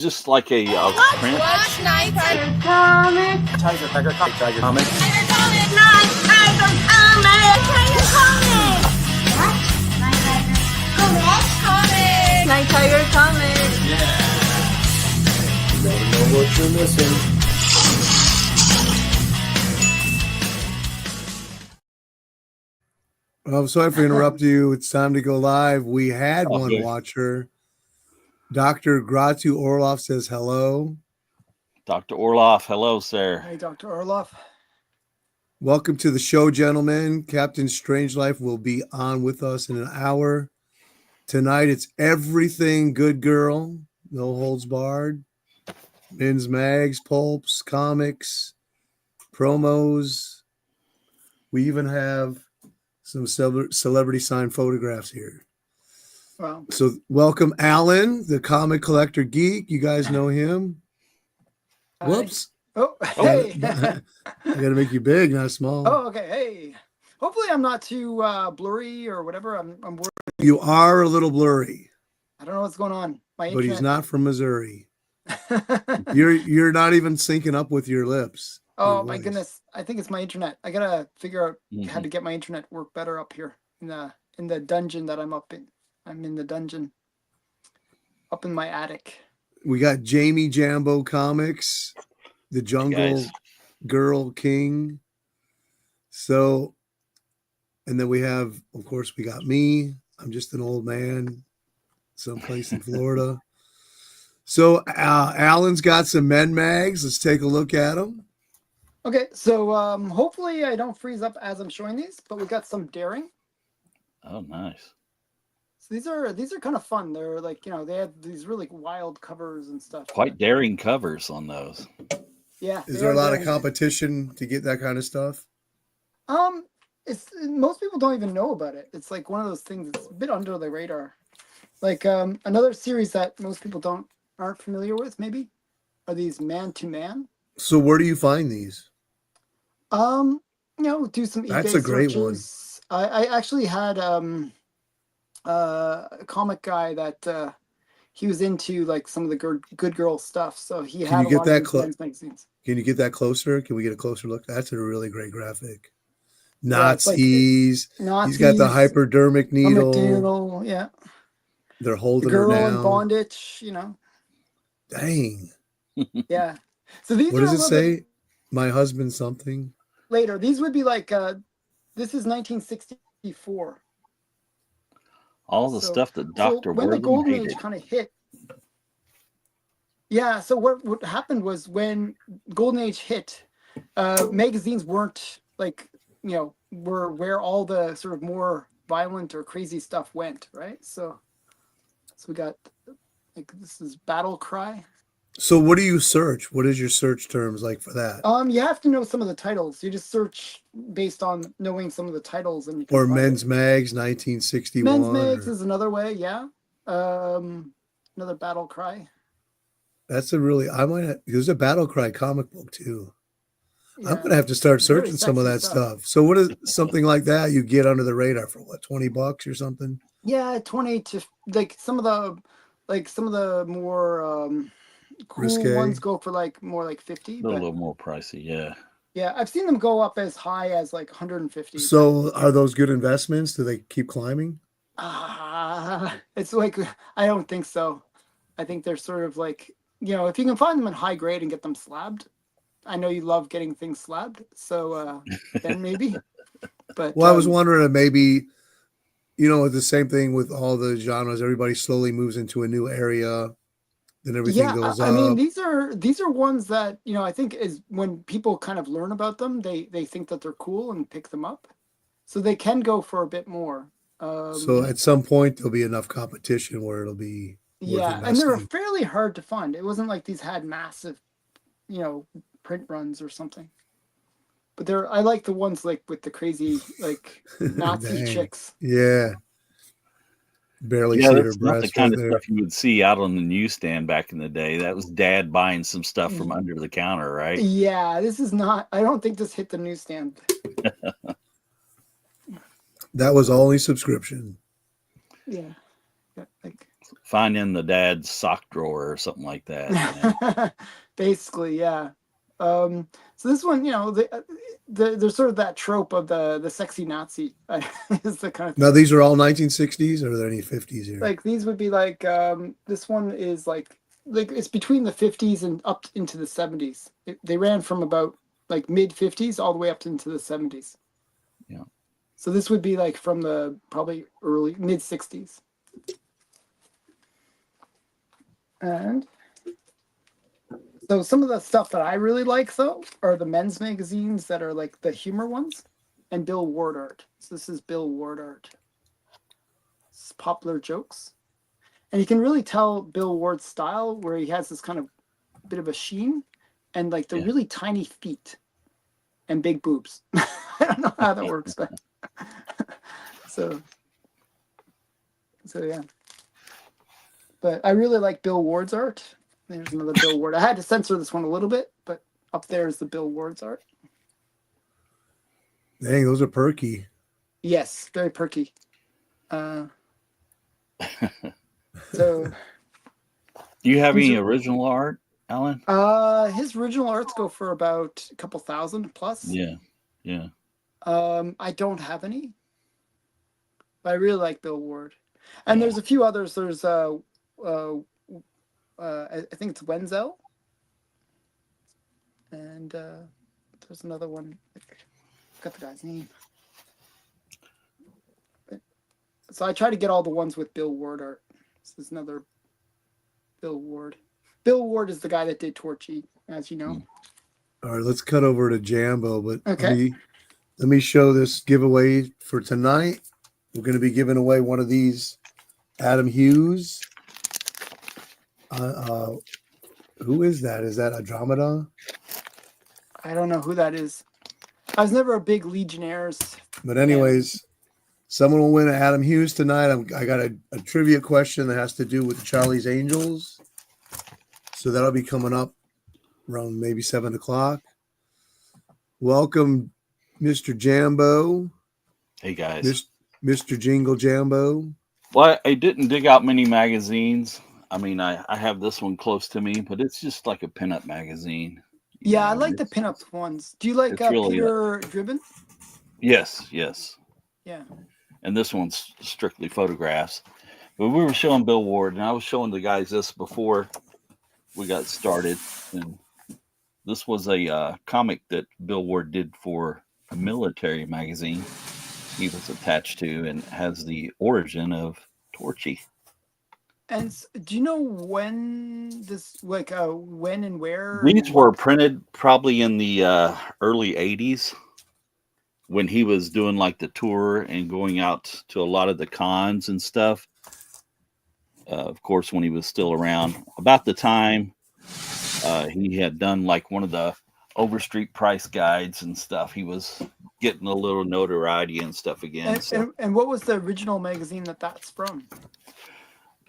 Just like a print. Watch Night Tiger Comic. Tiger Comic. Tiger Comic. Night Tiger Comic. Tiger Comic. What? Night Tiger Comic. Night Tiger Comic. Yeah. You never know what you're missing. I'm sorry for interrupting you. It's time to go live. We had one Okay. watcher. Dr. Gratu Orloff says hello. Dr. Orloff, hello, sir. Hey, Dr. Orloff. Welcome to the show, gentlemen. Captain Strangelife will be on with us in an hour. Tonight, it's everything good girl. No holds barred. Men's mags, pulps, comics, promos. We even have some celebrity signed photographs here. Wow. So welcome Alan, the comic collector geek. You guys know him. Hi. Whoops. Oh, hey. I gotta make you big, not small. Oh, okay. Hey. Hopefully I'm not too blurry or whatever. I'm worried. You are a little blurry, I don't know what's going on. My but he's not from Missouri. internet. You're not even syncing up with your lips. Oh your my voice. goodness. I think it's my internet. I gotta figure out how Mhm. to get my internet work better up here in the dungeon that I'm up in. I'm in the dungeon. Up in my attic. We got Jamie Jambo Comics, the Jungle guys. Girl King. So, and then we have, of course, we got me. I'm just an old man, someplace in Florida. So, Alan's got some men mags. Let's take a look at them. Okay, so hopefully I don't freeze up as I'm showing these, but we got some daring. Oh, nice. So these are kind of fun. They're like, they have these really wild covers and stuff. Quite daring covers on those. Yeah. Is they there are a lot of daring. competition to get that kind of stuff? It's most people don't even know about it. It's like one of those things that's a bit under the radar. Like another series that most people aren't familiar with maybe are these man to man. So, where do you find these? Do some That's eBay a great one. searches. I actually had a comic guy that he was into like some of the good girl stuff. So he Can had you a get lot that of these men's magazines. Can you get that closer? Can we get a closer look? That's a really great graphic. Yeah, it's like- Nazis. He's got the Nazis, hypodermic needle. needle, yeah. They're The holding her girl in down. bondage, Dang. Yeah. So these What are does a it little bit say? My husband something. later. These would be like this is 1964. All the So- stuff that So Dr. when the Wortham golden hated. age kind of hit. Yeah, so what happened was when golden age hit, magazines weren't like, were where all the sort of more violent or crazy stuff went, right? So we got like this is Battle Cry. So what do you search? What is your search terms like for that? You have to know some of the titles. You just search based on knowing some of the titles and you can Or find men's it. mags, 1961. Men's mags or- is another way, yeah. Another Battle Cry. That's a really, there's a Battle Cry comic book too. I'm Yeah. going to have to start Very searching some of sexy that stuff. stuff. So what is something like that you get under the radar for what, $20 or something? Yeah, 20 to like some of the more cool Risque. ones go for like more like 50. A But little more pricey, yeah. yeah, I've seen them go up as high as like 150. So are those good investments? Do they keep climbing? It's like I don't think so. I think they're sort of like, if you can find them in high grade and get them slabbed. I know you love getting things slabbed, so then maybe. But Well, I was wondering if maybe, the same thing with all the genres. Everybody slowly moves into a new area, then everything yeah, goes I up. mean these are ones that I think is when people kind of learn about them, they think that they're cool and pick them up, so they can go for a bit more. So at some point there'll be enough competition where it'll be worth Yeah, and they're investing. fairly hard to find. It wasn't like these had massive, print runs or something. But I like the ones like with the crazy like Nazi Dang. chicks. Yeah. Barely Yeah, see her that's not the breast kind right of there. stuff you would see out on the newsstand back in the day. That was Dad buying some stuff from under the counter, right? Yeah, this is not. I don't think this hit the newsstand. That was only subscription. Yeah, like find in the dad's sock drawer or something like that. Basically, yeah. So this one, there's sort of that trope of the sexy Nazi is the kind of thing. Now these are all 1960s, or are there any 50s here? Like these would be like this one is like it's between the 50s and up into the 70s. They ran from about like mid 50s all the way up into the 70s. Yeah. So this would be like from the probably early mid 60s. And so some of the stuff that I really like, though, are the men's magazines that are like the humor ones and Bill Ward art. So this is Bill Ward art. This is Popular Jokes. And you can really tell Bill Ward's style where he has this kind of bit of a sheen and like the really tiny feet and big boobs. I don't know how that works, but so yeah. But I really like Bill Ward's art. There's another Bill Ward. I had to censor this one a little bit, but up there is the Bill Ward's art. Dang, those are perky. Yes, very perky. So, do you have any original art, Alan? His original arts go for about a couple thousand plus. Yeah. I don't have any, but I really like Bill Ward. And there's a few others. There's I think it's Wenzel, and there's another one. I forgot the guy's name. So I try to get all the ones with Bill Ward art. This is another Bill Ward. Bill Ward is the guy that did Torchy, as you know. All right, let's cut over to Jambo, but Okay. let me show this giveaway for tonight. We're going to be giving away one of these Adam Hughes. Who is that? Is that Andromeda? I don't know who that is. I was never a big Legionnaires. But anyways, someone will win an Adam Hughes tonight. I got a trivia question that has to do with Charlie's Angels. So that'll be coming up around maybe 7 o'clock. Welcome, Mr. Jambo. Hey, guys. Mr. Jingle Jambo. Well, I didn't dig out many magazines. I mean, I have this one close to me, but it's just like a pinup magazine. Yeah, I like the pinup ones. Do you like really Peter Driven? Yes. Yeah. And this one's strictly photographs. But we were showing Bill Ward, and I was showing the guys this before we got started. And this was a comic that Bill Ward did for a military magazine he was attached to, and has the origin of Torchy. And do you know when this, like, when and where? These were printed probably in the early 80s when he was doing like the tour and going out to a lot of the cons and stuff. Of course, when he was still around, about the time he had done like one of the Overstreet price guides and stuff. He was getting a little notoriety and stuff again. And what was the original magazine that's from?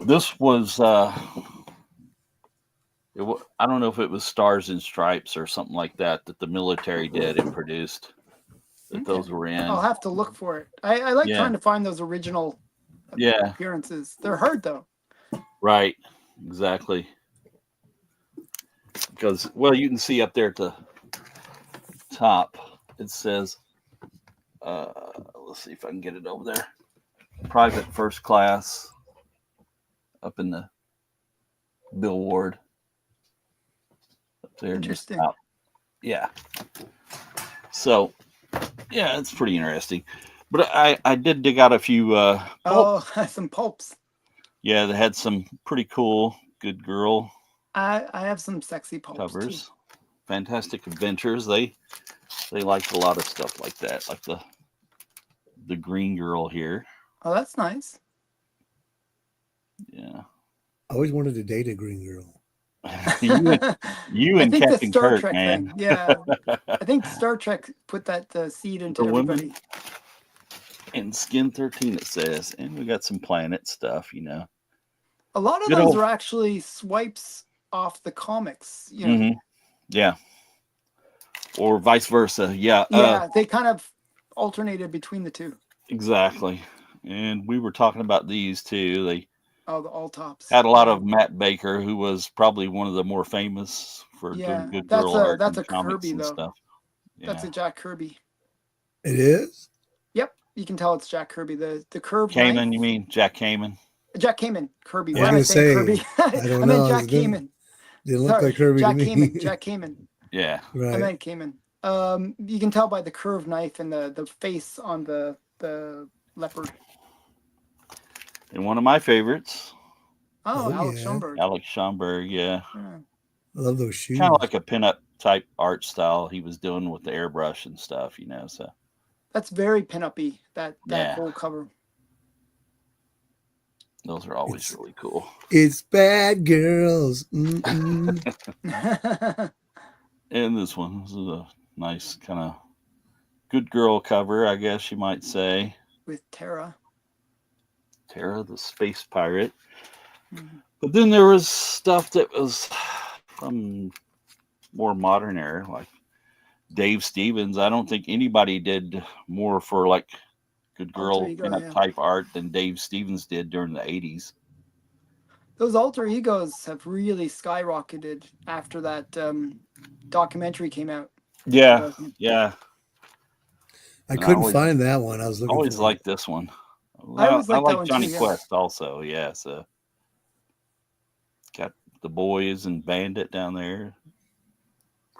This was, I don't know if it was Stars and Stripes or something like that the military did and produced. That those were in. I'll have to look for it. I like trying to find those original appearances. They're hard though. Right, exactly. Because, well, you can see up there at the top, it says, let's see if I can get it over there. Private First Class. Up in the Bill Ward. Up there. Interesting. Yeah. So, yeah, it's pretty interesting. But I did dig out a few some pulps. Yeah, they had some pretty cool Good Girl. I have some sexy pulps covers. Too. Fantastic Adventures. They liked a lot of stuff like that, like the Green Girl here. Oh, that's nice. Yeah. I always wanted to date a green girl. you and Captain Kirk, Trek man. Thing. Yeah. I think Star Trek put that seed into everybody. Women. And Skin 13, it says. And we got some planet stuff, you know. A lot of those are actually swipes off the comics. You know? Mm-hmm. Yeah. Or vice versa. Yeah. Yeah, they kind of alternated between the two. Exactly. And we were talking about these too. all tops. Had a lot of Matt Baker, who was probably one of the more famous for Yeah, doing good that's girl a art that's and a comics Kirby and though. stuff. That's Yeah. a Jack Kirby. It is? Yep, you can tell it's Jack Kirby. The curved Kamen, knife. you mean Jack Kamen? Jack Kamen, Kirby. I Why am I was saying gonna say, Kirby? I don't I meant know. Jack It didn't, Kamen. didn't look Sorry, like Kirby Jack to me. Kamen. Jack Kamen. Yeah. I Right. meant Kamen. You can tell by the curved knife and the face on the leopard. And one of my favorites, Oh, Oh, Alex yeah. Schomburg. Alex Schomburg. Yeah. Yeah. I love those shoes. Kind of like a pinup type art style he was doing with the airbrush and stuff, So That's very pinup-y, that Yeah. whole cover. those are always It's- really cool. It's bad girls. Mm-mm. And this one is a nice kind of good girl cover, I guess you might say. With Tara. Tara, the space pirate. Mhm. But then there was stuff that was from more modern era, like Dave Stevens. I don't think anybody did more for like good girl Alter ego, pinup yeah. type art than Dave Stevens did during the 80s. Those alter egos have really skyrocketed after that documentary came out. Yeah, about him. yeah. I I couldn't always- find that one. I was looking Always for liked this one. I always liked that like one Johnny too, yeah. Quest also, yeah. So got the boys and Bandit down there.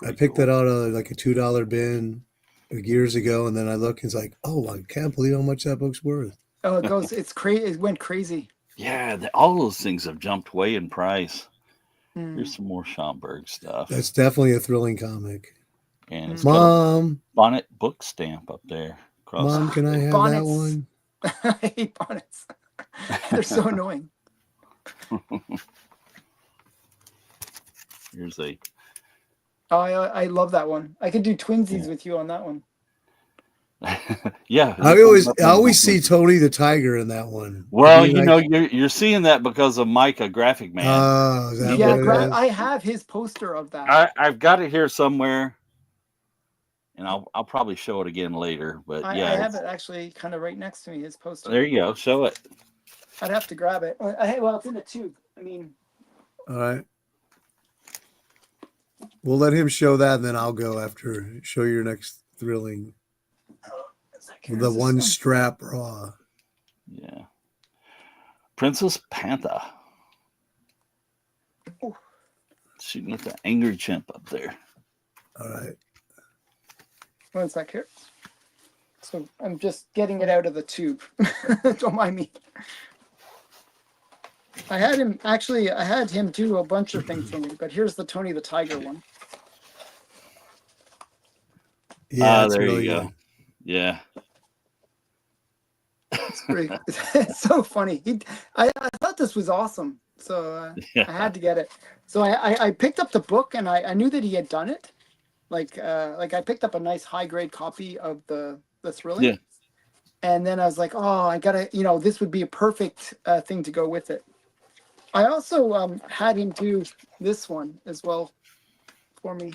I picked that out of like a $2 bin years ago, and then I look and it's like, oh, I can't believe how much that book's worth. Oh, it goes. It's crazy. It went crazy. Yeah, all those things have jumped way in price. Mm. Here's some more Schomburg stuff. That's definitely a thrilling comic. And it's got a Mom, bonnet book stamp up there. across Mom, the can I state. have Bonnets. that one? I hate bonnets. They're so annoying. Here's a Oh, I love that one. I could do twinsies with you on that one. yeah. I always see Tony the Tiger in that one. Well, He like- you're seeing that because of Mike, a graphic man. Is that Yeah, what it is? I have his poster of that. I've got it here somewhere, and I'll probably show it again later. But I yeah, have it actually kind of right next to me. His poster. there you go. Show it. I'd have to grab it. Well, it's in a tube. I mean, All right. We'll let him show that, and then I'll go after. Show your next thrilling. The one strap raw. Yeah. Princess Panther. Ooh. Shooting with the angry chimp up there. All right. One sec here. So I'm just getting it out of the tube. Don't mind me. I had him do a bunch of things for me, but here's the Tony the Tiger one. Yeah, it's there really you go. good. Yeah. It's great. It's so funny. I thought this was awesome, so Yeah. I had to get it. So I picked up the book, and I knew that he had done it. Like I picked up a nice high grade copy of the Thrilling. Yeah. And then I was like, oh, I gotta, this would be a perfect thing to go with it. I also had him do this one as well for me.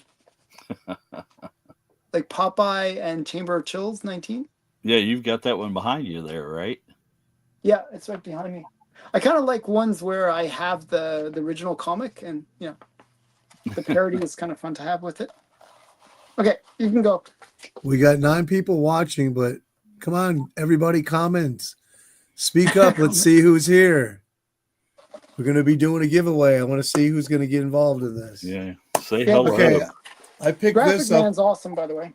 Like Popeye and Chamber of Chills 19. Yeah, you've got that one behind you there, right? Yeah, it's right behind me. I kind of like ones where I have the original comic, and the parody is kind of fun to have with it. Okay, you can go. We got 9 people watching, but come on, everybody, comments. Speak up. Let's see who's here. We're going to be doing a giveaway. I want to see who's going to get involved in this. Yeah. Say Yeah, hello. Okay. I picked Graphic this up. Man's awesome, by the way.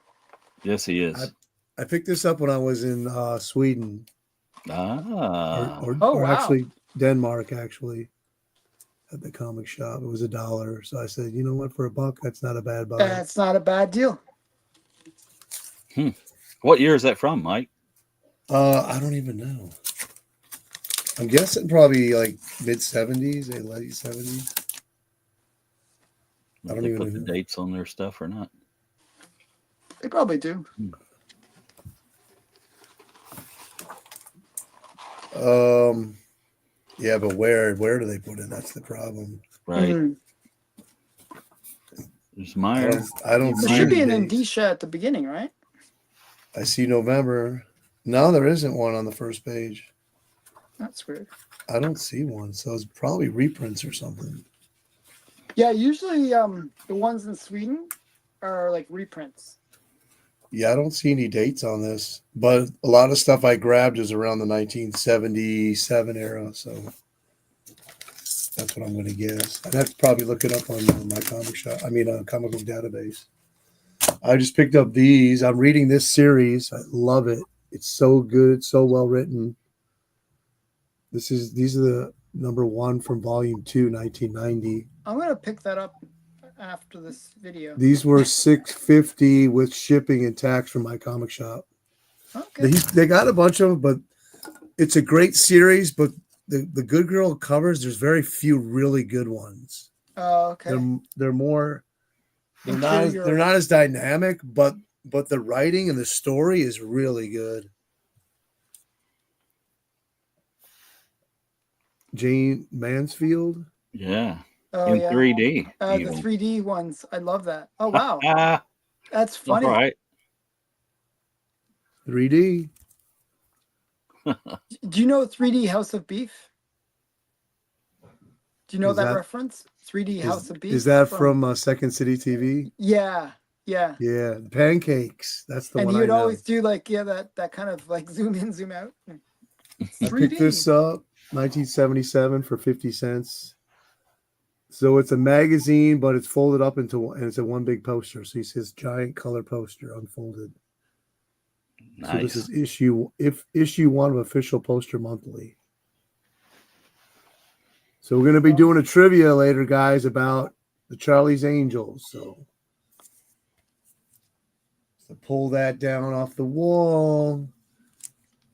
Yes, he is. I picked this up when I was in Sweden, Ah. or Oh, wow. actually Denmark, actually, at the comic shop. It was $1. So I said, you know what, for $1, that's not a bad buy. That's not a bad deal. What year is that from, Mike? I don't even know. I'm guessing probably like mid 70s, late 70s. I don't They even put the know. dates on their stuff or not? They probably do. Yeah, but where do they put it? That's the problem. Right. Mhm. There's I Meyer. don't There see should be the an dates. indicia at the beginning, right? I see November. No, there isn't one on the first page. That's weird. I don't see one, so it's probably reprints or something. Yeah, usually the ones in Sweden are like reprints. Yeah, I don't see any dates on this, but a lot of stuff I grabbed is around the 1977 era, so that's what I'm going to guess. I'd have to probably look it up on my comic shop. I mean, comic book database. I just picked up these. I'm reading this series. I love it. It's so good. It's so well written. These are the number 1 from volume 2, 1990. I'm gonna pick that up after this video. These were $6.50 with shipping and tax from my comic shop. Okay. They got a bunch of them, but it's a great series. But the Good Girl covers, there's very few really good ones. Oh, okay. They're more they're Interior. not as dynamic, but the writing and the story is really good. Jane Mansfield. Yeah. Oh In yeah. 3D. The even. 3D ones. I love that. Oh wow. Ah, That's funny. all right. 3D. Do you know 3D House of Beef? Do you know Is that that- reference? 3D House of Beef. Is that from Second City TV? Yeah, yeah. Yeah, pancakes. That's the And one he I would know. always do like that kind of like zoom in, zoom out. I picked this up 1977 for 50 cents. So it's a magazine, but it's folded up and it's a one big poster. So he says giant color poster unfolded. So this Nice. is issue 1 of Official Poster Monthly. So we're going to be doing a trivia later, guys, about the Charlie's Angels. So pull that down off the wall.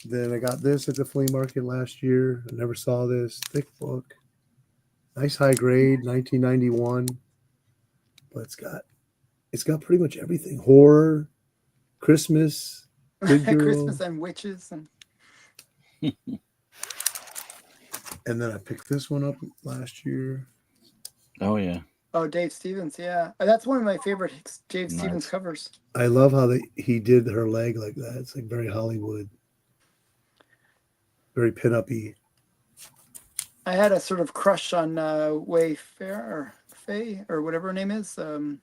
Then I got this at the flea market last year. I never saw this. Thick book. Nice high grade, 1991. But it's got pretty much everything. Horror, Christmas, Good Girl. Christmas and witches and And then I picked this one up last year. Oh, yeah. Dave Stevens, yeah. That's one of my favorite Dave Nice. Stevens covers. I love how he did her leg like that. It's like very Hollywood. Very pin-up-y. I had a sort of crush on Faye or whatever her name is. The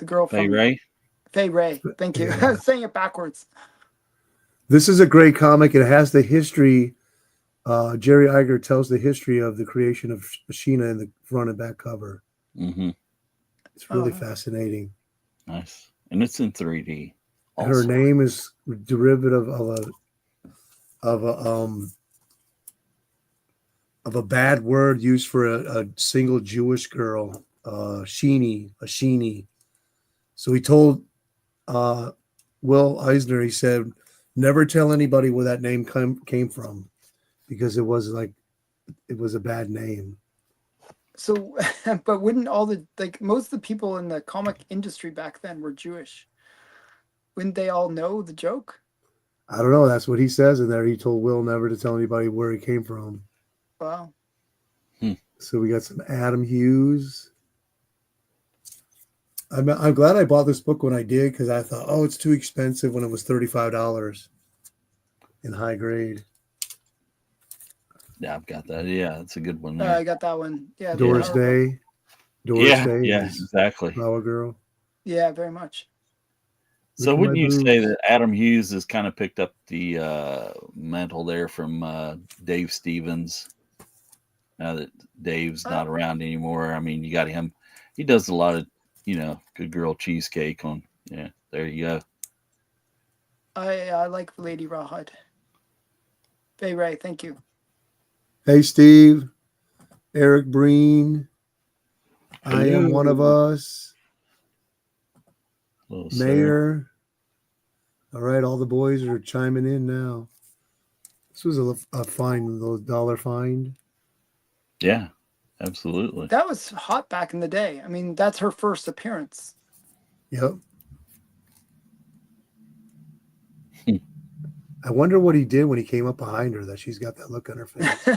girl Hey, from Ray. Faye Ray. Thank you. Yeah. I was saying it backwards. This is a great comic. It has the history. Jerry Iger tells the history of the creation of Sheena in the front and back cover. Mm-hmm. It's really Oh. fascinating. Nice. And it's in 3D. Her also. name is derivative of a bad word used for a single Jewish girl, Sheeny. So he told Will Eisner, he said, never tell anybody where that name came from, because it was a bad name. So, but wouldn't most of the people in the comic industry back then were Jewish? Wouldn't they all know the joke? I don't know. That's what he says in there. He told Will never to tell anybody where he came from. Wow. So we got some Adam Hughes. I'm glad I bought this book when I did, because I thought, it's too expensive when it was $35 in high grade. Yeah, I've got that. Yeah, it's a good one I there. got that one. Yeah. Doris the- Day. Doris Yeah, Day. yeah, is exactly. Flower Girl. Yeah, very much. So Look at wouldn't my you boobs. say that Adam Hughes has kind of picked up the mantle there from Dave Stevens? Now that Dave's not around anymore, I mean, you got him. He does a lot of, Good Girl cheesecake on. Yeah, there you go. I like Lady Rawhide. Faye Ray, thank you. Hey, Steve. Eric Breen. I Am One of Hello. Us. Little Sarah. Mayor. All right, all the boys are chiming in now. This was a fine little dollar find. Yeah, absolutely. That was hot back in the day. I mean, that's her first appearance. Yep. I wonder what he did when he came up behind her, that she's got that look on her face.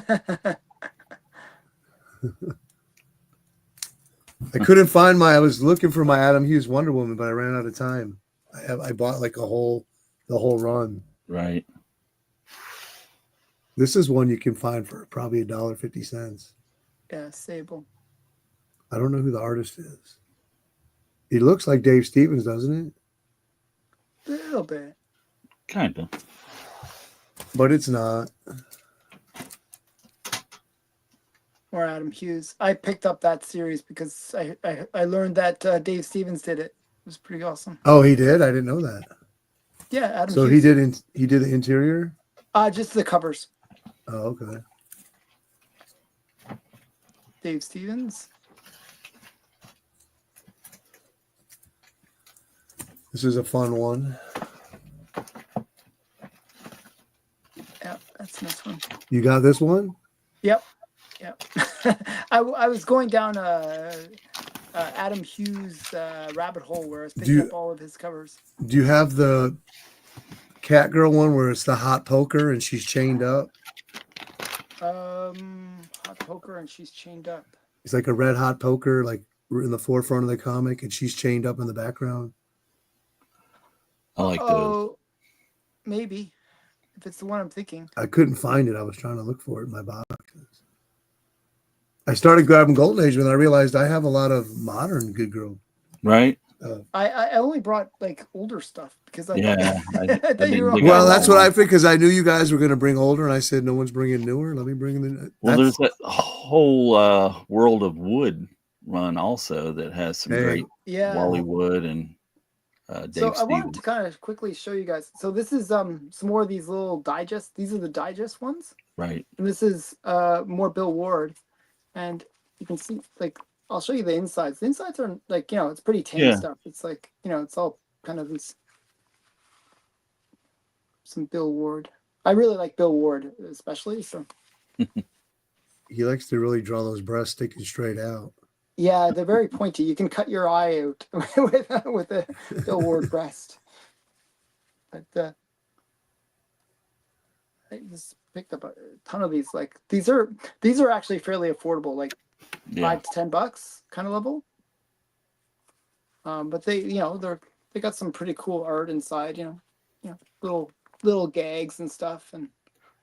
I couldn't find I was looking for my Adam Hughes Wonder Woman, but I ran out of time. I bought like the whole run. Right. This is one you can find for probably $1.50. Yeah, Sable. I don't know who the artist is. He looks like Dave Stevens, doesn't it? A little bit. Kind of. But it's not. Or Adam Hughes. I picked up that series because I learned that Dave Stevens did it. It was pretty awesome. Oh, he did? I didn't know that. Yeah, Adam So Hughes. he did the interior? Just the covers. Oh, okay. Dave Stevens. This is a fun one. Yeah, that's the next one. You got this one? Yep. I was going down Adam Hughes rabbit hole where I was picking up all of his covers. Do you have the cat girl one where it's the hot poker and she's chained up? Hot poker and she's chained up. It's like a red hot poker, like in the forefront of the comic, and she's chained up in the background. I like those. Oh, maybe. If it's the one I'm thinking. I couldn't find it. I was trying to look for it in my boxes. I started grabbing Golden Age when I realized I have a lot of modern Good Girl. Right? I only brought like older stuff because I I you were didn't Well, got that's one. what I figured because I knew you guys were going to bring older, and I said no one's bringing newer. Let me bring the. Well, there's that whole World of Wood run also that has some great yeah. Wally Wood and Dave So I Stevens. wanted to kind of quickly show you guys. So this is some more of these little digests. These are the digest ones, Right. and this is more Bill Ward, and you can see like I'll show you the insides. The insides are like it's pretty tame stuff. It's like it's all kind of this some Bill Ward. I really like Bill Ward especially. So He likes to really draw those breasts sticking straight out. yeah, they're very pointy. You can cut your eye out with a Bill Ward breast. But I just picked up a ton of these. Like these are actually fairly affordable, like $5 to $10 kind of level. But they they got some pretty cool art inside. Little gags and stuff. And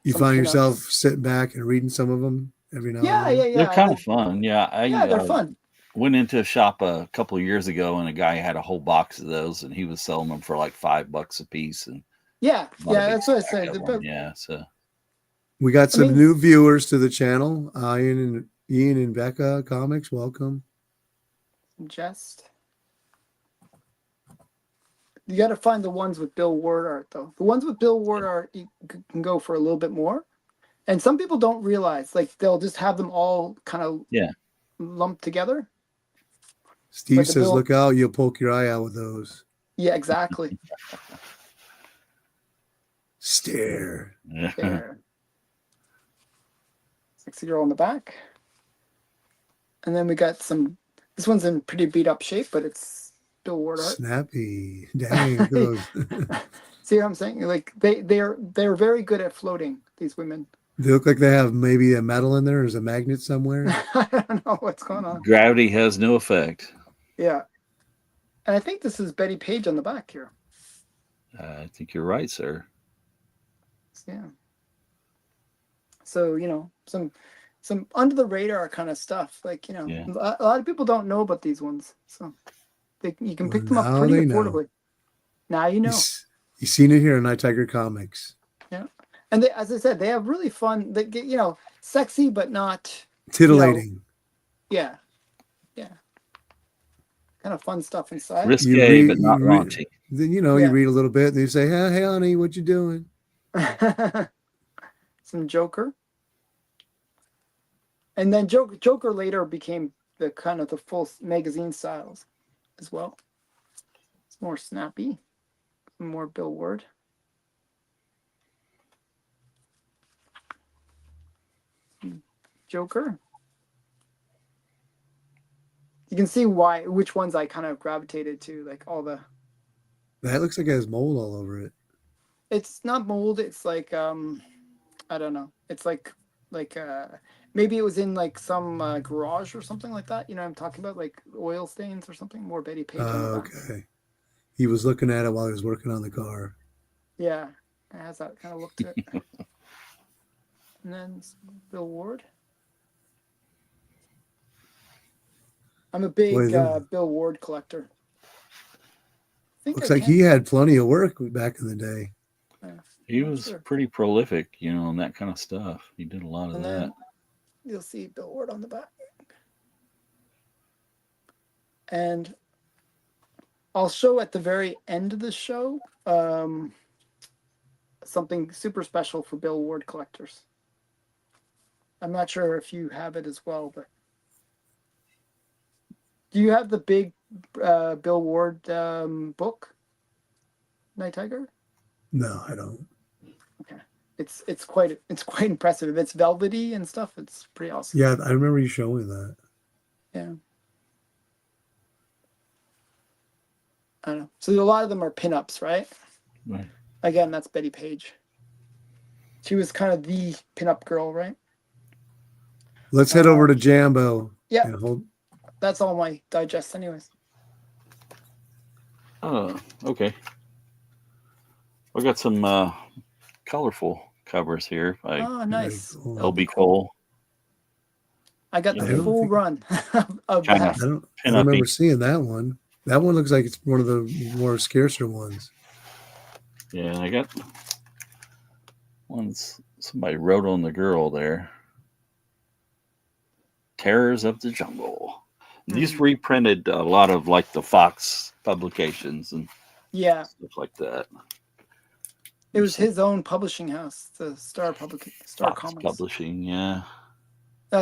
You some find pinups. yourself sitting back and reading some of them every now and then. They're kind of fun. Yeah. They're fun. Went into a shop a couple of years ago and a guy had a whole box of those and he was selling them for like $5 a piece. And that's what I said. So We got some new viewers to the channel. Ian and Becca Comics, welcome. Just you got to find the ones with Bill Ward art though. The ones with Bill Ward art you can go for a little bit more, and some people don't realize like they'll just have them all kind of lumped together. Steve says, "Look out! You'll poke your eye out with those." Yeah, exactly. Stare. There. Sexy girl on the back. And then we got some. This one's in pretty beat up shape, but it's Bill Ward art. Snappy. Dang. Look at those. See what I'm saying? Like they're very good at floating. These women. They look like they have maybe a metal in there. There's a magnet somewhere. I don't know what's going on. Gravity has no effect. Yeah. And I think this is Betty Page on the back here. I think you're right, sir. Yeah. So, some under the radar kind of stuff. Like, a lot of people don't know about these ones. So you can pick them up pretty affordably. Now you know. You've seen it here in Night Tiger Comics. Yeah. And they, as I said, they have really fun, they get, sexy, but not titillating. Yeah. Kind of fun stuff inside. Risque, but not raunchy. Then, you read a little bit and you say, hey, honey, what you doing? Some Joker. And then Joker later became the kind of the full magazine styles as well. It's more snappy. More Bill Ward. Joker. You can see which ones I kind of gravitated to, like all the. That looks like it has mold all over it. It's not mold. It's like I don't know. It's like maybe it was in like some garage or something like that. I'm talking about like oil stains or something. More Betty Page. Okay. He was looking at it while he was working on the car. Yeah, it has that kind of look to it. And then Bill Ward. I'm a big Boy, Bill Ward collector. I think looks I like can. he had plenty of work back in the day. He I'm was sure. pretty prolific, on that kind of stuff. He did a lot of And that. then you'll see Bill Ward on the back. And I'll show at the very end of the show something super special for Bill Ward collectors. I'm not sure if you have it as well, but do you have the big Bill Ward book, Night Tiger? No, I don't. Okay, it's quite impressive. It's velvety and stuff. It's pretty awesome. Yeah, I remember you showing that. Yeah. I don't know. So a lot of them are pinups, right? Right. Again, that's Betty Page. She was kind of the pinup girl, right? Let's head over to Jambo. Yeah. And hold. That's all my digests, anyways. Oh, okay. I got some colorful covers here by Oh, nice. Very cool. LB Cole. I got Yeah. the full run of Kinda. that. I don't Pinup-y. remember seeing that one. That one looks like it's one of the more scarcer ones. Yeah, I got ones somebody wrote on the girl there. Terrors of the Jungle. These reprinted a lot of like the Fox publications and Yeah, stuff like that. it was his own publishing house, the Star Fox Comics. Publishing, yeah.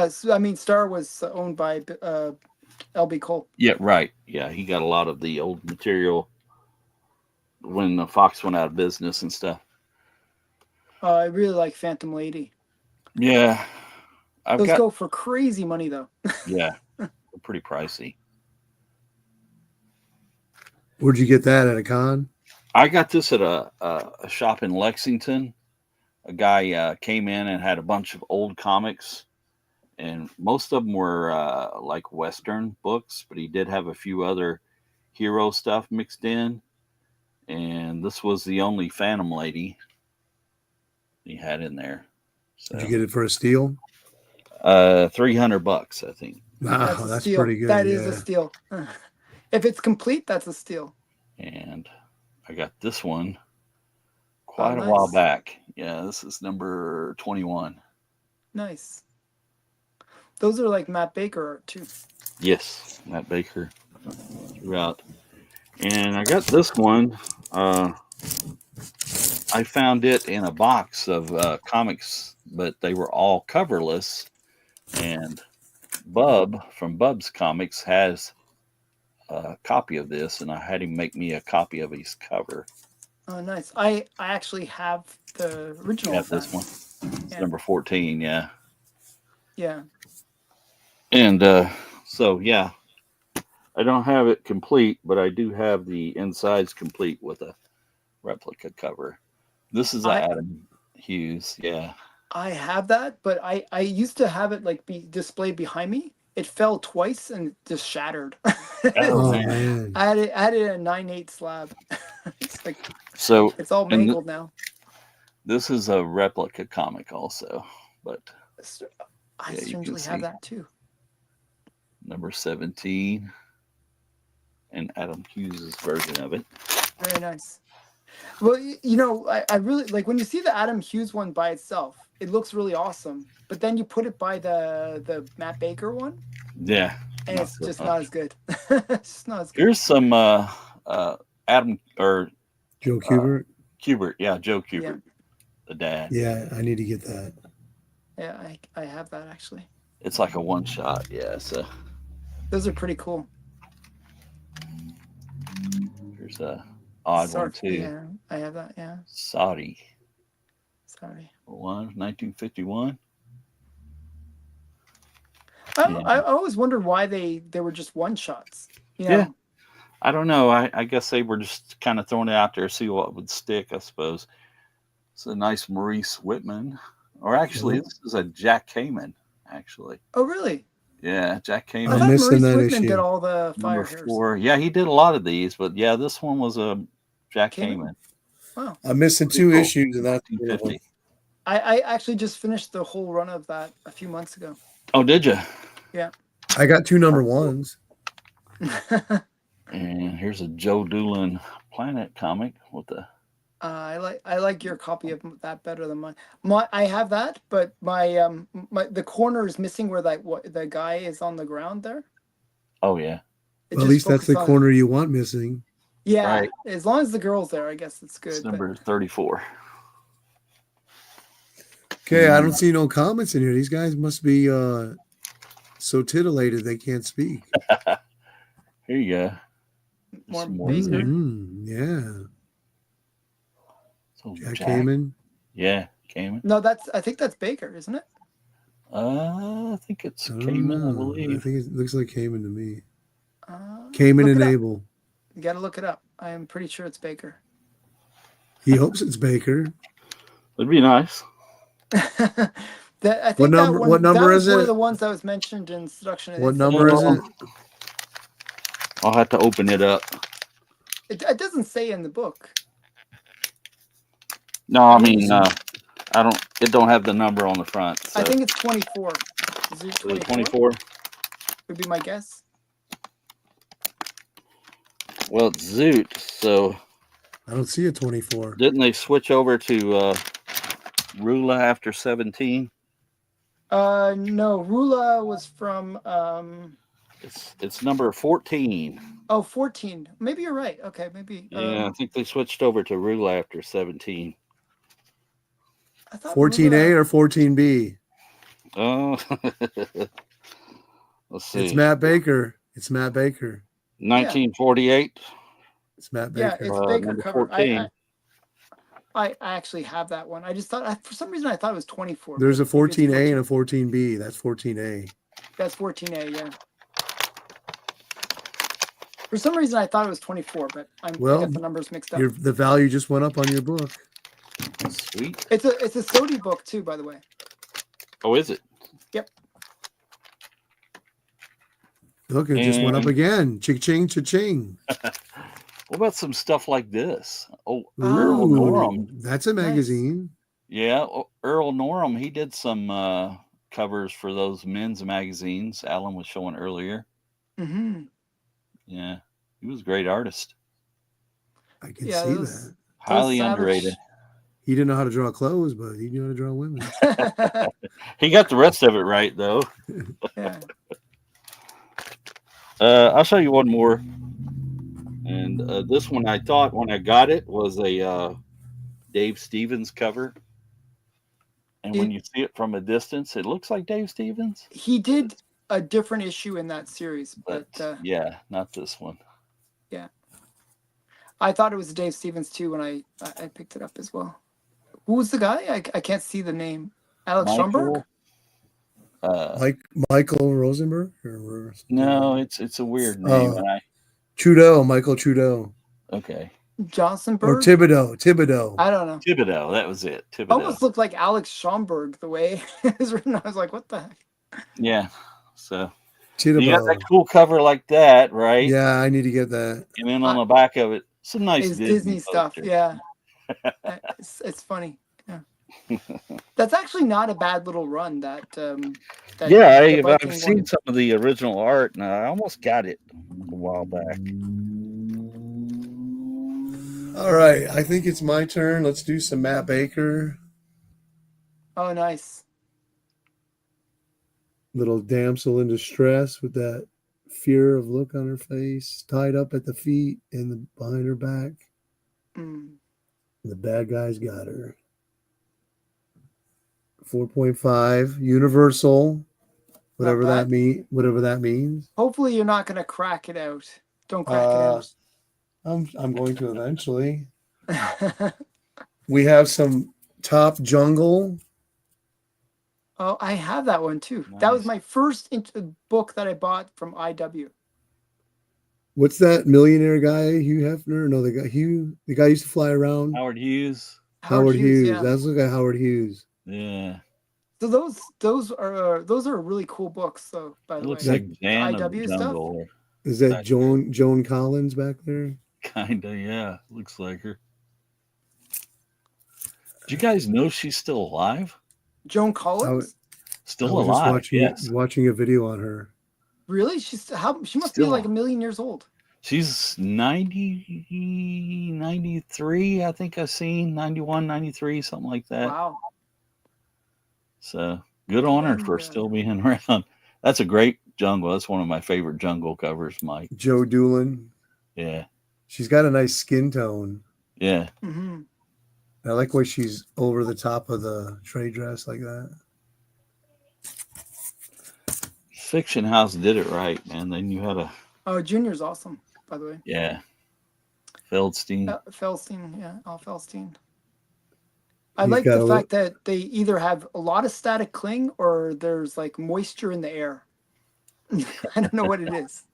Star was owned by LB Cole. Yeah, right. Yeah, he got a lot of the old material when the Fox went out of business and stuff. I really like Phantom Lady. Yeah. Those go for crazy money, though. Yeah, they're pretty pricey. Where'd you get that at a con? I got this at a shop in Lexington. A guy came in and had a bunch of old comics, and most of them were like Western books, but he did have a few other hero stuff mixed in. And this was the only Phantom Lady he had in there. So, Did you get it for a steal? $300, I think. Wow, that's steal. pretty good. That is a steal. If it's complete, that's a steal. And I got this one quite a nice. while back. Yeah, this is number 21. Nice. Those are like Matt Baker art too. Yes, Matt Baker throughout. And I got this one. I found it in a box of comics, but they were all coverless. And Bub from Bub's Comics has a copy of this, and I had him make me a copy of his cover. Oh, nice. I actually have the original. Yeah, of this that. one. It's Yeah. number 14, yeah. Yeah. And so, yeah, I don't have it complete, but I do have the insides complete with a replica cover. This is Adam Hughes, yeah. I have that, but I used to have it like be displayed behind me. It fell twice and just shattered. Oh, man. man. I had it a 9/8 slab. It's like So it's all and mangled now. this is a replica comic also, but I yeah, you can strangely have see. that too. number 17 and Adam Hughes' version of it. Very nice. Well, I really like when you see the Adam Hughes one by itself, it looks really awesome. But then you put it by the Matt Baker one, Yeah. and not it's so just much. not as good. It's just not as good. Here's some Adam or Joe Kubert? Kubert. Yeah, Joe Kubert, the dad. Yeah, I need to get that. Yeah, I have that actually. It's like a one shot. Yeah. So Those are pretty cool. here's a odd one too. Yeah, I have that. Yeah, Saudi. sorry. 1951. I always wondered why they were just one shots. Yeah. I don't know. I guess they were just kind of throwing it out there, see what would stick, I suppose. It's a nice Maurice Whitman. Or actually, this is a Jack Kamen, actually. Oh, really? Yeah, Jack I Kamen. thought I'm missing Maurice that Whitman issue. did all the fire Number hairs. 4. Yeah, he did a lot of these, but yeah, this one was a Jack Kamen? Kamen. Wow. I'm missing Pretty two cool. issues, and that's 1950. I actually just finished the whole run of that a few months ago. Oh, did you? Yeah. I got 2 number ones. And here's a Joe Doolin Planet comic with the. I like your copy of that better than mine. I have that, but the corner is missing where the guy is on the ground there. Oh yeah. It Well, at just least that's the focused on- corner you want missing. Yeah, Right. as long as the girl's there, I guess it's good. It's but- number 34. Okay, I don't see no comments in here. These guys must be so titillated they can't speak. Here you go. More Some more Baker. Yeah. So Jack Kamen. Yeah, Cayman. No, I think that's Baker, isn't it? I think it's I don't Cayman, I know. I believe. think it looks like Kamen to me. Kamen Look and it up. Abel. You got to look it up. I am pretty sure it's Baker. He hopes it's Baker. It'd be nice. I think What number- what number that was is one it? of the ones that was mentioned in Seduction. What number is it? I'll have to open it up. It doesn't say in the book. No, I mean, I don't. It don't have the number on the front. So. I think it's 24. Is it 24? 24. Would be my guess. Well, it's Zoot. So I don't see a 24. didn't they switch over to Rula after 17? No, Rula was from It's number 14. 14. Maybe you're right. Okay, maybe. Yeah, I think they switched over to Rula after 17. I thought 14A Rula- or 14B? Oh, let's see. It's Matt Baker. It's Matt Baker. 1948. It's Matt Yeah, Baker. it's Baker number cover. 14. I actually have that one. I just thought for some reason I thought it was 24. There's a but maybe it's 14A and a 14B. That's 14A. That's 14A, yeah. For some reason I thought it was 24, but I got the numbers mixed up. The value just went up on your book. Sweet. It's a Sodi book too, by the way. Oh, is it? Yep. Look, it just went up And- again. Cha-ching, cha-ching. What about some stuff like this? Oh, Earl Ooh, Norham. that's a magazine. Yeah, Earl Norham. He did some covers for those men's magazines Alan was showing earlier. Mm-hmm. Yeah, he was a great artist. I can Yeah, see those- that. Highly Savage- underrated. He didn't know how to draw clothes, but he knew how to draw women. He got the rest of it right, though. Yeah. I'll show you one more. And this one I thought when I got it was a Dave Stevens cover. And when you see it from a distance, it looks like Dave Stevens. He did a different issue in that series, but Yeah, not this one. I thought it was Dave Stevens too when I picked it up as well. Who was the guy? I can't see the name. Alex Schomburg? Michael Rosenberg? Or No, it's a weird name. Oh. Trudeau, Michael Trudeau. Okay. Johnsonburg? Or Thibodeau. I don't know. Thibodeau, that was it. Thibodeau. Almost looked like Alex Schomburg the way it was written. I was like, what the heck? Yeah. So Thibodeau. you got that cool cover like that, right? Yeah, I need to get that. And then on the back of it, some nice It's Disney stuff. posters. Yeah. It's funny. Yeah. That's actually not a bad little run. That Yeah, the I've Viking seen one. some of the original art, and I almost got it a while back. All right, I think it's my turn. Let's do some Matt Baker. Oh, nice. Little damsel in distress with that fear of look on her face, tied up at the feet and behind her back. Mm. The bad guys got her. 4.5 universal, whatever Not bad. whatever that means. Hopefully, you're not going to crack it out. Don't crack I'm going to eventually. it out. We have some Top Jungle. Oh, I have that one too. That was Nice. my first book that I bought from IW. What's that millionaire guy, Hugh Hefner? No, the guy used to fly around. Howard Hughes. Howard Hughes. Yeah. That's the guy, Howard Hughes. Yeah. So those are really cool books, though. By It the looks way, like Jan of IW the stuff? Jungle. Is that Back Joan Collins back there? Kinda, yeah. Looks like her. Do you guys know she's still alive? Joan I Collins? Still was just alive, yes. watching a video on her. Really? She must be Still. like a million years old. She's 90, 93, I think I've seen, 91, 93, something like that. Wow. So good on her And, for still being around. That's a great jungle. That's one of my favorite jungle covers, Mike. Joe Doolin. Yeah. She's got a nice skin tone. Yeah. mhm. I like why she's over the top of the trade dress like that. Fiction House did it right, man. Then you had a, Oh, Junior's awesome, by the way. yeah, Feldstein. Felstein, yeah, Al Felstein. I He's like got the a fact that they either have a lot of static cling or there's like moisture in the air. I don't know what it is.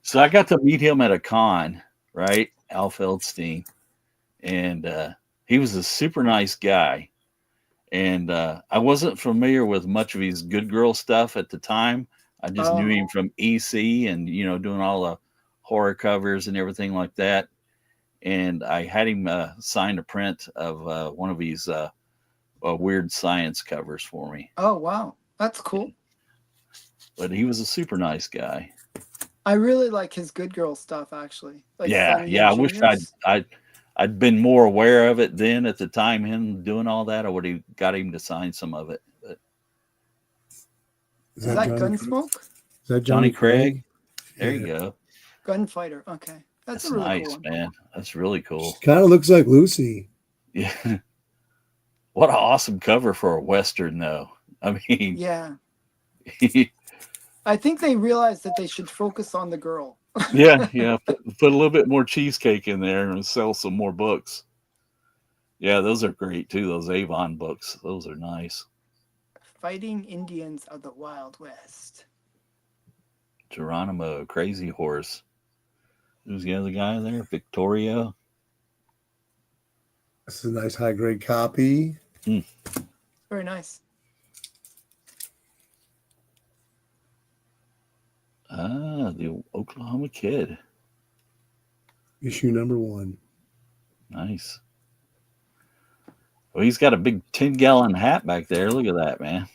So I got to meet him at a con, right? Al Feldstein. And he was a super nice guy. And I wasn't familiar with much of his good girl stuff at the time. I just knew him from EC and, doing all the horror covers and everything like that. And I had him sign a print of one of his weird science covers for me. Oh, wow. That's cool. But he was a super nice guy. I really like his good girl stuff, actually. Like Yeah, Sunny yeah. I and wish Junior's. I'd been more aware of it then at the time. Him doing all that, I would have got him to sign some of it. But Is that Johnny- Gunsmoke? Is that Johnny Craig, there Yeah. you go. Gunfighter. Okay. That's That's a really nice, cool one. man. That's really cool. Kind of looks like Lucy. Yeah. What an awesome cover for a Western, though. I mean, Yeah. I think they realized that they should focus on the girl. yeah. Put a little bit more cheesecake in there and sell some more books. Yeah, those are great too. Those Avon books, those are nice. Fighting Indians of the Wild West. Geronimo, Crazy Horse. Who's the other guy there? Victoria. This is a nice high grade copy. Very nice. The Oklahoma Kid. Issue number 1. Nice. Well, he's got a big 10-gallon hat back there. Look at that, man.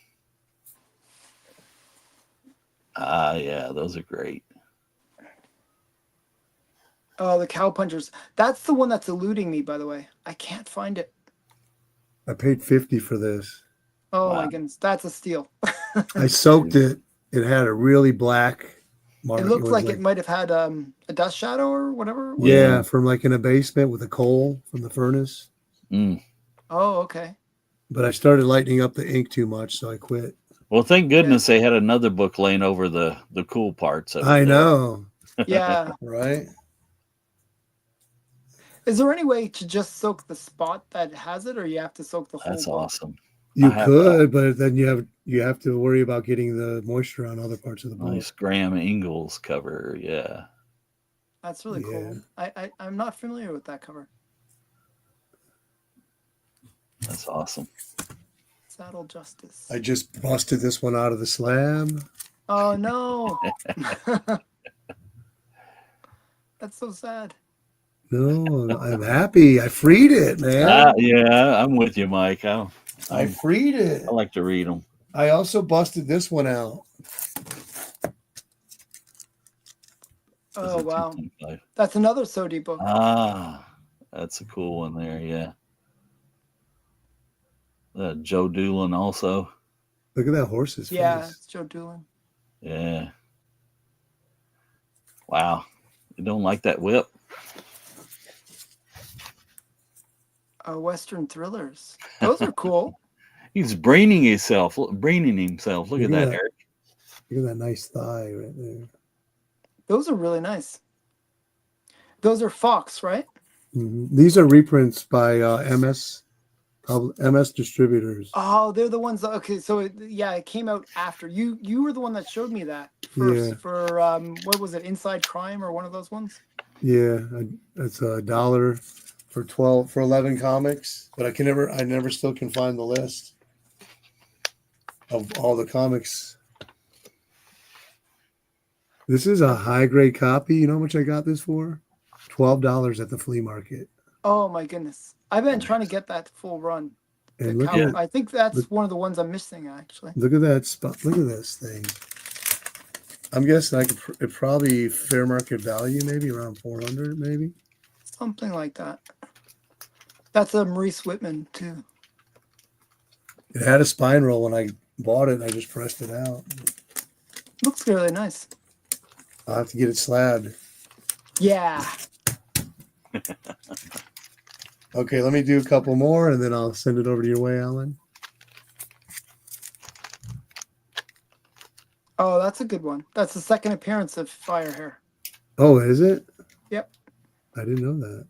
Yeah, those are great. Oh, the Cowpunchers. That's the one that's eluding me, by the way. I can't find it. I paid $50 for this. Oh Wow. my goodness, that's a steal. I soaked it. It had a really black mark. It looked was like it might have had a dust shadow or whatever. Yeah, from like in a basement with a coal from the furnace. Mm. Oh, okay. But I started lightening up the ink too much, so I quit. Well, thank goodness they had another book laying over the cool parts of it. I know, Yeah. right? Is there any way to just soak the spot that has it, or you have to soak the whole That's book? awesome. You I have could, but then you have to worry about getting the moisture on other parts of the book. Nice Graham Ingalls cover. Yeah. That's really cool. I'm not familiar with that cover. That's awesome. Saddle Justice. I just busted this one out of the slab. Oh no. That's so sad. No, I'm happy. I freed it, man. Yeah, I'm with you, Mike. I freed it. I like to read them. I also busted this one out. Oh wow. 2.5. That's another Sodi book. That's a cool one there. Yeah. Joe Doolin also. Look at that horse's Yeah, face. it's Joe Doolin. Yeah. Wow. You don't like that whip? Western thrillers. Those are cool. He's braining himself. Look at Look at that, that. Eric. Look at that nice thigh right there. Those are really nice. Those are Fox, right? These are reprints by MS Distributors. Oh, they're the ones that, okay, so it came out after. You were the one that showed me that first. Yeah. For what was it, Inside Crime or one of those ones? Yeah, it's $1 for 11 comics, but I never still can find the list of all the comics. This is a high grade copy. You know how much I got this for? $12 at the flea market. Oh my goodness. I've been trying to get that full run. The And look cow. at I think that's look- one of the ones I'm missing actually. look at that spot. Look at this thing. I'm guessing it probably fair market value, maybe around 400, maybe. Something like that. That's a Maurice Whitman too. It had a spine roll when I bought it, and I just pressed it out. Looks really nice. I'll have to get it slabbed. Yeah. Okay, let me do a couple more, and then I'll send it over to your way, Alan. Oh, that's a good one. That's the second appearance of Fire Hair. Oh, is it? Yep. I didn't know that.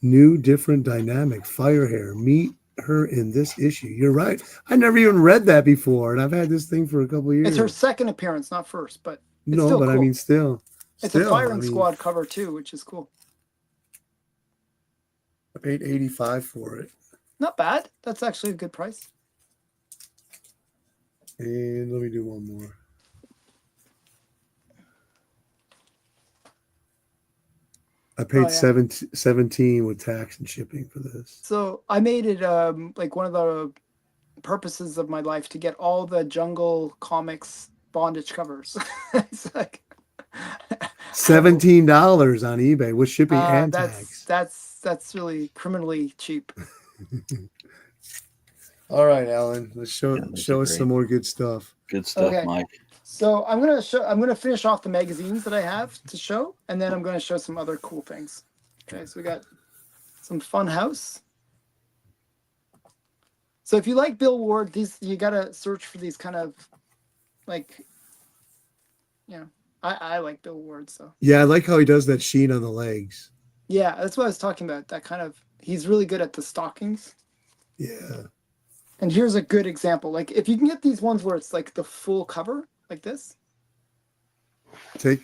New, different dynamic. Fire Hair. Meet her in this issue. You're right. I never even read that before, and I've had this thing for a couple of years. It's her second appearance, not first, but it's no, still but cool. I mean, still. It's a Firing I mean, Squad cover too, which is cool. I paid $85 for it. Not bad. That's actually a good price. And let me do one more. I paid 17 with tax and shipping for this. So I made it like one of the purposes of my life to get all the Jungle Comics bondage covers. It's like $17 on eBay with shipping and tax. That's really criminally cheap. All right, Alan, let's show us some more good stuff. Good stuff, Okay. Mike. So I'm gonna finish off the magazines that I have to show, and then I'm gonna show some other cool things. Okay, so we got some Fun House. So if you like Bill Ward, you gotta search for these kind of like, I like Bill Ward, so Yeah, I like how he does that sheen on the legs. yeah, that's what I was talking about. That kind of, he's really good at the stockings. Yeah. And here's a good example. Like if you can get these ones where it's like the full cover, like this. Take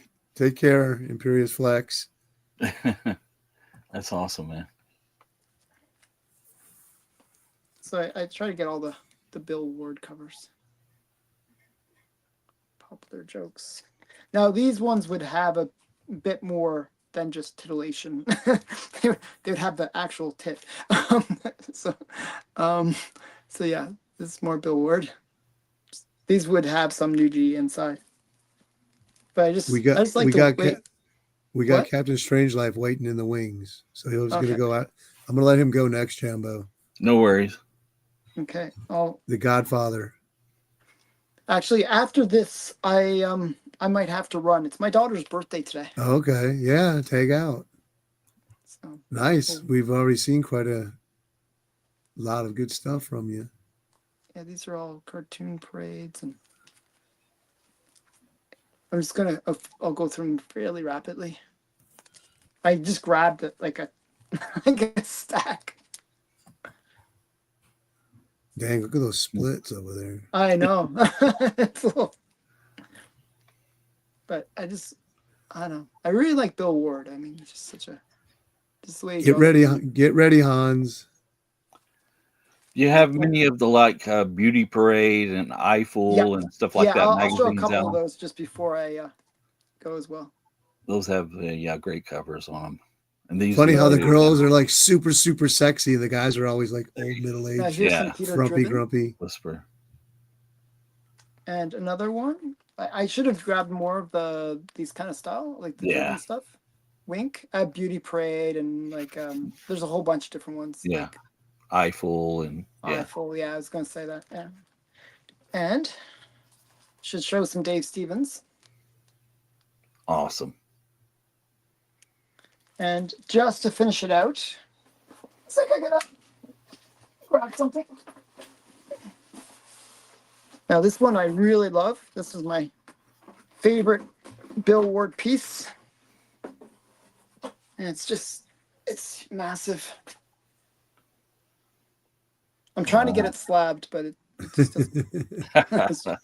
care, Imperious Flex. That's awesome, man. So I try to get all the Bill Ward covers. Popular jokes. Now these ones would have a bit more than just titillation. they would have the actual tit. So yeah, this is more Bill Ward. These would have some nudity inside. But we got Captain Strangelove waiting in the wings. So he was gonna go out. I'm gonna let him go next, Jambo. No worries. Okay. The Godfather. Actually, after this, I might have to run. It's my daughter's birthday today. Okay, yeah, take out. So Nice. We've already seen quite a lot of good stuff from you. yeah, these are all cartoon parades, and I'm just gonna I'll go through them fairly rapidly. I just grabbed it like a like a stack. Dang, look at those splits over there. I know. It's a little... But I don't know. I really like Bill Ward. I mean, he's just such a the way he Get ready, Hans. You have many of the Beauty Parade and Eiffel and stuff like that. I'll show a magazines couple out. of those just before I go as well. Those have great covers on them. And these Funny how the girls are like super, super sexy. The guys are always like old, middle aged, Here's some Peter frumpy, Driven. grumpy. Whisper. And another one. I should have grabbed more of these kind of style, like the Driven stuff. Wink, Beauty Parade, and there's a whole bunch of different ones. Yeah. Like Eiffel and Eiffel, yeah, I was gonna say that. Yeah. And should show some Dave Stevens. Awesome. And just to finish it out, it's like I gotta grab something. Now this one I really love. This is my favorite Bill Ward piece. And it's massive. I'm trying to get it slabbed, but it just doesn't.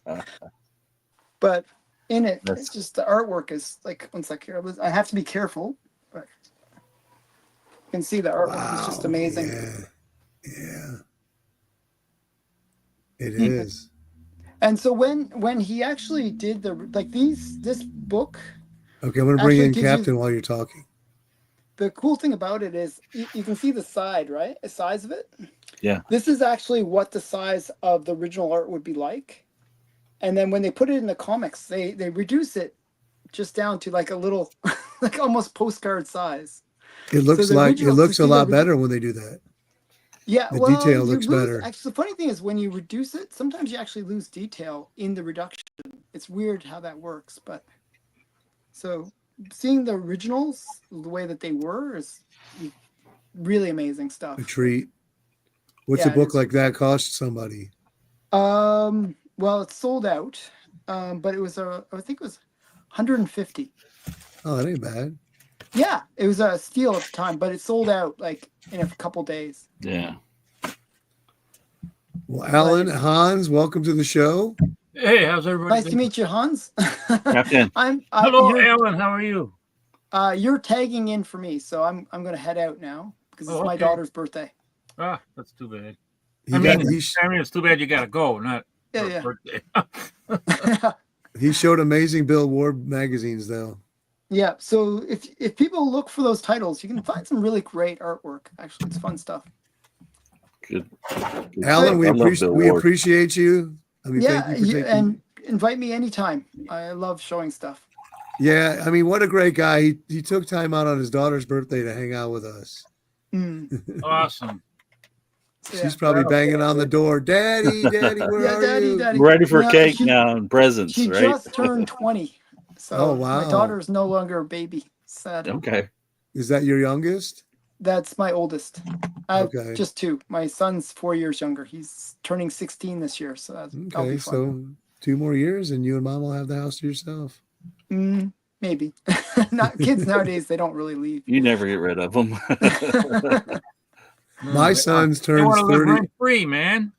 But in it, it's just the artwork is like, one sec here. I have to be careful, but you can see the artwork is just amazing. Yeah. It is. And so when he actually did this book. Okay, I'm gonna bring in Captain while you're talking. the cool thing about it is you can see the side, right? The size of it. Yeah. This is actually what the size of the original art would be like. And then when they put it in the comics, they reduce it just down to like a little, like almost postcard size. It looks the like it original- to looks a see the lot origi- better when they do that. Yeah, The well, detail you looks lose. better. Actually, the funny thing is when you reduce it, sometimes you actually lose detail in the reduction. It's weird how that works, but so seeing the originals the way that they were is really amazing stuff. A treat. What's Yeah, a it book is. like that cost somebody? Well, it's sold out. But it was I think it was 150. Oh, that ain't bad. Yeah, it was a steal at the time, but it sold out like in a couple days. Yeah. Well, Alan, Hans, welcome to the show. Hey, how's everybody Nice to doing? meet you, Hans. Captain. Hello, Alan. How are you? You're tagging in for me, so I'm going to head out now because it's my okay. daughter's birthday. Ah, that's too bad. He I got- mean, he sh- it's too bad you got to go, not Yeah, for yeah. a birthday. he showed amazing Bill Ward magazines, though. Yeah, so if people look for those titles, you can find some really great artwork. Actually, it's fun stuff. Good. Alan, we I love Bill we Ward. appreciate you. I mean, Yeah, thank you for taking. and invite me anytime. I love showing stuff. Yeah, I mean, what a great guy. He took time out on his daughter's birthday to hang out with us. Awesome. She's probably banging on the door. Daddy, Daddy, where Yeah, are Daddy, you? Daddy. I'm ready for No, cake she- now and presents, She right? just turned 20. So Oh, wow. my daughter is no longer a baby. Sad. Okay. Is that your youngest? That's my oldest. I have Okay. just two. My son's 4 years younger. He's turning 16 this year, so that'll Okay, be so fun. 2 more years and you and Mom will have the house to yourself. Maybe. Not kids nowadays. They don't really leave. You never get rid of them. My son's They turns want to live 30. rent free, man.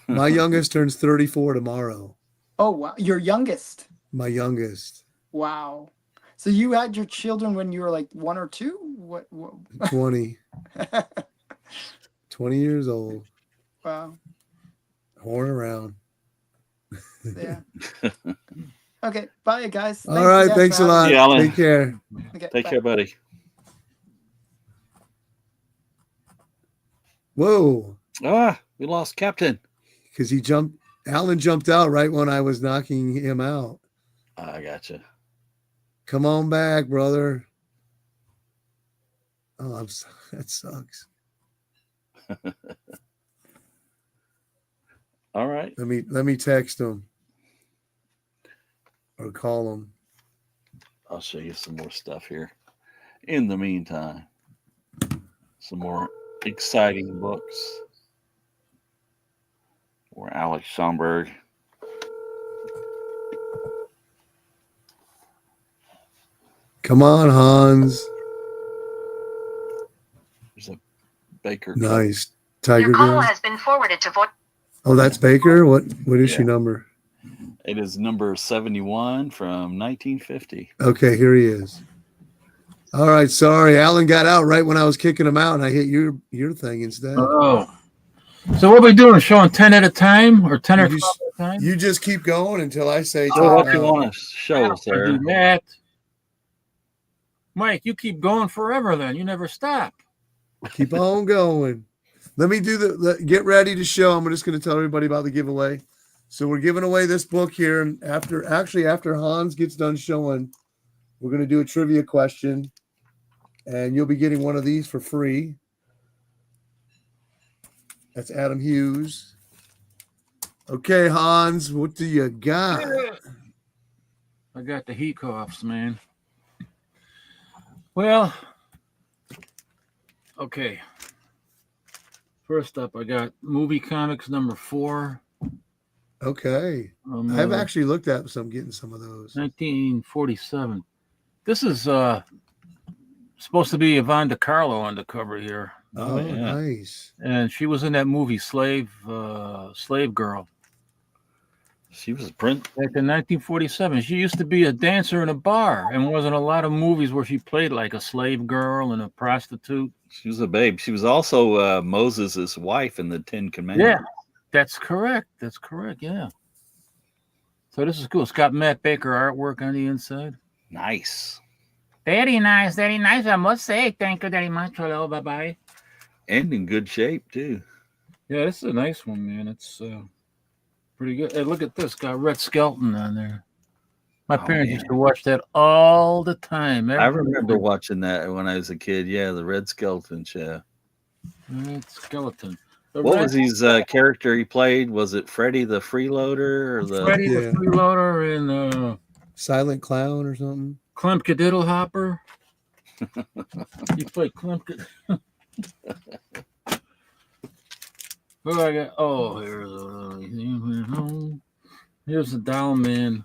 My youngest turns 34 tomorrow. Oh wow, your youngest. My youngest, Wow. So you had your children when you were like 1 or 2? What 20. 20 years old. Wow. Horn around. Yeah. Okay. Bye, guys. All right. again Thanks for a lot. having Yeah, Alan. Take care. me. Okay, Take bye. care, buddy. Whoa. We lost Captain. Because Alan jumped out right when I was knocking him out. I gotcha. Come on back, brother. Oh, that sucks. All right. Let me text him or call him. I'll show you some more stuff here. In the meantime, some more exciting books. Or Alex Schomburg. Come on, Hans. There's a Baker. Nice. Tiger Your call Girl. has been forwarded to voice. Oh, that's Baker? What is Yeah. your number? It is number 71 from 1950. Okay, here he is. All right, sorry. Alan got out right when I was kicking him out, and I hit your thing instead. Oh. So what are we doing? Showing 10 at a time or 10 or 12 You just- at a time? You just keep going until I say So time what you out. want to show, I don't sir? do that. Mike, you keep going forever then. You never stop. Keep on going. Let me do get ready to show. I'm just going to tell everybody about the giveaway. So we're giving away this book here, and after Hans gets done showing, we're going to do a trivia question, and you'll be getting one of these for free. That's Adam Hughes. Okay, Hans, what do you got? I got the heat coughs, man. Well, okay. First up, I got movie comics number 4. Okay. I've uh, actually looked at some, getting some of those. 1947. This is supposed to be Yvonne DiCarlo on the cover here, Oh, yeah. nice. and she was in that movie Slave Girl She was a print. back in 1947. She used to be a dancer in a bar, and was in a lot of movies where she played like a slave girl and a prostitute. She was a babe. She was also Moses' wife in the 10 Commandments. Yeah, that's correct. That's correct. Yeah. So this is cool. It's got Matt Baker artwork on the inside. Nice. Very nice, I must say. Thank you very much. Hello, bye-bye. And in good shape too. Yeah, this is a nice one, man. It's pretty good. Hey, look at this. Got Red Skelton on there. My Oh, parents yeah. used to watch that all the time. I remember watching that when I was a kid. Yeah, the Red Skeleton show. Red Skeleton. What was his character he played? Was it Freddy the Freeloader or the Freddy Yeah. the Freeloader and Silent Clown or something? Klumpka Diddlehopper? You played Klumpka. Who I got? Oh, here's the Doll Man.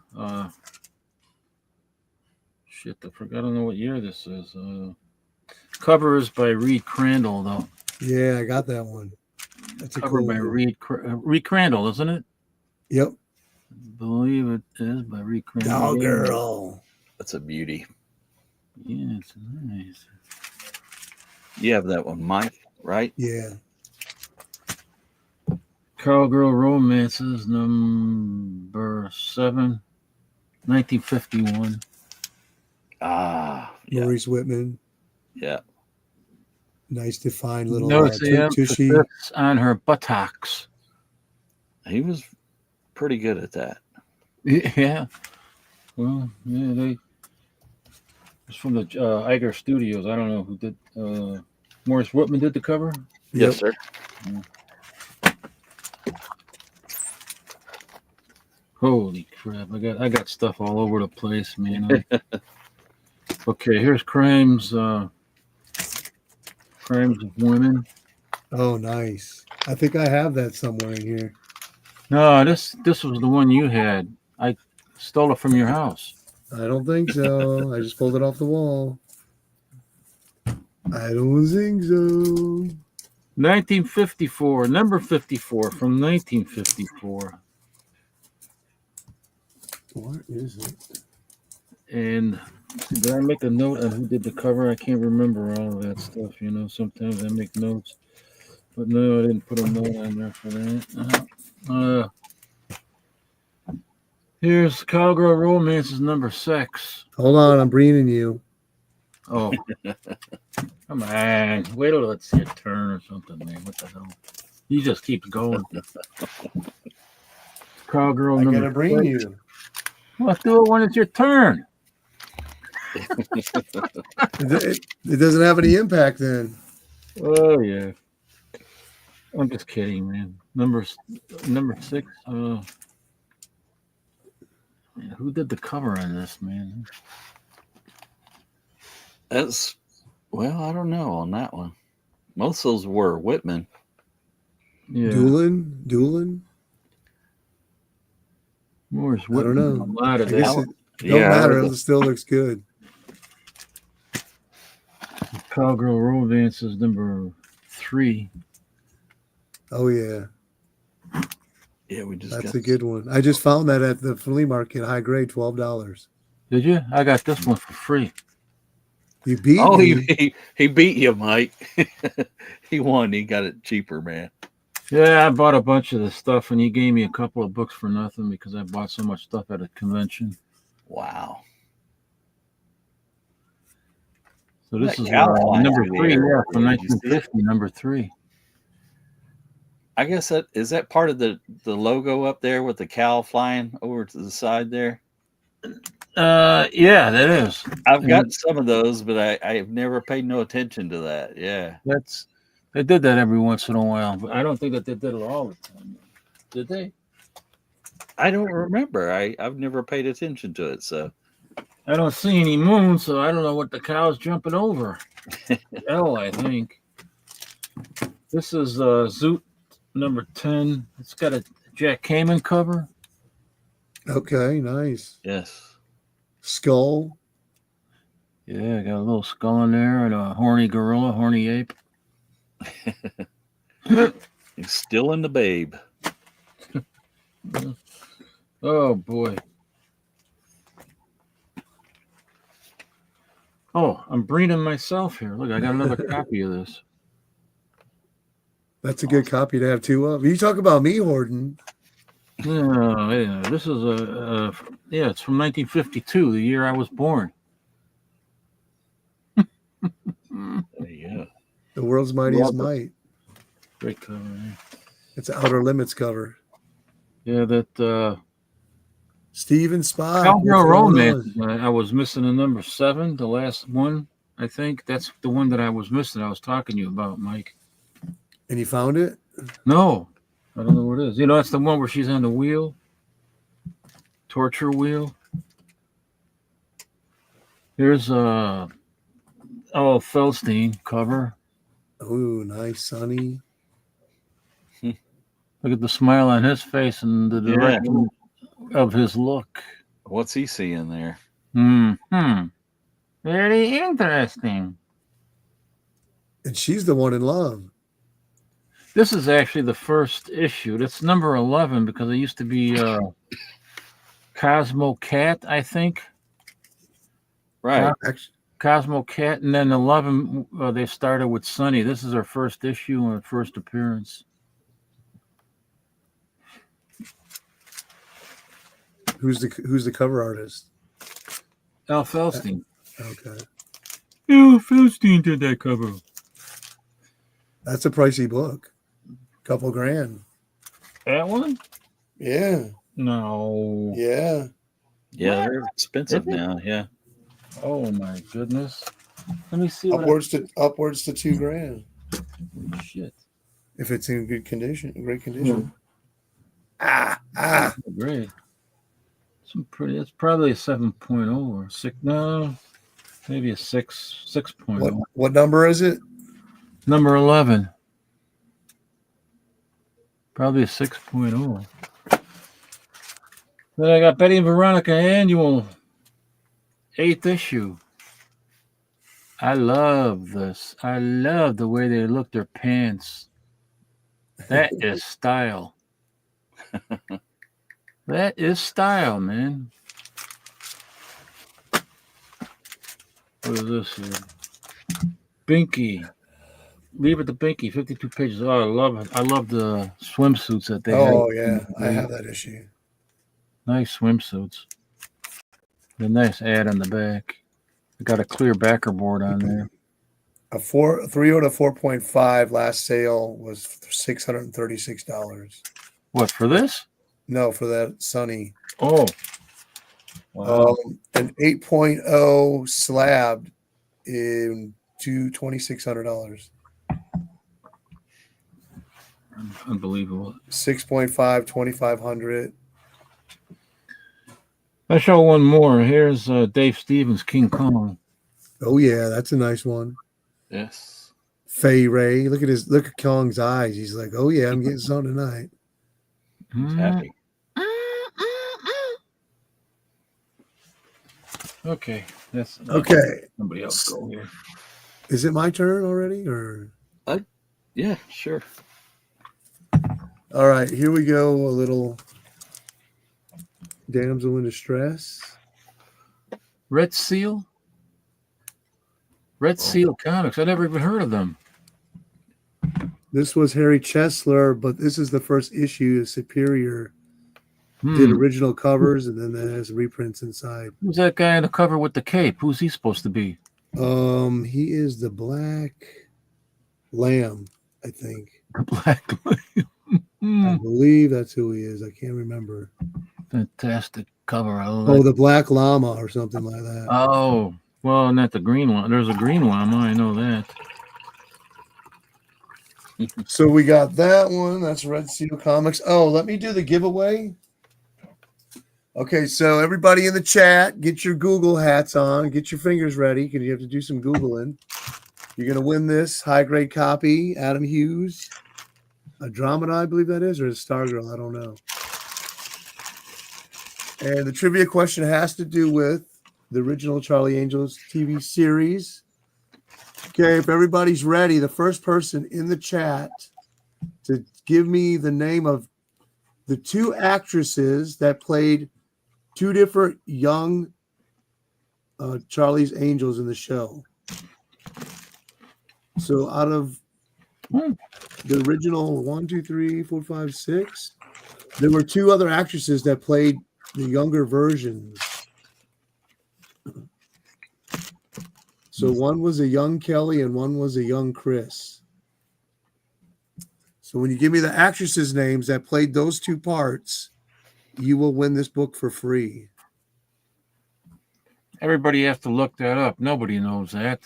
Shit, I forgot. I don't know what year this is. Cover is by Reed Crandall, though. Yeah, I got that one. That's a Cover cool by one. Reed Crandall, isn't it? Yep. I believe it is by Reed Crandall. Doll Girl. That's a beauty. Yeah, it's nice. You have that one, Mike, right? Yeah. Cowgirl Romances, number 7, 1951. Ah, yeah, Maurice Whitman. yeah. Nice defined little Notice the tushy. emphasis on her buttocks. He was pretty good at that. Yeah. Well, yeah, it's from the Iger Studios. I don't know who did. Maurice Whitman did the cover. Yes, sir. Holy crap! I got stuff all over the place, man. Okay, here's Crimes of Women. Oh, nice. I think I have that somewhere in here. No, this was the one you had. I stole it from your house. I don't think so. I just pulled it off the wall. I don't think so. 1954, number 54 from 1954. What is it? And did I make a note on who did the cover? I can't remember all of that stuff. You know, sometimes I make notes, but no, I didn't put a note on there for that. Here's Cowgirl Romances number 6. Hold on, I'm bringing you. Oh, come on! Wait till it's your turn or something, man. What the hell? He just keeps going. Cowgirl I number gotta bring 6. you. Well, do it when it's your turn. It doesn't have any impact then. Oh yeah. I'm just kidding, man. Number 6. Man, who did the cover on this, man? That's well, I don't know on that one. Most of those were Whitman. Yeah. Doolin? Morris I don't Whitman. know. A lot of I guess that. it don't Yeah, matter. It still looks good. Cowgirl Romances number 3. Oh yeah, Yeah, we just that's got a good one. I just found that at the flea market, high grade, $12. Did you? I got this one for free. You beat Oh, me. he beat you, Mike. He won. He got it cheaper, man. Yeah, I bought a bunch of the stuff, and he gave me a couple of books for nothing because I bought so much stuff at a convention. Wow. So this That is cow flying number through the 3, air. yeah, from Did you see it? 1950, number 3. I guess that is that part of the logo up there with the cow flying over to the side there. Yeah, that is. I've got some of those, but I've never paid no attention to that. Yeah. They did that every once in a while, but I don't think that they did it all the time. Did they? I don't remember. I've never paid attention to it. So I don't see any moon, so I don't know what the cow's jumping over. L, I think. This is Zoot number 10. It's got a Jack Kamen cover. Okay, nice. yes. Skull. Yeah, got a little skull in there and a horny gorilla, horny ape. He's still in the babe. Oh, boy. Oh, I'm breeding myself here. Look, I got another copy of this. That's a good copy to have two of. You talk about me hoarding. Yeah, this is it's from 1952, the year I was born. Yeah. The world's mightiest Love might. Great cover. Eh? It's an Outer Limits cover. Yeah, that Steven Spock. Cowgirl what's going Romance. on? I was missing a number 7, the last one. I think that's the one that I was missing. I was talking to you about, Mike. And you found it? No, I don't know what it is. You know, that's the one where she's on the wheel, torture wheel. Here's Feldstein cover. Oh, nice, Sonny. Look at the smile on his face and the direction of his look. What's he seeing there? Very interesting. And she's the one in love. This is actually the first issue. That's number 11 because it used to be Cosmo Cat, I think. Right. Actually, Cosmo Cat, and then 11 they started with Sunny. This is her first issue and her first appearance. who's the cover artist? Al Feldstein. Okay. Al Feldstein did that cover. That's a pricey book. Couple grand. That one? Yeah. No. Yeah. Yeah, What? they're expensive Is it? now. Yeah. Oh my goodness. Let me see what Upwards to $2,000 shit. if it's in good condition, great condition. Ah. Great. Some pretty. It's probably a 7.0 or 6. No, maybe a 6.0. What number is it? Number 11. Probably a 6.0. Then I got Betty and Veronica Annual 8th issue. I love this. I love the way they look their pants. That is style. That is style, man. What is this here? Binky. Leave it to Binky. 52 pages. Oh, I love it. I love the swimsuits that they have. Oh yeah, I have that issue. Nice swimsuits. The nice ad on the back. I got a clear backer board on there. A 3.0 to 4.5 last sale was $636. What, for this? No, for that Sunny. Oh. Wow. An 8.0 slab in $2,600. Unbelievable. 6.5, 2,500. I show one more. Here's Dave Stevens, King Kong. Oh yeah, that's a nice one. Yes. Fay Ray, look at Kong's eyes. He's like, oh yeah, I'm getting some tonight. He's happy. Okay, that's Okay. Somebody else go here. Is it my turn already, or? Yeah, sure. All right, here we go. A little damsel in distress. Red Seal. Red Seal Comics. I never even heard of them. This was Harry Chesler, but this is the first issue. Superior did original covers, and then that has reprints inside. Who's that guy on the cover with the cape? Who's he supposed to be? He is the Black Lamb, I think. The Black I believe that's who he is. I can't remember. Fantastic cover. I Oh, like. the Black Llama or something like that. Oh, well, not the green one. There's a green llama. I know that. So we got that one. That's Red Seal Comics. Oh, let me do the giveaway. Okay, so everybody in the chat, get your Google hats on. Get your fingers ready because you have to do some Googling. You're going to win this high-grade copy, Adam Hughes. Andromeda, I believe that is, or is it Stargirl? I don't know. And the trivia question has to do with the original Charlie Angels TV series. Okay, if everybody's ready, the first person in the chat to give me the name of the two actresses that played two different young Charlie's Angels in the show. So out of the original 1, 2, 3, 4, 5, 6, there were two other actresses that played the younger versions. So one was a young Kelly and one was a young Chris. So when you give me the actresses' names that played those two parts, you will win this book for free. Everybody has to look that up. Nobody knows that.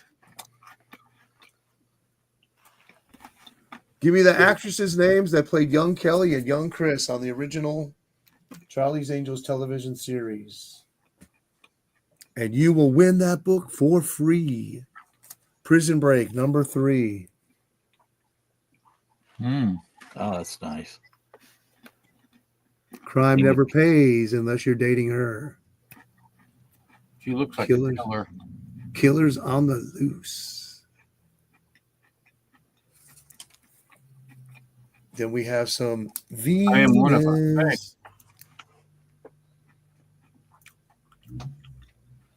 Give me the actresses' names that played young Kelly and young Chris on the original Charlie's Angels television series. And you will win that book for free. Prison Break, number 3. Hmm. Oh, that's nice. Crime never pays unless you're dating her. She looks like Killers. a killer. Killers on the loose. Then we have some Venus. I am one of her. Thanks.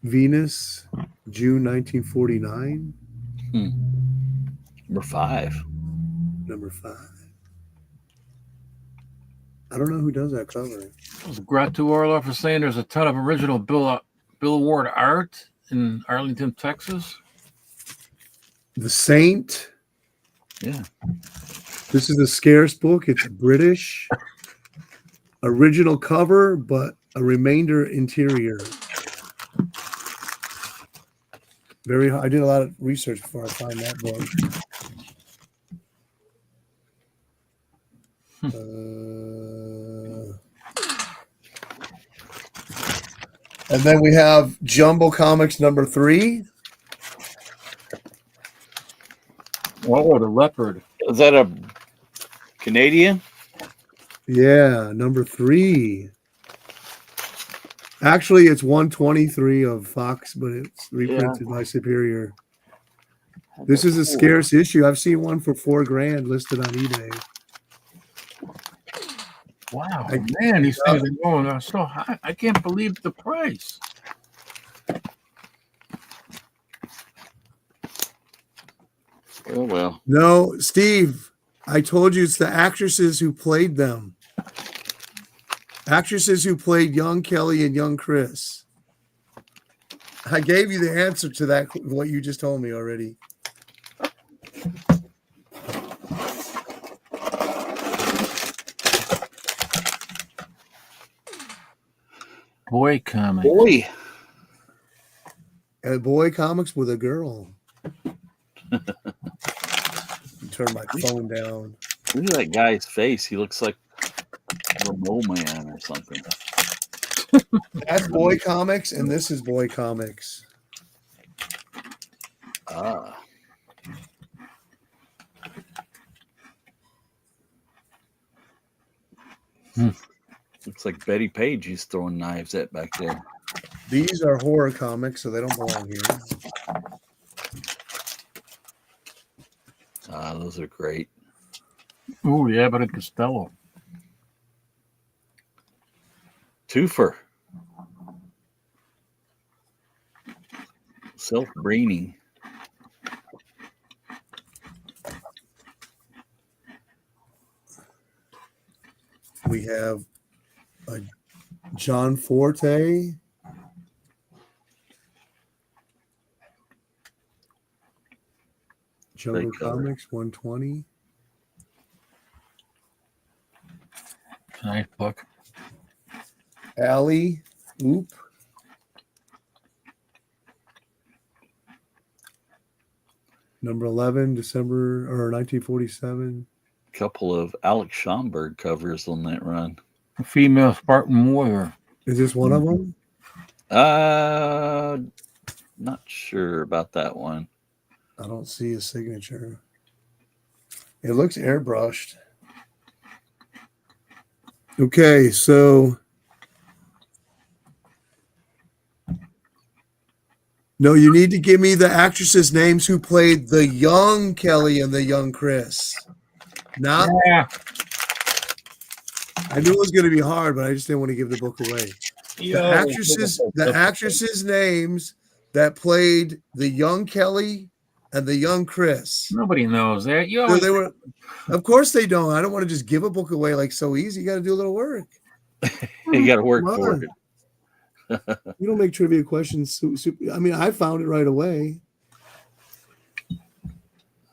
Venus, June 1949. Number 5. Number 5. I don't know who does that cover. Gratu Orloff is saying there's a ton of original Bill Ward art in Arlington, Texas. The Saint. Yeah. This is a scarce book. It's British. Original cover, but a remainder interior. I did a lot of research before I found that book. And then we have Jumbo Comics number 3. Oh, the leopard. Is that a Canadian? Yeah, number 3. Actually, it's 123 of Fox, but it's reprinted by Superior. This is a scarce issue. I've seen one for $4,000 listed on eBay. Wow, man, these things are going so high. I can't believe the price. Oh, well. No, Steve, I told you it's the actresses who played them. Actresses who played young Kelly and young Chris. I gave you the answer to that, what you just told me already. Boy comic. Boy. And boy comics with a girl. Turn my phone down. Look at that guy's face. He looks like a mole man or something. That's boy comics, and this is boy comics. Ah. Looks like Betty Page he's throwing knives at back there. These are horror comics, so they don't belong here. Ah, those are great. Oh, yeah, Abbott and Costello. Twofer. Self-braining. We have a John Forte. Jungle Comics 120. Nice book. Alley Oop. Number 11, December or 1947. Couple of Alex Schomburg covers on that run. A female Spartan warrior. Is this one of them? Not sure about that one. I don't see a signature. It looks airbrushed. Okay, so no, you need to give me the actresses' names who played the young Kelly and the young Chris. Not. Yeah. I knew it was going to be hard, but I just didn't want to give the book away. The actresses' names that played the young Kelly and the young Chris. Nobody knows that. You So always, they were, of course they don't. I don't want to just give a book away like so easy. You got to do a little work. You got to work Come for on. it. You don't make trivia questions. I mean, I found it right away.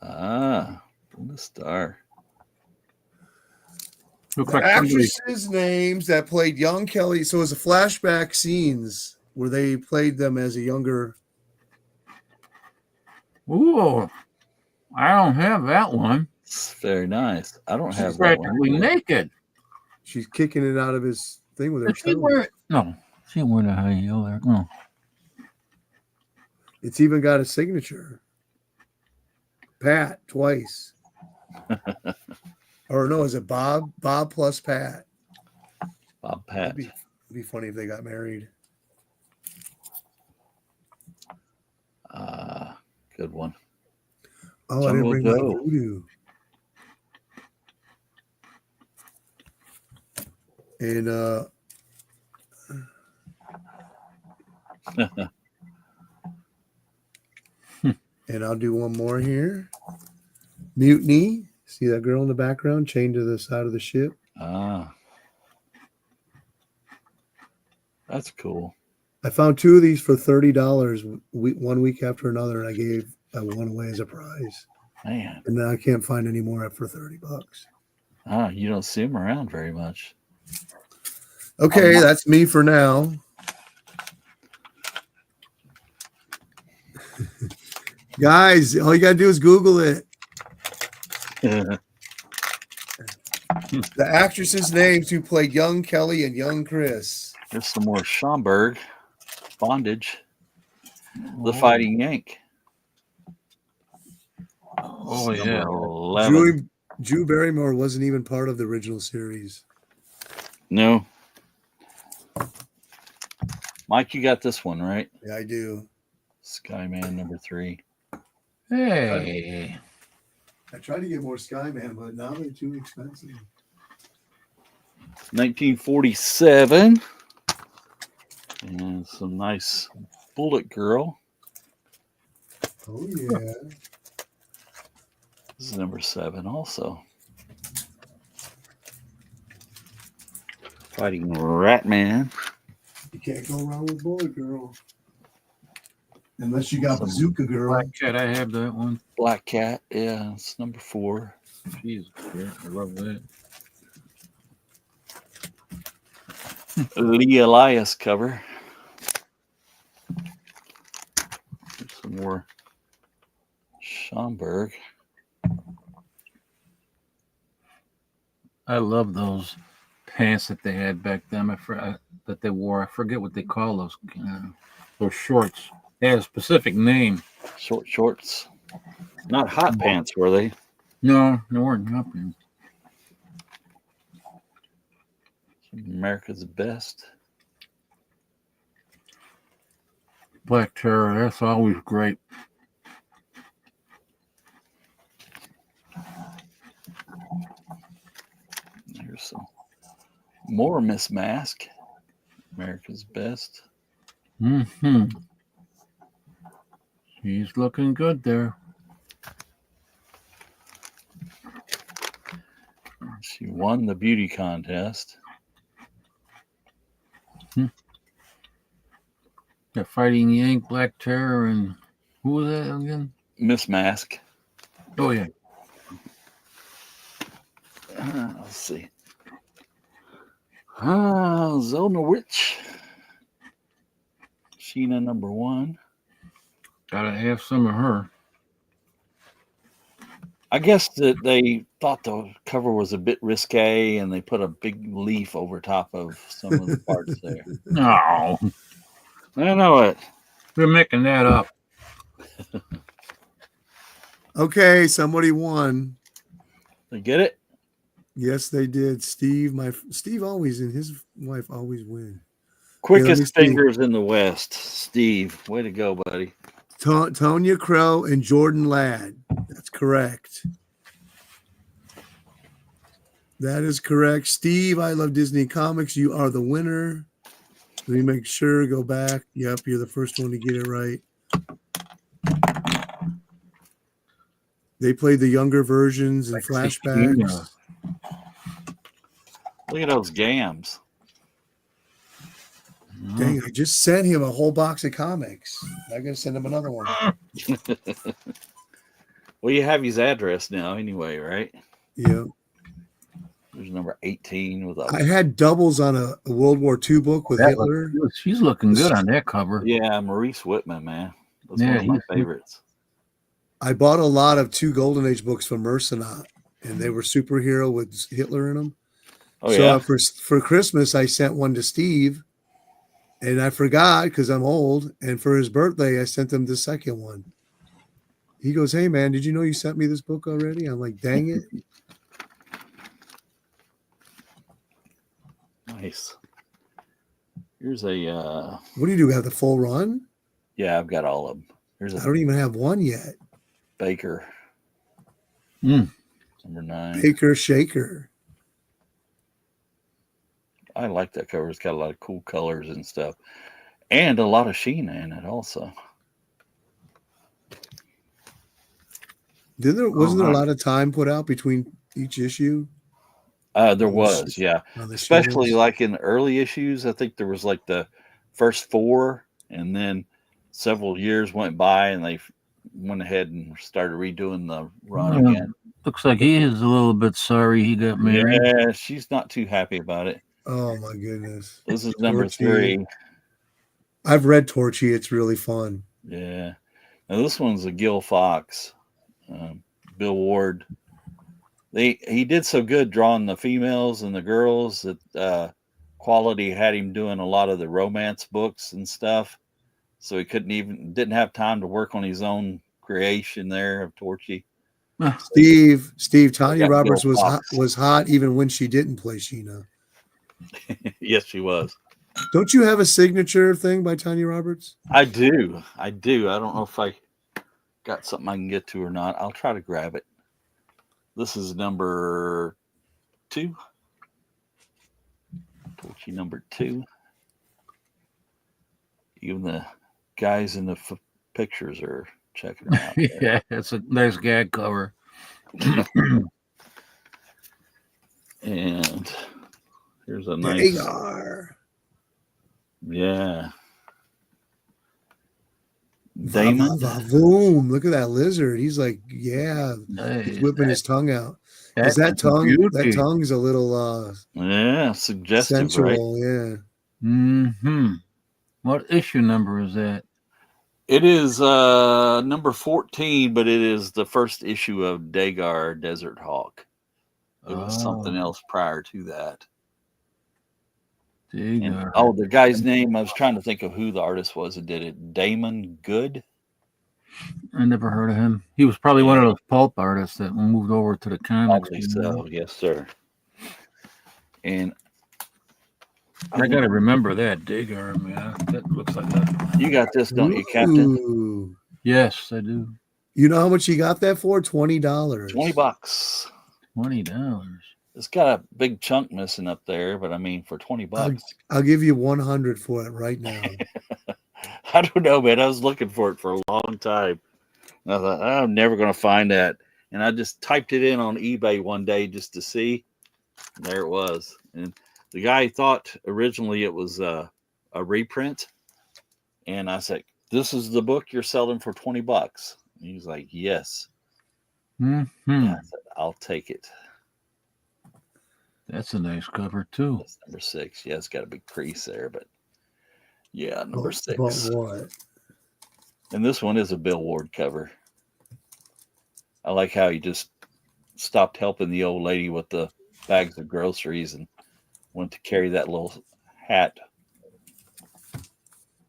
Ah, the star. Looks The like somebody. actresses' names that played young Kelly. So it was a flashback scenes where they played them as a younger. Ooh, I don't have that one. It's very nice. I don't She's have that one. practically naked. She's kicking it out of his thing with her Did she toe. wear? No, she ain't wearing a high heel there. No. It's even got a signature. Pat twice. Or no, is it Bob? Bob plus Pat. Bob Pat. It'd be funny if they got married. Good one. Oh, I didn't Jungle bring my Joe. voodoo. And and I'll do one more here. Mutiny. See that girl in the background chained to the side of the ship? Ah, that's cool. I found two of these for $30 one week after another, and I gave one away as a prize. Man, And now I can't find any more for $30. you don't see them around very much. Okay, that's me for now. Guys, all you gotta do is Google it. The actresses' names who played young Kelly and young Chris. There's some more Schomburg bondage. The Fighting Yank. Oh It's yeah. number 11. Drew Barrymore wasn't even part of the original series. No. Mike, you got this one, right? Yeah, I do. Skyman number 3. Hey. I tried to get more Skyman, but now they're too expensive. 1947. And some nice Bullet Girl. Oh, yeah. This is number 7 also. Fighting Ratman. You can't go wrong with Bullet Girl. Unless you got Bazooka Girl. Black Cat, I have that one. Black Cat. Yeah, it's number 4. Jesus, yeah, I love that. Lee Elias cover. There's some more Schomburg. I love those pants that they had back then. That they wore. I forget what they call those. Those shorts. They had a specific name. Short shorts. Not hot pants, were they? No, they weren't nothing. America's Best. Black Terror. That's always great. Here's some more Miss Mask. America's Best. Mm-hmm. She's looking good there. She won the beauty contest. The Fighting Yank, Black Terror, and who was that again? Miss Mask. Oh yeah. Let's see. Zelda Witch. Sheena number 1. Gotta have some of her. I guess that they thought the cover was a bit risque and they put a big leaf over top of some of the parts there. No, I know it. they're making that up. Okay, somebody won. They get it? Yes, they did. Steve always and his wife always win. Quickest see. fingers in the West. Steve, way to go, buddy. Tonya Crow and Jordan Ladd. That's correct. That is correct. Steve, I Love Disney Comics. You are the winner. Let me make sure. Go back. Yep, you're the first one to get it right. They played the younger versions and flashbacks. Look at those gams. Dang, I just sent him a whole box of comics. I gotta send him another one. Well, you have his address now anyway, right? Yeah. There's number 18 with I a had doubles on a World War II book with That looks Hitler. good. She's looking good on that cover. yeah, Maurice Whitman, man. That's Yeah, one of my he's- favorites. I bought a lot of 2 Golden Age books from Mercenot, and they were superhero with Hitler in them. Oh So yeah. for Christmas, I sent one to Steve, and I forgot because I'm old. And for his birthday, I sent him the second one. He goes, "Hey man, did you know you sent me this book already?" I'm like, "Dang it!" Nice. Here's a What do you do? Have the full run? yeah, I've got all of them. Here's I a don't even have one yet. Baker. Mm. Number 9. Baker Shaker. I like that cover. It's got a lot of cool colors and stuff. And a lot of sheen in it also. Wasn't there a right. lot of time put out between each issue? There was, yeah. On the Especially shivers? like in the early issues. I think there was like the first 4, and then several years went by and they went ahead and started redoing the run Well, again. looks like he is a little bit sorry he got married. Yeah, she's not too happy about it. Oh my goodness. This is number Torchy. 3. I've read Torchy. It's really fun. Yeah. Now this one's a Gil Fox, Bill Ward. He did so good drawing the females and the girls that Quality had him doing a lot of the romance books and stuff. So he didn't have time to work on his own creation there of Torchy. Steve, Tanya got Roberts Bill Fox. was hot even when she didn't play Sheena. Yes, she was. Don't you have a signature thing by Tanya Roberts? I do. I don't know if I got something I can get to or not. I'll try to grab it. This is number 2. Torchy number 2. Even the guys in the pictures are checking her out. Yeah, that's a nice gag cover. And here's a nice, Agar. yeah. Damon. Boom. Look at that lizard. He's like, yeah, Nice. he's whipping his tongue out. Is That's that a beauty. that tongue's a little Yeah, suggestive, right? sensual, yeah. Mm-hmm. What issue number is that? It is number 14, but it is the first issue of Dagar Desert Hawk. It was something else prior to that. And, the guy's name, I was trying to think of who the artist was that did it. Damon Good? I never heard of him. He was probably one of those pulp artists that moved over to the comics. Probably so, yes, sir. And I gotta remember that Digger, man. That looks like that. you got this, don't you, Captain? Ooh. Yes, I do. You know how much you got that for? $20. $20. $20. It's got a big chunk missing up there, but I mean, for $20. I'll give you 100 for it right now. I don't know, man. I was looking for it for a long time. And I thought, I'm never going to find that. And I just typed it in on eBay one day just to see. And there it was. And the guy thought originally it was a reprint. And I said, "This is the book you're selling for $20." And he's like, "Yes." Mm-hmm. And I said, "I'll take it." That's a nice cover too. That's number 6. Yeah, it's got a big crease there, but yeah, number 6. But what? And this one is a Bill Ward cover. I like how he just stopped helping the old lady with the bags of groceries and went to carry that little hat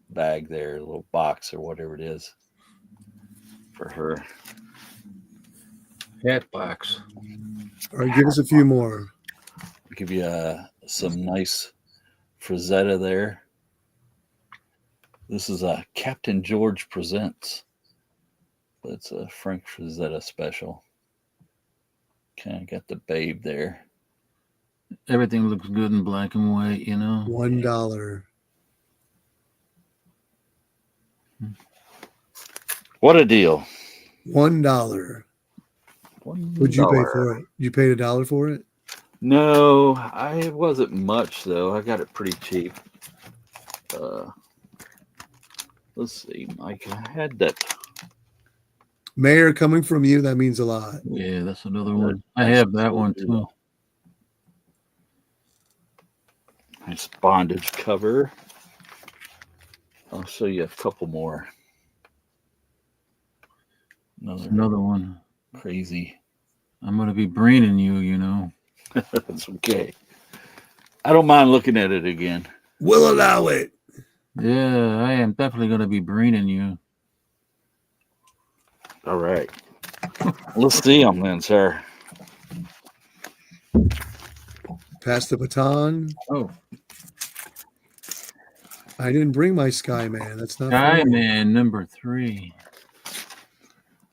bag there, a little box or whatever it is for her. Hat box. All right, give us a few more. I'll give you some nice Frazetta there. This is a Captain George Presents. It's a Frank Frazetta special. Kind of got the babe there. Everything looks good in black and white, you know. $1. What a deal. $1. What'd you pay for it? You paid $1 for it? No, I wasn't much though. I got it pretty cheap. Let's see, Mike. I had that Mayor, coming from you, that means a lot. Yeah, that's another one. I have that one too. Nice bondage cover. I'll show you a couple more. Another one. Crazy. I'm gonna be braining you, you know. That's okay. I don't mind looking at it again. We'll allow it. Yeah, I am definitely gonna be braining you. All right. Let's see them then, sir. Pass the baton. Oh, I didn't bring my Sky Man. That's not Sky fair. Man number 3.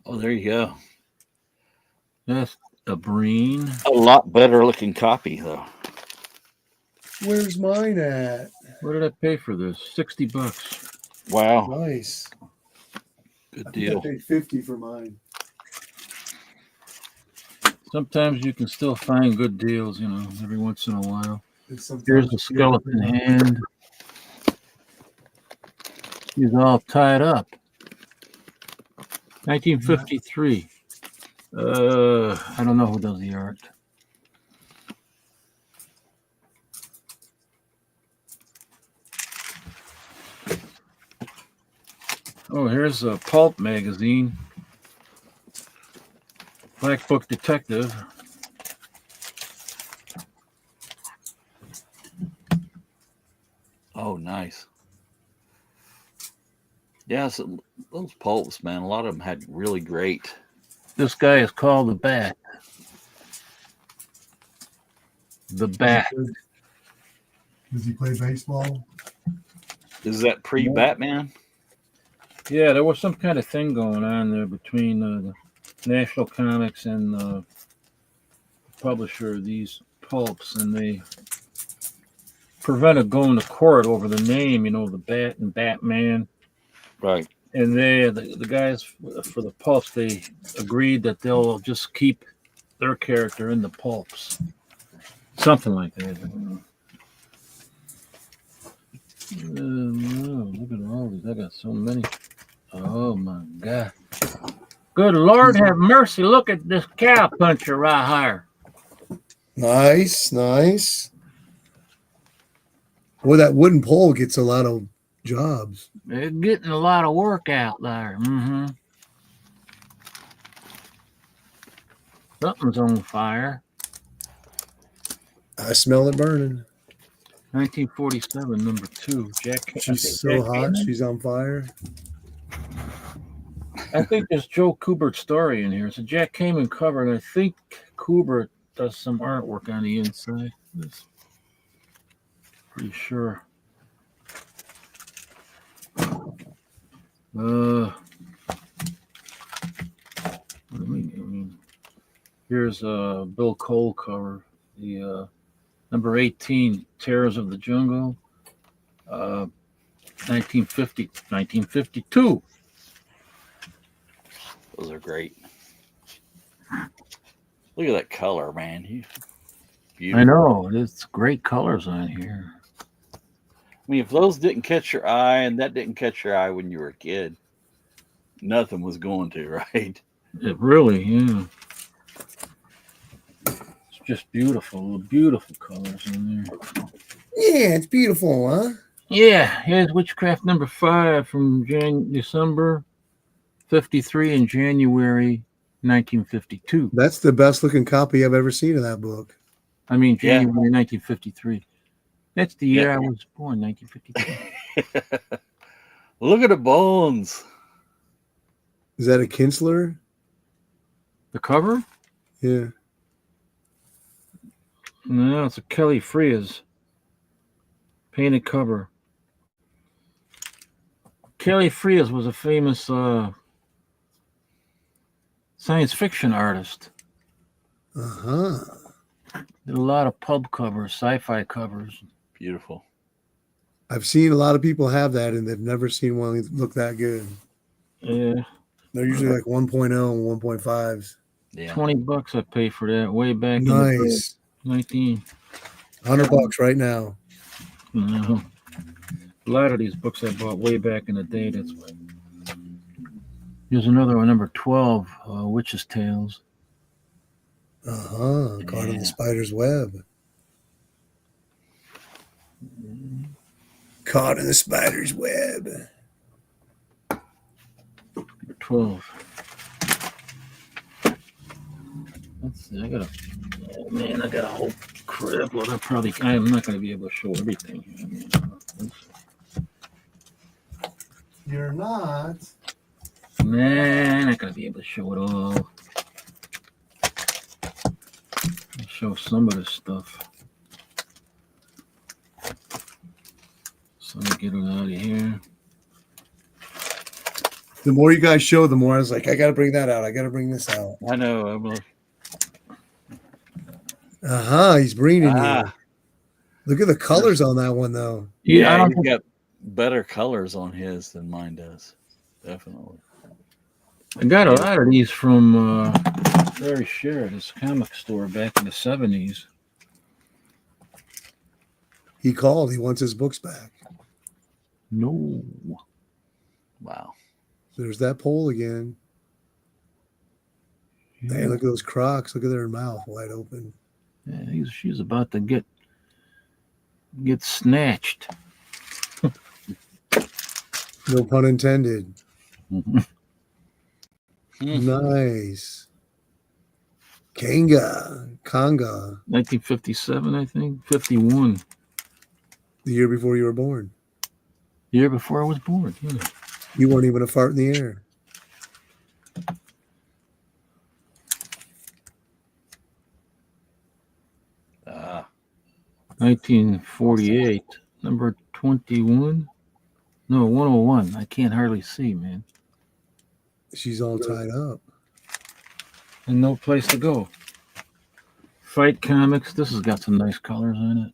Oh, there you go. That's a breen. A lot better looking copy, though. Where's mine at? What did I pay for this? $60. Wow. Nice. Good I deal. paid 50 for mine. Sometimes you can still find good deals, you know, every once in a while. And sometimes Here's the skeleton hand. He's all tied up. 1953. I don't know who does the art. Oh, here's a pulp magazine. Black Book Detective. Oh, nice. Yeah, so those pulps, man, a lot of them had really great. This guy is called the Bat. The Bat. Does he play baseball? Is that pre-Batman? Yeah, there was some kind of thing going on there between the National Comics and the publisher of these pulps, and they prevented going to court over the name, you know, the Bat and Batman. Right. And they, the guys for the pulps, they agreed that they'll just keep their character in the pulps. Something like that. Look at all these. I got so many. Oh my God. Good Lord have mercy. Look at this cow puncher right here. Nice, nice. Well, that wooden pole gets a lot of jobs. They're getting a lot of work out there. Mm-hmm. Something's on fire. I smell it burning. 1947, number 2. She's so hot. Kamen? She's on fire. I think there's Joe Kubert's story in here. It's a Jack Kamen cover, and I think Kubert does some artwork on the inside. That's pretty sure. Here's a Bill Cole cover. The number 18, Terrors of the Jungle, 1952. Those are great. Look at that color, man. Beautiful. I know. It's great colors on here. I mean, if those didn't catch your eye and that didn't catch your eye when you were a kid, nothing was going to, right? It really, yeah. It's just beautiful. Beautiful colors in there. Yeah, it's beautiful, huh? Yeah, here's Witchcraft number 5 from December 53 and January 1952. That's the best looking copy I've ever seen of that book. I mean, January 1953. That's the year I was born, 1953. Look at the bones. Is that a Kinsler? The cover? Yeah. No, it's a Kelly Frias painted cover. Kelly Frias was a famous science fiction artist. Uh-huh. Did a lot of pub covers, sci-fi covers. Beautiful. I've seen a lot of people have that, and they've never seen one look that good. Yeah. They're usually like 1.0 and 1.5s. Yeah. $20 I paid for that way back Nice. in the 19. $100 right now. No. A lot of these books I bought way back in the day. That's why. Here's another one, number 12, Witch's Tales. Caught in the spider's web. Caught in the spider's web. Number 12. Let's see, I got a whole criblet. I'm not going to be able to show everything. You're not. Man, I'm not going to be able to show it all. I'll show some of this stuff. So let me get it out of here. The more you guys show, the more I was like, I got to bring that out. I got to bring this out. I know. I'm like, He's bringing you. Look at the colors on that one, though. yeah, he's got better colors on his than mine does. Definitely. I got a lot of these from Larry Sheridan's comic store back in the 70s. He called. He wants his books back. No. Wow. There's that pole again. Hey, look at those Crocs. Look at their mouth wide open. Yeah, she's about to get snatched. No pun intended. Mhm. Nice. Conga. 1957, I think. 51. The year before you were born. The year before I was born. Yeah. You weren't even a fart in the air. Ah, 1948, number 21. No, 101. I can't hardly see, man. She's all tied up. And no place to go. Fight Comics. This has got some nice colors in it.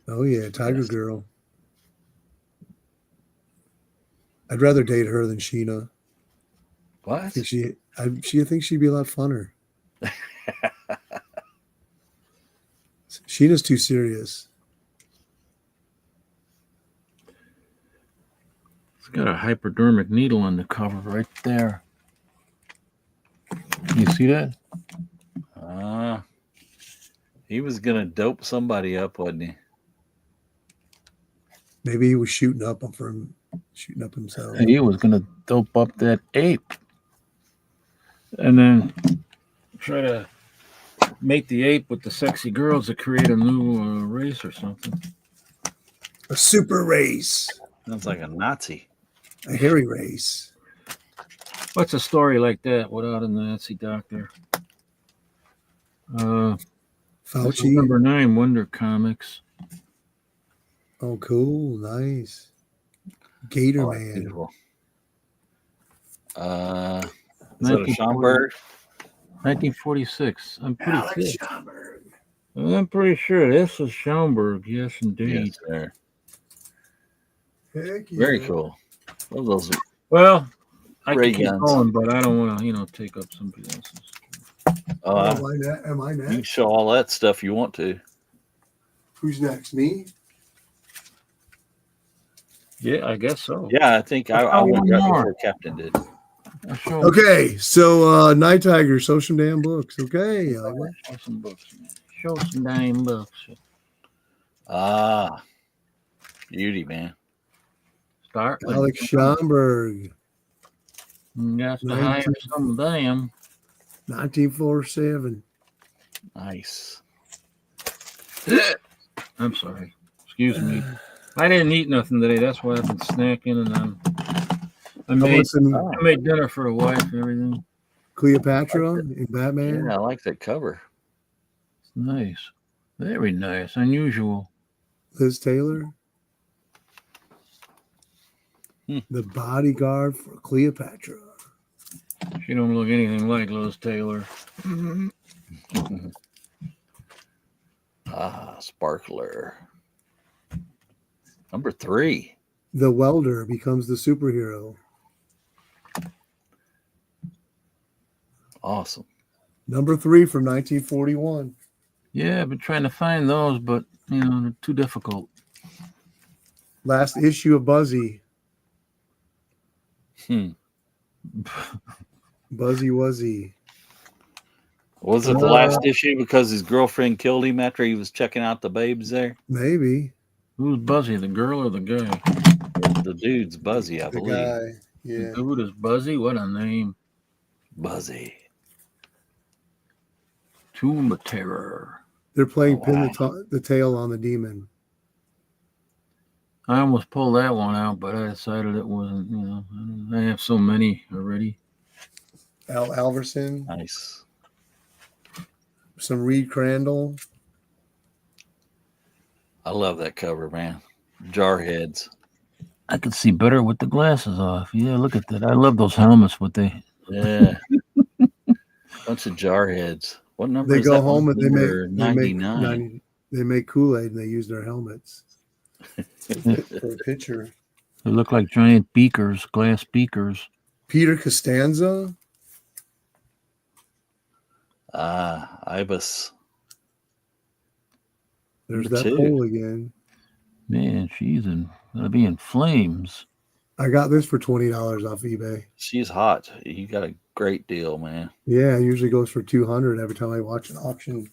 Oh yeah, Tiger Girl. I'd rather date her than Sheena. what? I think she'd be a lot funner. Sheena's too serious. It's got a hypodermic needle on the cover right there. You see that? He was gonna dope somebody up, wasn't he? Maybe he was shooting up himself. He was going to dope up that ape. And then try to mate the ape with the sexy girls to create a new race or something. A super race. Sounds like a Nazi. A hairy race. What's a story like that without a Nazi doctor? Fauci. Number 9, Wonder Comics. Oh, cool. Nice. Gator Oh, that's Man. beautiful. Is that a Schomburg? 1946. I'm pretty Alex sure. Schomburg. I'm pretty sure this is Schaumburg. Yes, indeed. Yes, sir. Heck yeah. Very cool. Love those. Well, I Ray can keep guns. going, but I don't want to, take up somebody else's. Am I You next? can show all that stuff you want to. Who's next? Me? Yeah, I guess so. Yeah, I think I Oh, went one right more. before Captain did. I'll show, Okay, so Night Tiger, show some damn books. Okay. I like show some books, man. Show some damn books. Beauty, man. Start that. with Alex Schomburg, got to hire some of them. 1947. Nice. I'm sorry. Excuse me. I didn't eat nothing today. That's why I've been snacking, and I made dinner for the wife and everything. Cleopatra in Batman. Yeah, I like that cover. It's nice. Very nice. Unusual. Liz Taylor. The bodyguard for Cleopatra. She don't look anything like Liz Taylor. Sparkler. Number 3. The welder becomes the superhero. Awesome. Number 3 from 1941. Yeah, I've been trying to find those, but they're too difficult. Last issue of Buzzy. Buzzy Wuzzy. Was it the last issue because his girlfriend killed him after he was checking out the babes there? Maybe. Who's Buzzy, the girl or the guy? The dude's Buzzy, I The believe. guy. Yeah. The dude is Buzzy? What a name. Buzzy. Tomb of Terror. They're playing Oh, Pin wow. the Tail on the Demon. I almost pulled that one out, but I decided it wasn't, I have so many already. Al Alverson. Nice. Some Reed Crandall. I love that cover, man. Jarheads. I could see better with the glasses off. Yeah, look at that. I love those helmets with they. Yeah. Bunch of jarheads. What number They is go that home one? and Number 99. they make Kool-Aid and they use their helmets for a pitcher. They look like giant beakers, glass beakers. Peter Costanza. Ibis. There's Number that 2. pole again. Man, she's gonna be in flames. I got this for $20 off eBay. She's hot. You got a great deal, man. Yeah, it usually goes for $200 every time I watch an auction.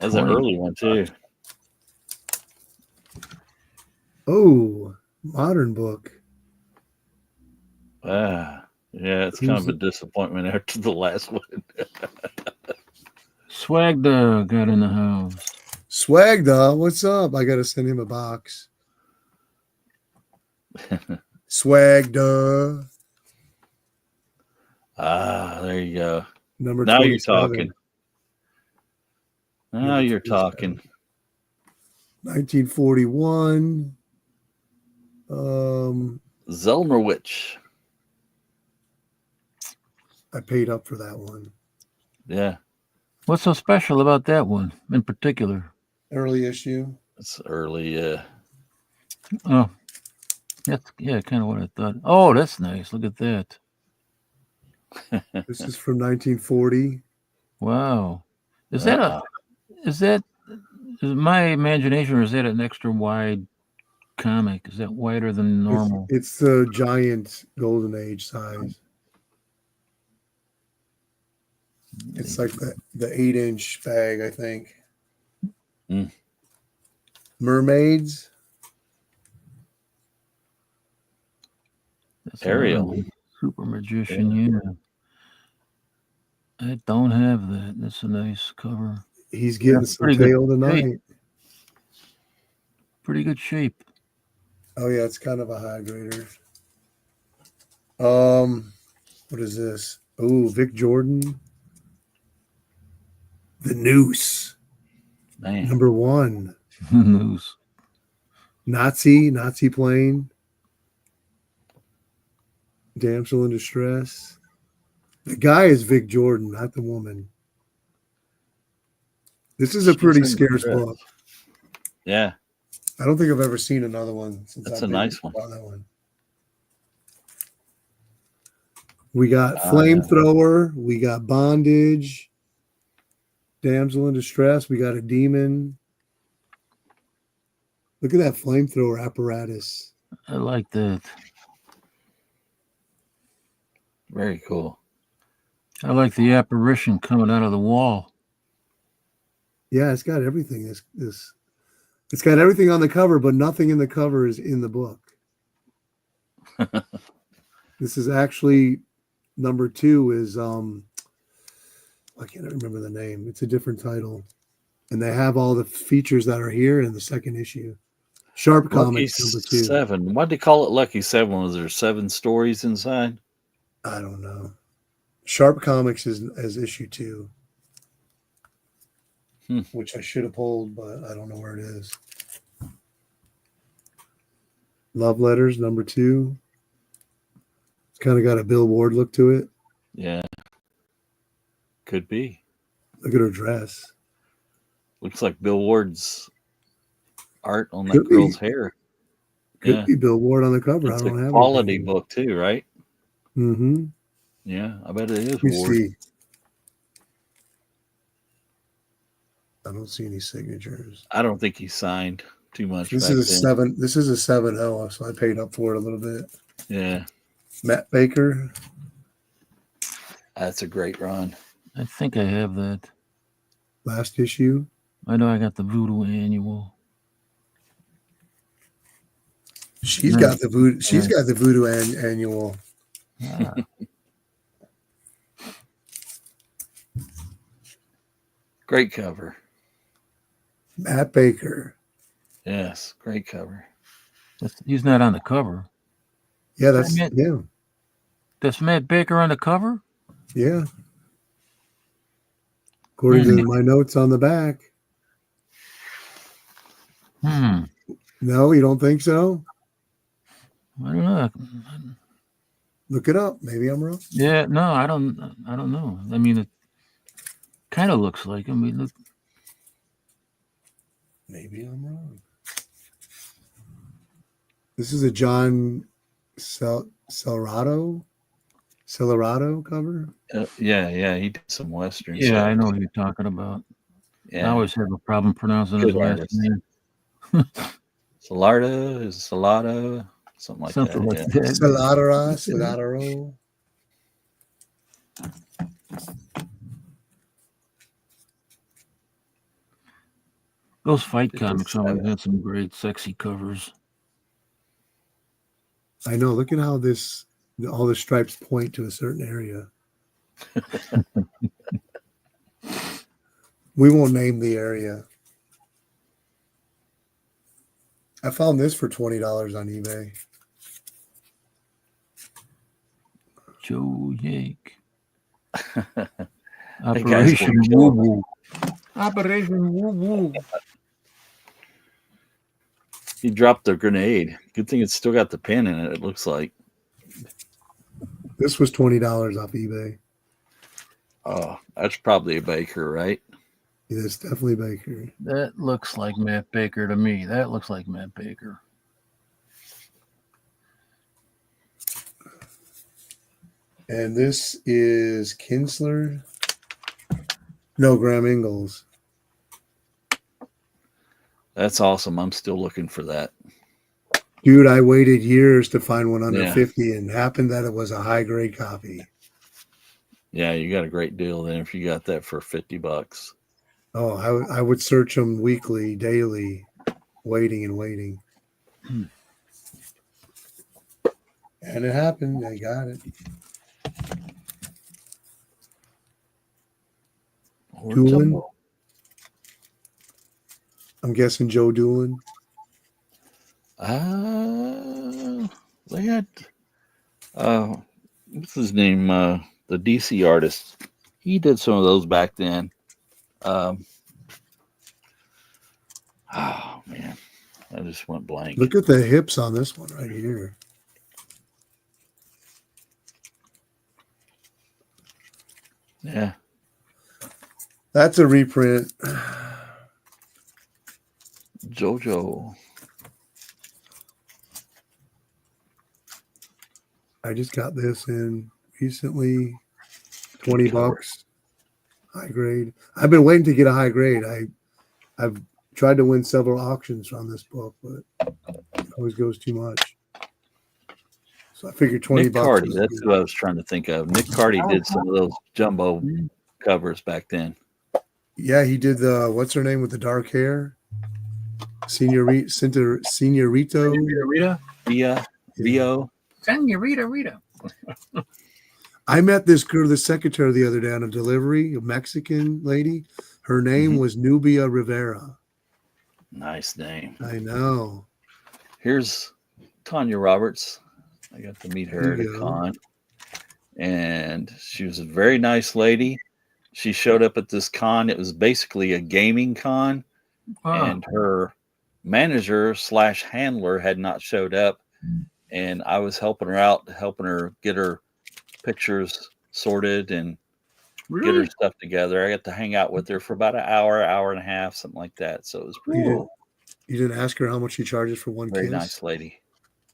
That's an early one too. Oh, modern book. Yeah, it's kind of a disappointment after the last one. Swagda got in the house. Swagda, what's up? I gotta send him a box. Swagda. There you go. Number Now 27. you're talking. Now you're talking. 1941. Zelmerwich. I paid up for that one. Yeah, What's so special about that one in particular? Early issue. it's early. Oh, that's kind of what I thought. Oh, that's nice. Look at that. This is from 1940. Wow. Is that my imagination, or is that an extra wide comic? Is that wider than normal? It's the giant Golden Age size. It's like the 8-inch bag, I think. Mm. Mermaids. That's Ariel. another super magician, yeah. I don't have that. That's a nice cover. He's getting That's some pretty good tail tonight. shape. Pretty good shape. Oh yeah, it's kind of a high grader. What is this? Oh, Vic Jordan. The Noose. Man. Number 1. News. Nazi plane. Damsel in distress. The guy is Vic Jordan, not the woman. This is a pretty scarce book. Yeah, I don't think I've ever seen another one since that's I've a nice one. bought that one. We got Flamethrower. We got Bondage. Damsel in distress. We got a demon. Look at that flamethrower apparatus. I like that. Very cool. I like the apparition coming out of the wall. Yeah, it's got everything. It's got everything on the cover, but nothing in the cover is in the book. This is actually number 2 is I can't remember the name. It's a different title. And they have all the features that are here in the second issue. Sharp Comics number 2. 7. Why'd they call it Lucky 7? Was there 7 stories inside? I don't know. Sharp Comics is issue 2. Which I should have pulled, but I don't know where it is. Love Letters number 2. It's kind of got a Billboard look to it. Yeah. Could be. Look at her dress. Looks like Bill Ward's art on that girl's hair. Could be Billboard on the cover. It's I don't a have quality anything. book too, right? Mm-hmm. Yeah, I bet it is Let me Ward. see. I don't see any signatures. I don't think he signed too much. This back is a then. 7. This is a 7.0, so I paid up for it a little bit. Yeah. Matt Baker. That's a great run. I think I have that. Last issue. I know I got the Voodoo Annual. She's Yeah. got the voodoo. She's got the voodoo annual. Ah, Great cover. Matt Baker. Yes, great cover. he's not on the cover. Yeah, that's Matt- him. That's Matt Baker on the cover? Yeah. According to my notes on the back. No, you don't think so? I don't know. Look it up. Maybe I'm wrong. Yeah, no, I don't know. I mean, it kind of looks like him. Look, Maybe I'm wrong. This is a John Celerado cover. Yeah, he did some Western yeah, stuff. I know what you're talking about. I Yeah. always have a problem pronouncing Good his last artist. name. Salado, something like Something that. like Yeah. that. Celadaro. Those fight It's comics just, always had some great, sexy covers. I know. Look at how all the stripes point to a certain area. We won't name the area. I found this for $20 on eBay. Joe Yake. Hey, guys, Operation we'll Woo Woo. Operation Woo Woo. he dropped the grenade. Good thing it's still got the pin in it. It looks like. This was $20 off eBay. Oh, that's probably a Baker, right? Yeah, it's definitely Baker. That looks like Matt Baker to me. That looks like Matt Baker. And this is Kinsler. No, Graham Ingalls. That's awesome. I'm still looking for that. Dude, I waited years to find one under Yeah. 50 and happened that it was a high grade copy. Yeah, you got a great deal then if you got that for $50. Oh, I would search them weekly, daily, waiting and waiting. And it happened. I got it. Or Doolin? jumbo. I'm guessing Joe Doolin. They had what's his name? The DC artist. He did some of those back then. Oh man, I just went blank. Look at the hips on this one right here. Yeah, That's a reprint. JoJo. I just got this in recently. $20. High grade. I've been waiting to get a high grade. I've tried to win several auctions on this book, but it always goes too much. So I figured 20 Nick bucks. Cardy. was That's good. who I was trying to think of. Nick Cardy did some of those jumbo covers back then. Yeah, he did the what's her name with the dark hair? Senorito. Rita? Vio. Rita. I met this girl, the secretary, the other day on a delivery, a Mexican lady. Her name was Nubia Rivera. Nice name. I know. Here's Tanya Roberts. I got to meet her There at a you go. con. And she was a very nice lady. She showed up at this con. It was basically a gaming con. And her manager / handler had not showed up. And I was helping her out, helping her get her pictures sorted and get her stuff together. I got to hang out with her for about an hour and a half, something like that. So it was pretty cool. You didn't ask her how much she charges for one Very kiss? nice lady.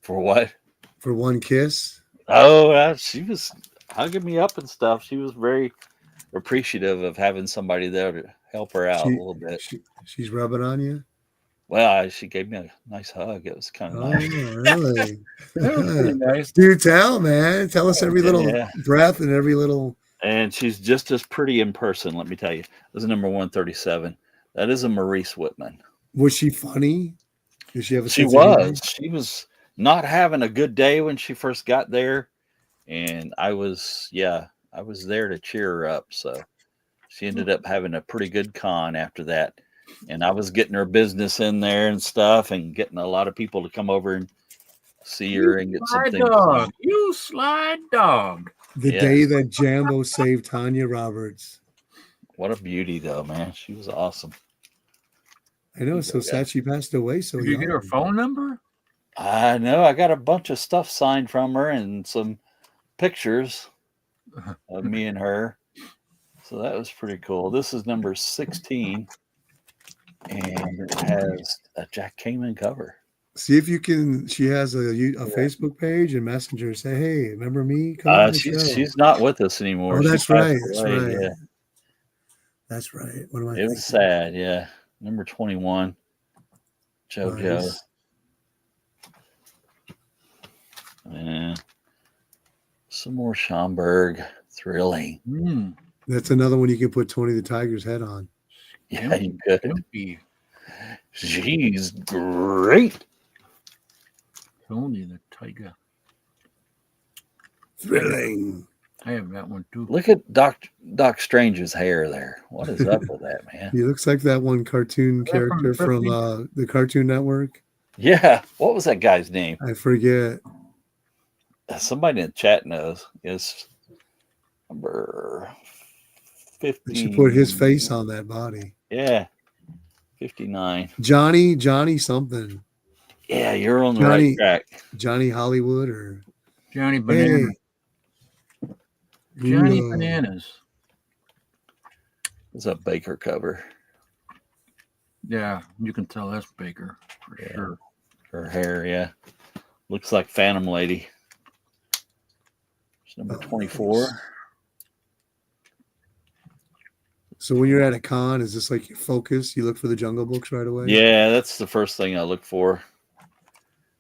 For what? For one kiss? Oh, she was hugging me up and stuff. She was very appreciative of having somebody there to help her out a little bit. She's rubbing on you? Well, she gave me a nice hug. It was kind of Oh, nice. really? That was pretty nice. Do tell, man. Tell us every little Yeah. breath and every little. And she's just as pretty in person, let me tell you. This is number 137. That is a Maurice Whitman. Was she funny? Did she have a She sense of humor? was. She was not having a good day when she first got there. And I was there to cheer her up. So she ended up having a pretty good con after that. And I was getting her business in there and stuff and getting a lot of people to come over and see her and get some Sly things dog. done. You sly dog. The Yeah. day that Jambo saved Tanya Roberts. What a beauty, though, man. She was awesome. I know. It's so sad she passed away so Did you get her young. phone number? I know. I got a bunch of stuff signed from her and some pictures of me and her. So that was pretty cool. This is number 16, and it has a Jack Kamen cover. See if you can. She has a Facebook page and Messenger. Say, hey, remember me? Come on the show. She's not with us anymore. Oh, She that's passed right. That's away, right. Yeah, That's right. What am I it thinking? was sad. Yeah, number 21, JoJo. Nice. Yeah, some more Schomburg, thrilling. Mm. That's another one you can put Tony the Tiger's head on. Yeah, you could. Wimpy. She's great. Tony the Tiger. Thrilling. I have that one too. Look at Doc Strange's hair there. What is up with that, man? He looks like that one cartoon that from character from 50? the Cartoon Network. Yeah, what was that guy's name? I forget. Somebody in the chat knows. It's number 50. They should put his face on that body. Yeah, 59. Johnny something. Yeah, you're on the right track. Johnny Hollywood or Johnny Banana. Johnny Ooh. Bananas. It's a Baker cover. Yeah, you can tell that's Baker for Yeah. sure. Her hair, yeah. Looks like Phantom Lady. It's number 24. So when you're at a con, is this like your focus? You look for the Jungle Books right away? Yeah, that's the first thing I look for.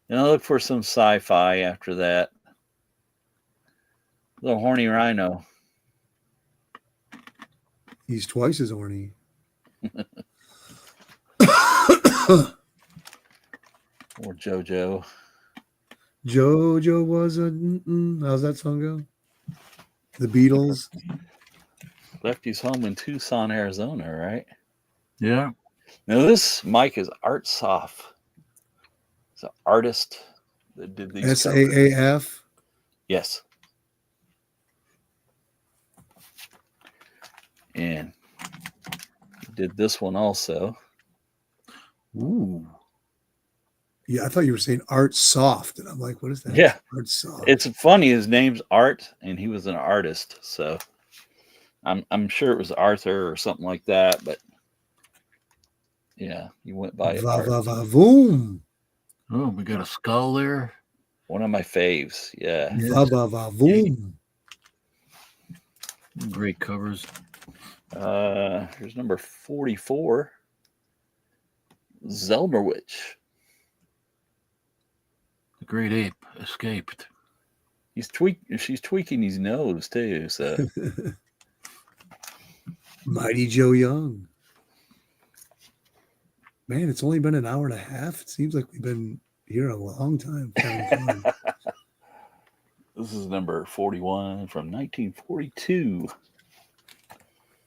And I look for some sci-fi after that. The horny rhino. He's twice as horny. Or JoJo. JoJo was a. How's that song go? The Beatles. Lefty's home in Tucson, Arizona, right? Yeah. Now this mic is Art Soft. It's an artist that did these covers. SAAF. Yes. And he did this one also. Ooh. Yeah, I thought you were saying Art Soft, and I'm like, what is that? Yeah. Art Soft. It's funny. His name's Art, and he was an artist. So I'm sure it was Arthur or something like that. But yeah, he went by Va Art. va va voom. Oh, we got a skull there. One of my faves. Yeah. Va va va voom. Great covers. Here's number 44. Zelmerwich. The great ape escaped. She's tweaking his nose too. So Mighty Joe Young. Man, it's only been an hour and a half. It seems like we've been here a long time. this is number 41 from 1942.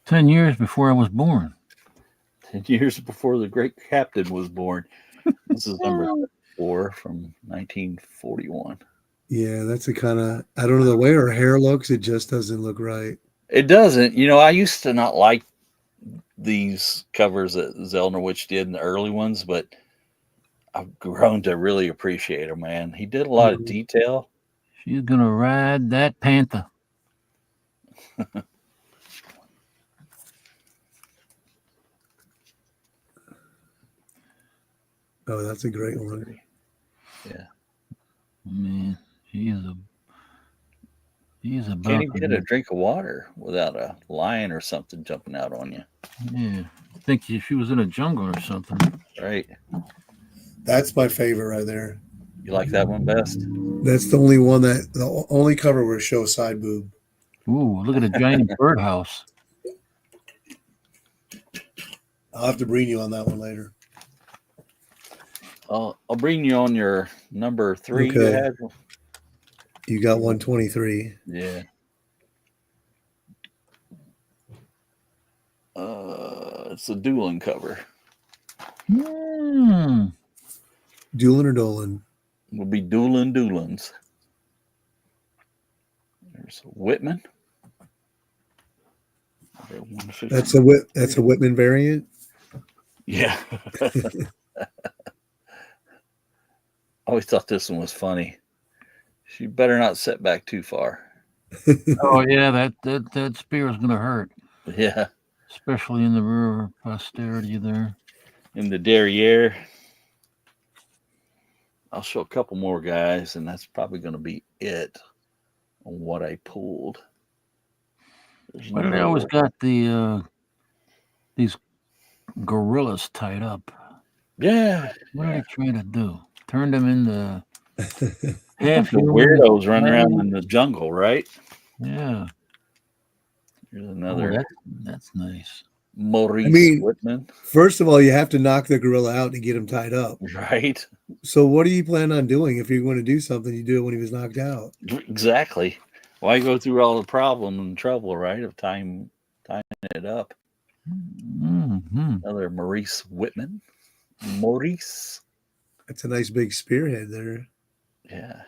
10 years before I was born. 10 years before the great captain was born. This is number 4 from 1941. Yeah, that's a kind of, I don't know, the way her hair looks, it just doesn't look right. It doesn't. You know, I used to not like these covers that Zelmerwich did in the early ones, but I've grown to really appreciate them, man. He did a lot of detail. She's going to ride that panther. Oh, that's a great one. Yeah. Man, He's about Can't even to get a be- drink of water without a lion or something jumping out on you. Yeah, I think she was in a jungle or something. Right? That's my favorite right there. You like that one best? That's the only one the only cover where it shows side boob. Ooh, look at a giant birdhouse. I'll have to bring you on that one later. I'll bring you on your number 3 you Okay. had. You got 123. Yeah. It's a dueling cover. Hmm. Doolin or Dolan? Will be Doolins. There's Whitman. That's a Whitman variant. Yeah. I always thought this one was funny. She better not set back too far. Oh yeah, that spear is gonna hurt, Yeah. especially in the rear posterity there. In the derriere. I'll show a couple more guys, and that's probably going to be it on what I pulled. Why do they always got these gorillas tied up? Yeah. What are they trying to do? Turn them into half The human? weirdos running around in the jungle, right? Yeah. Here's Oh, another that's nice. Maurice Whitman. First of all, you have to knock the gorilla out to get him tied up. Right. So what do you plan on doing? If you're going to do something, you do it when he was knocked out. Exactly. Why go through all the problem and trouble, right? Of tying it up. Mm-hmm. Another Maurice Whitman. Maurice. That's a nice big spearhead there. Yeah.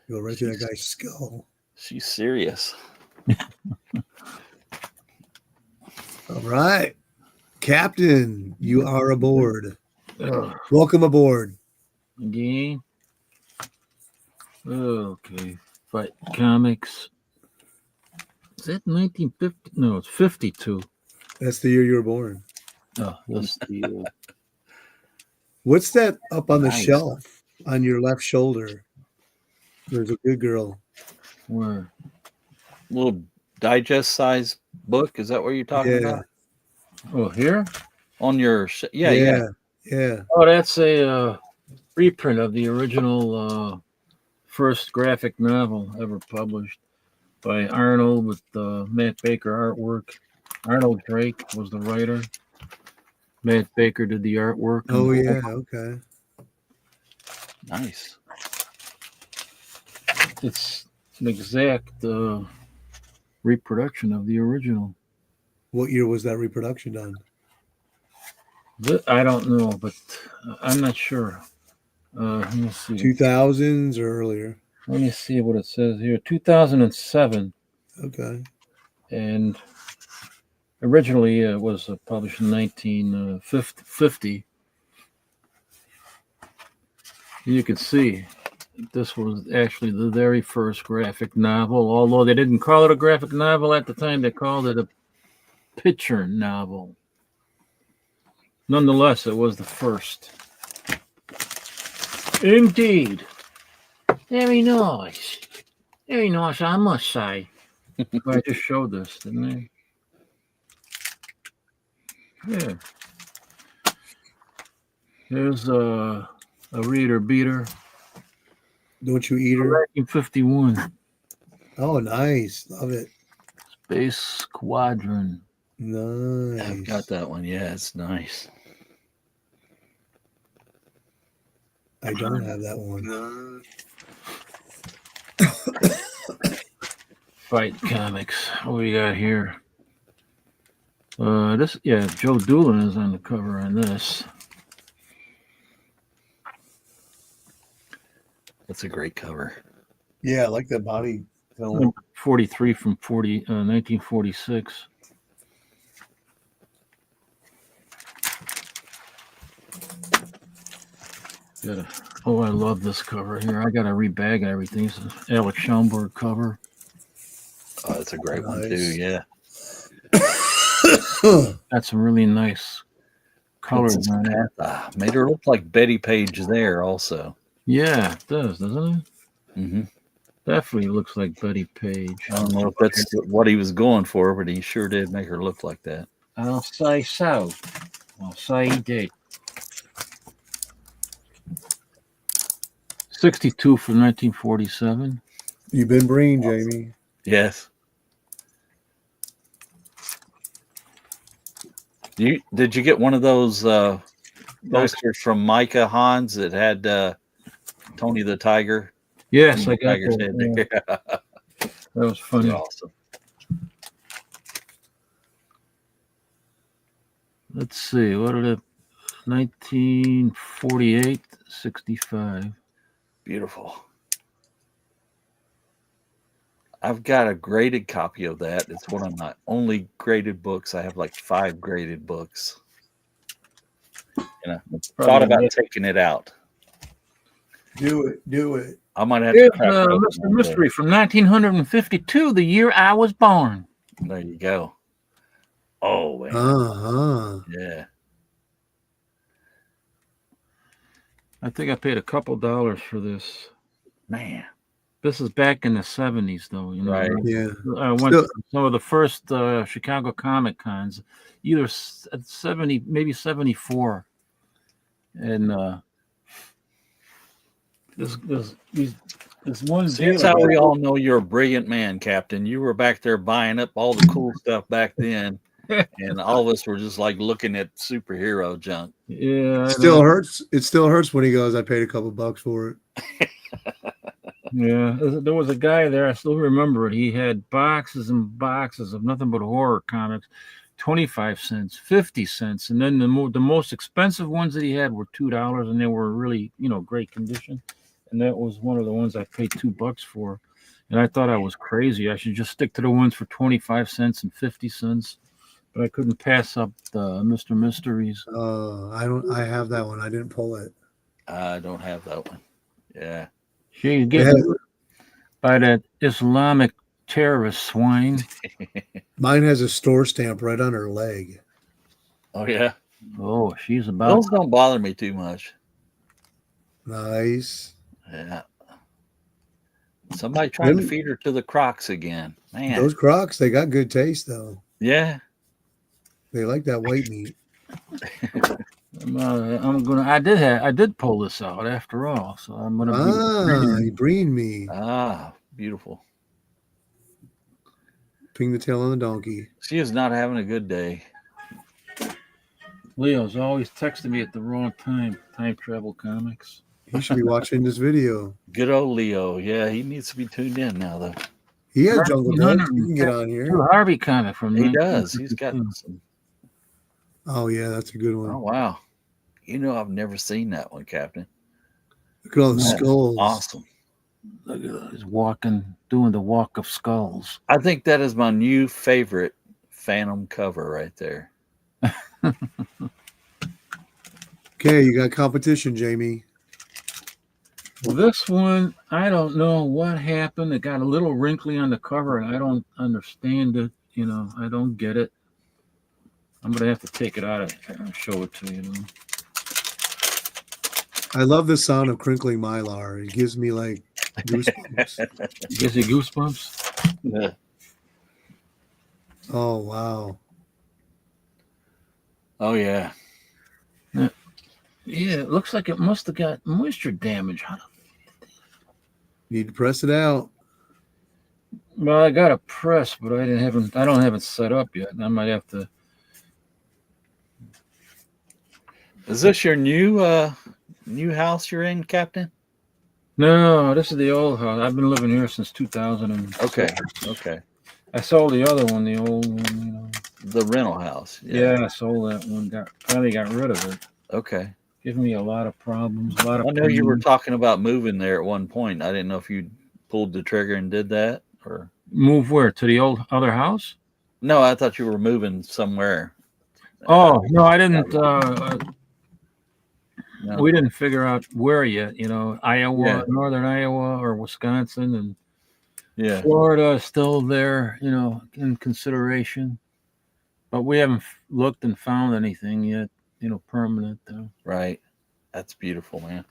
Go right through that guy's skull. She's serious. All right. Captain, you are aboard. Ugh. Welcome aboard. Again. Okay. Fight Comics. Is that 1950? No, it's 52. That's the year you were born. Oh, that's the What's that up on the Nice. shelf on your left shoulder? There's a good girl. where? Little digest size book. Is that what you're talking about? Oh, here? On your yeah. Oh, that's a reprint of the original first graphic novel ever published by Arnold with Matt Baker artwork. Arnold Drake was the writer. Matt Baker did the artwork. Oh yeah, okay. Nice. It's an exact reproduction of the original. What year was that reproduction done? I don't know, but I'm not sure. Let me see. 2000s or earlier? Let me see what it says here. 2007. Okay. And originally it was published in 1950. You can see this was actually the very first graphic novel, although they didn't call it a graphic novel at the time. They called it a picture novel. Nonetheless, it was the first. Indeed. Very nice. Very nice, I must say. I just showed this, didn't I? Yeah. Here's a reader beater. Don't you eat her? 1951. Oh, nice. Love it. Space Squadron. Nice. I've got that one. Yeah, it's nice. I don't have that one. Fight Comics. What we got here? Joe Doolin is on the cover on this. That's a great cover. Yeah, I like that body. Number 43 from 1946. Oh, I love this cover here. I got to rebag everything. It's an Alex Schaumburg cover. Oh, that's a great one too. Yeah. Got some really nice colors on it. Made her look like Betty Page there also. Yeah, it does, doesn't it? Mm-hmm. Definitely looks like Betty Page. I don't know if that's what he was going for, but he sure did make her look like that. I'll say so. I'll say he did. 62 from 1947. You've been bringing, Jamie. Yes. Did you get one of those posters from Micah Hans that had Tony the Tiger? Yes, I got Tiger's that. head Yeah, there. that was funny. Awesome. Let's see. What did it? 1948, 65. Beautiful. I've got a graded copy of that. It's one of my only graded books. I have like 5 graded books. And I thought about taking it out. Do it. Do it. I might have Here's to crack it open Mr. one day. Mystery from 1952, the year I was born. There you go. Oh, man. Uh-huh. Yeah. I think I paid a couple dollars for this. Man. This is back in the 70s, though. You know, Right. Yeah. I went Still- to some of the first Chicago Comic Cons, either 70, maybe 74. And this one That's dealer. how we all know you're a brilliant man, Captain. You were back there buying up all the cool stuff back then. And all of us were just like looking at superhero junk. Yeah. Still hurts. It still hurts when he goes, I paid a couple bucks for it. Yeah, there was a guy there. I still remember it. He had boxes and boxes of nothing but horror comics, 25 cents, 50 cents, and then the most expensive ones that he had were $2, and they were really great condition. And that was one of the ones I paid $2 for, and I thought I was crazy. I should just stick to the ones for 25 cents and 50 cents. But I couldn't pass up the Mr. Mysteries. I have that one. I didn't pull it. I don't have that one. Yeah. She get by that Islamic terrorist swine. Mine has a store stamp right on her leg. Oh, yeah. Oh, she's about. Those don't bother me too much. Nice. Yeah. Somebody trying to feed her to the Crocs again. Man. Those Crocs, they got good taste, though. Yeah. They like that white meat. I did pull this out after all, so I'm gonna. You bring me. Beautiful. Ping the tail on the donkey. She is not having a good day. Leo's always texting me at the wrong time. Time travel comics. He should be watching this video. Good old Leo. Yeah, he needs to be tuned in now, though. He has Jungle Books. He can get on here. Harvey comic from He does. He's got some. Oh, yeah, that's a good one. Oh, wow. I've never seen that one, Captain. Look at all the skulls. Awesome. Look at that. He's doing the walk of skulls. I think that is my new favorite Phantom cover right there. Okay, you got competition, Jamie. Well, this one, I don't know what happened. It got a little wrinkly on the cover, and I don't understand it. I don't get it. I'm going to have to take it out and show it to you. I love the sound of crinkling mylar. It gives me like goosebumps. Gives you goosebumps? Yeah. Oh, wow. Oh, yeah. Yeah, it looks like it must have got moisture damage on it. Need to press it out. Well, I got a press, but I don't have it set up yet. I might have to. Is this your new house you're in, Captain? No, this is the old house. I've been living here since 2000. Okay. I sold the other one, the old one. The rental house. Yeah, I sold that one. Finally got rid of it. Okay. Giving me a lot of problems. A lot of. I know you were talking about moving there at one point. I didn't know if you pulled the trigger and did that or move where, to the old other house? No, I thought you were moving somewhere. Oh no, I didn't. No. We didn't figure out where yet. Iowa, Yeah. northern Iowa, or Wisconsin, and Yeah. Florida is still there. In consideration, but we haven't looked and found anything yet. Permanent. Right. That's beautiful, man.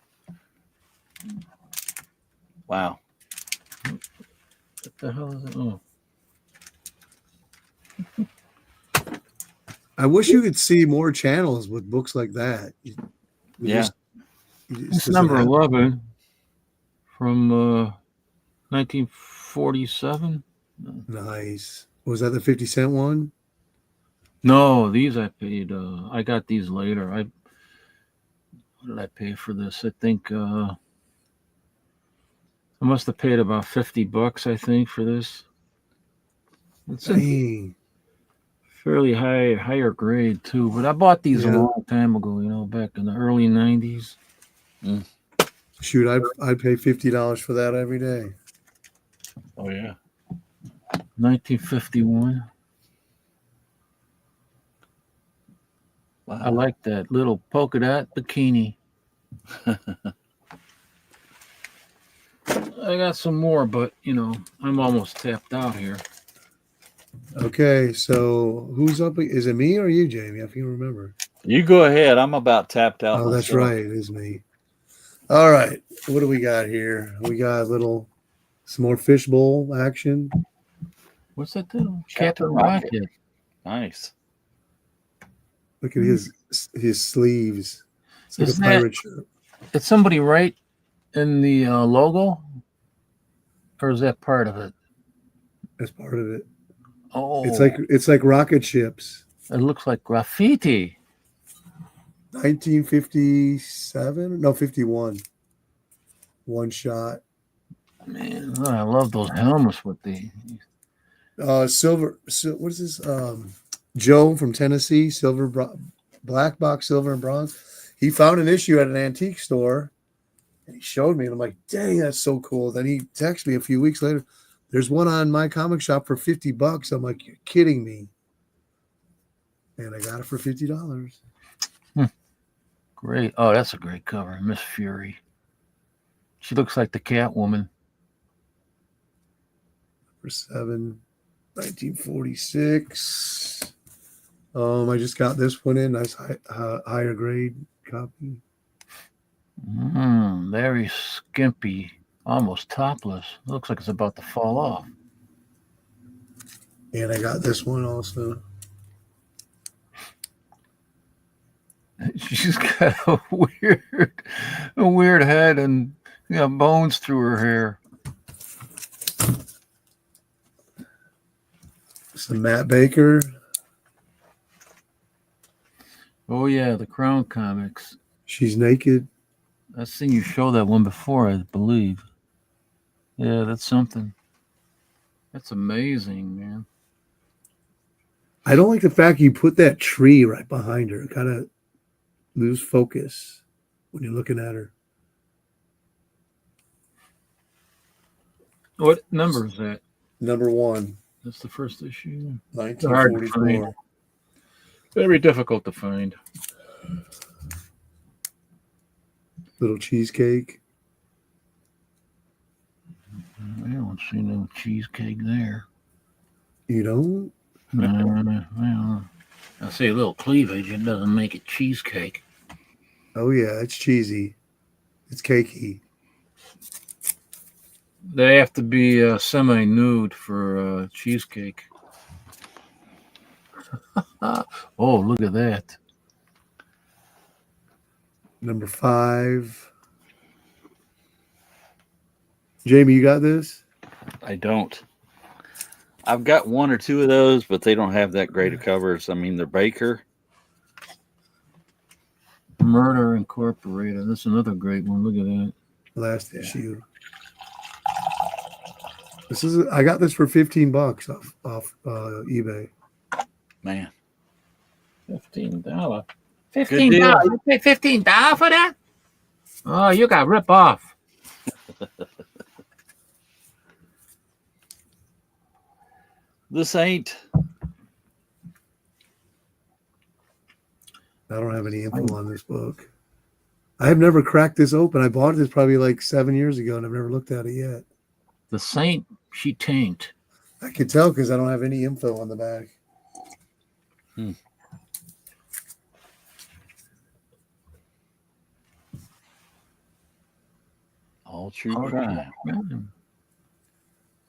Wow. What the hell is it? Oh, I wish you could see more channels with books like that. We Yeah. it's does it number have- 11 from 1947. Nice. Was that the 50-cent one? No, these I paid. I got these later. What did I pay for this? I think I must have paid about $50. I think for this. It's a Dang. fairly higher grade too. But I bought these a Yeah. long time ago. Back in the early '90s. Shoot, I'd pay $50 for that every day. Oh yeah. 1951. Wow. I like that little polka dot bikini. I got some more, but I'm almost tapped out here. Okay, so who's up? Is it me or you, Jamie? I can't remember. You go ahead. I'm about tapped out. Oh, that's myself. right. It is me. All right. What do we got here? We got some more fishbowl action. What's that thing? Captain Captain Rocket. Rocket. Nice. Look at his sleeves. It's like Is a pirate shirt. Did somebody write in the logo, or is that part of it? That's part of it. Oh, It's like rocket ships. it looks like graffiti. 1957? No, 51. One shot. Man, I love those helmets with the. Silver. What is this? Joe from Tennessee, black box, silver and bronze. He found an issue at an antique store, and he showed me, and I'm like, "Dang, that's so cool." Then he texted me a few weeks later. There's one on my comic shop for $50. I'm like, "You're kidding me!" And I got it for $50. Great. Oh, that's a great cover. Miss Fury. She looks like the Catwoman. For 1946. I just got this one in. Nice higher grade copy. Very skimpy, almost topless. Looks like it's about to fall off. And I got this one also. She's got a weird head and bones through her hair. Some Matt Baker. Oh yeah, the Crown comics. She's naked. I've seen you show that one before, I believe. Yeah, that's something. That's amazing, man. I don't like the fact you put that tree right behind her. Kind of lose focus when you're looking at her. What number is that? Number 1, That's the first issue. 1944. Very difficult to find. Little cheesecake. I don't see no cheesecake there. You don't? Well, I say a little cleavage. It doesn't make it cheesecake. Oh yeah, it's cheesy. It's cakey. They have to be semi-nude for cheesecake. Oh, look at that. Number 5. Jamie, you got this? I don't. I've got one or two of those, but they don't have that great of covers. I mean, they're Baker. Murder Incorporated. That's another great one. Look at that. Last issue. I got this for $15 off eBay. Man, $15. $15. deal. You pay $15 for that? Oh, you got rip off. this ain't. I don't have any info on this book. I have never cracked this open. I bought this probably like 7 years ago, and I've never looked at it yet. The Saint, she taint. I can tell because I don't have any info on the back. All true crime.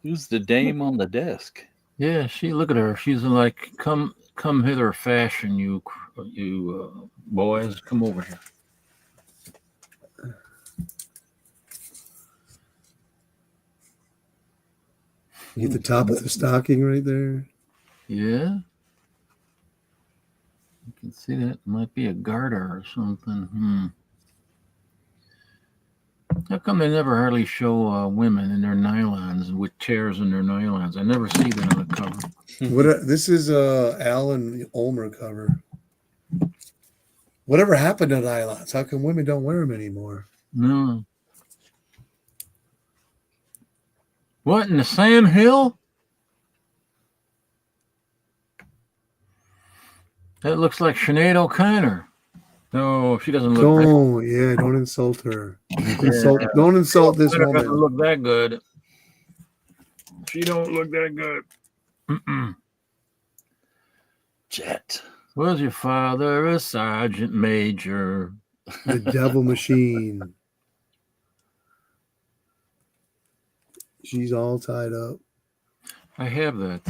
Who's the dame on the desk? Yeah, look at her. She's like, come hither, fashion, you boys, come over here. You get the top of the stocking right there. Yeah. You can see that might be a garter or something. How come they never hardly show women in their nylons with tears in their nylons? I never see that on the cover. This is Alan Ulmer cover. Whatever happened to nylons? How come women don't wear them anymore? No. What in the Sam Hill? That looks like Sinead O'Connor. No, she doesn't look. Don't insult her. Don't insult this woman. Doesn't look that good. She don't look that good. Jet. Was your father a sergeant major? The devil machine. She's all tied up. I have that.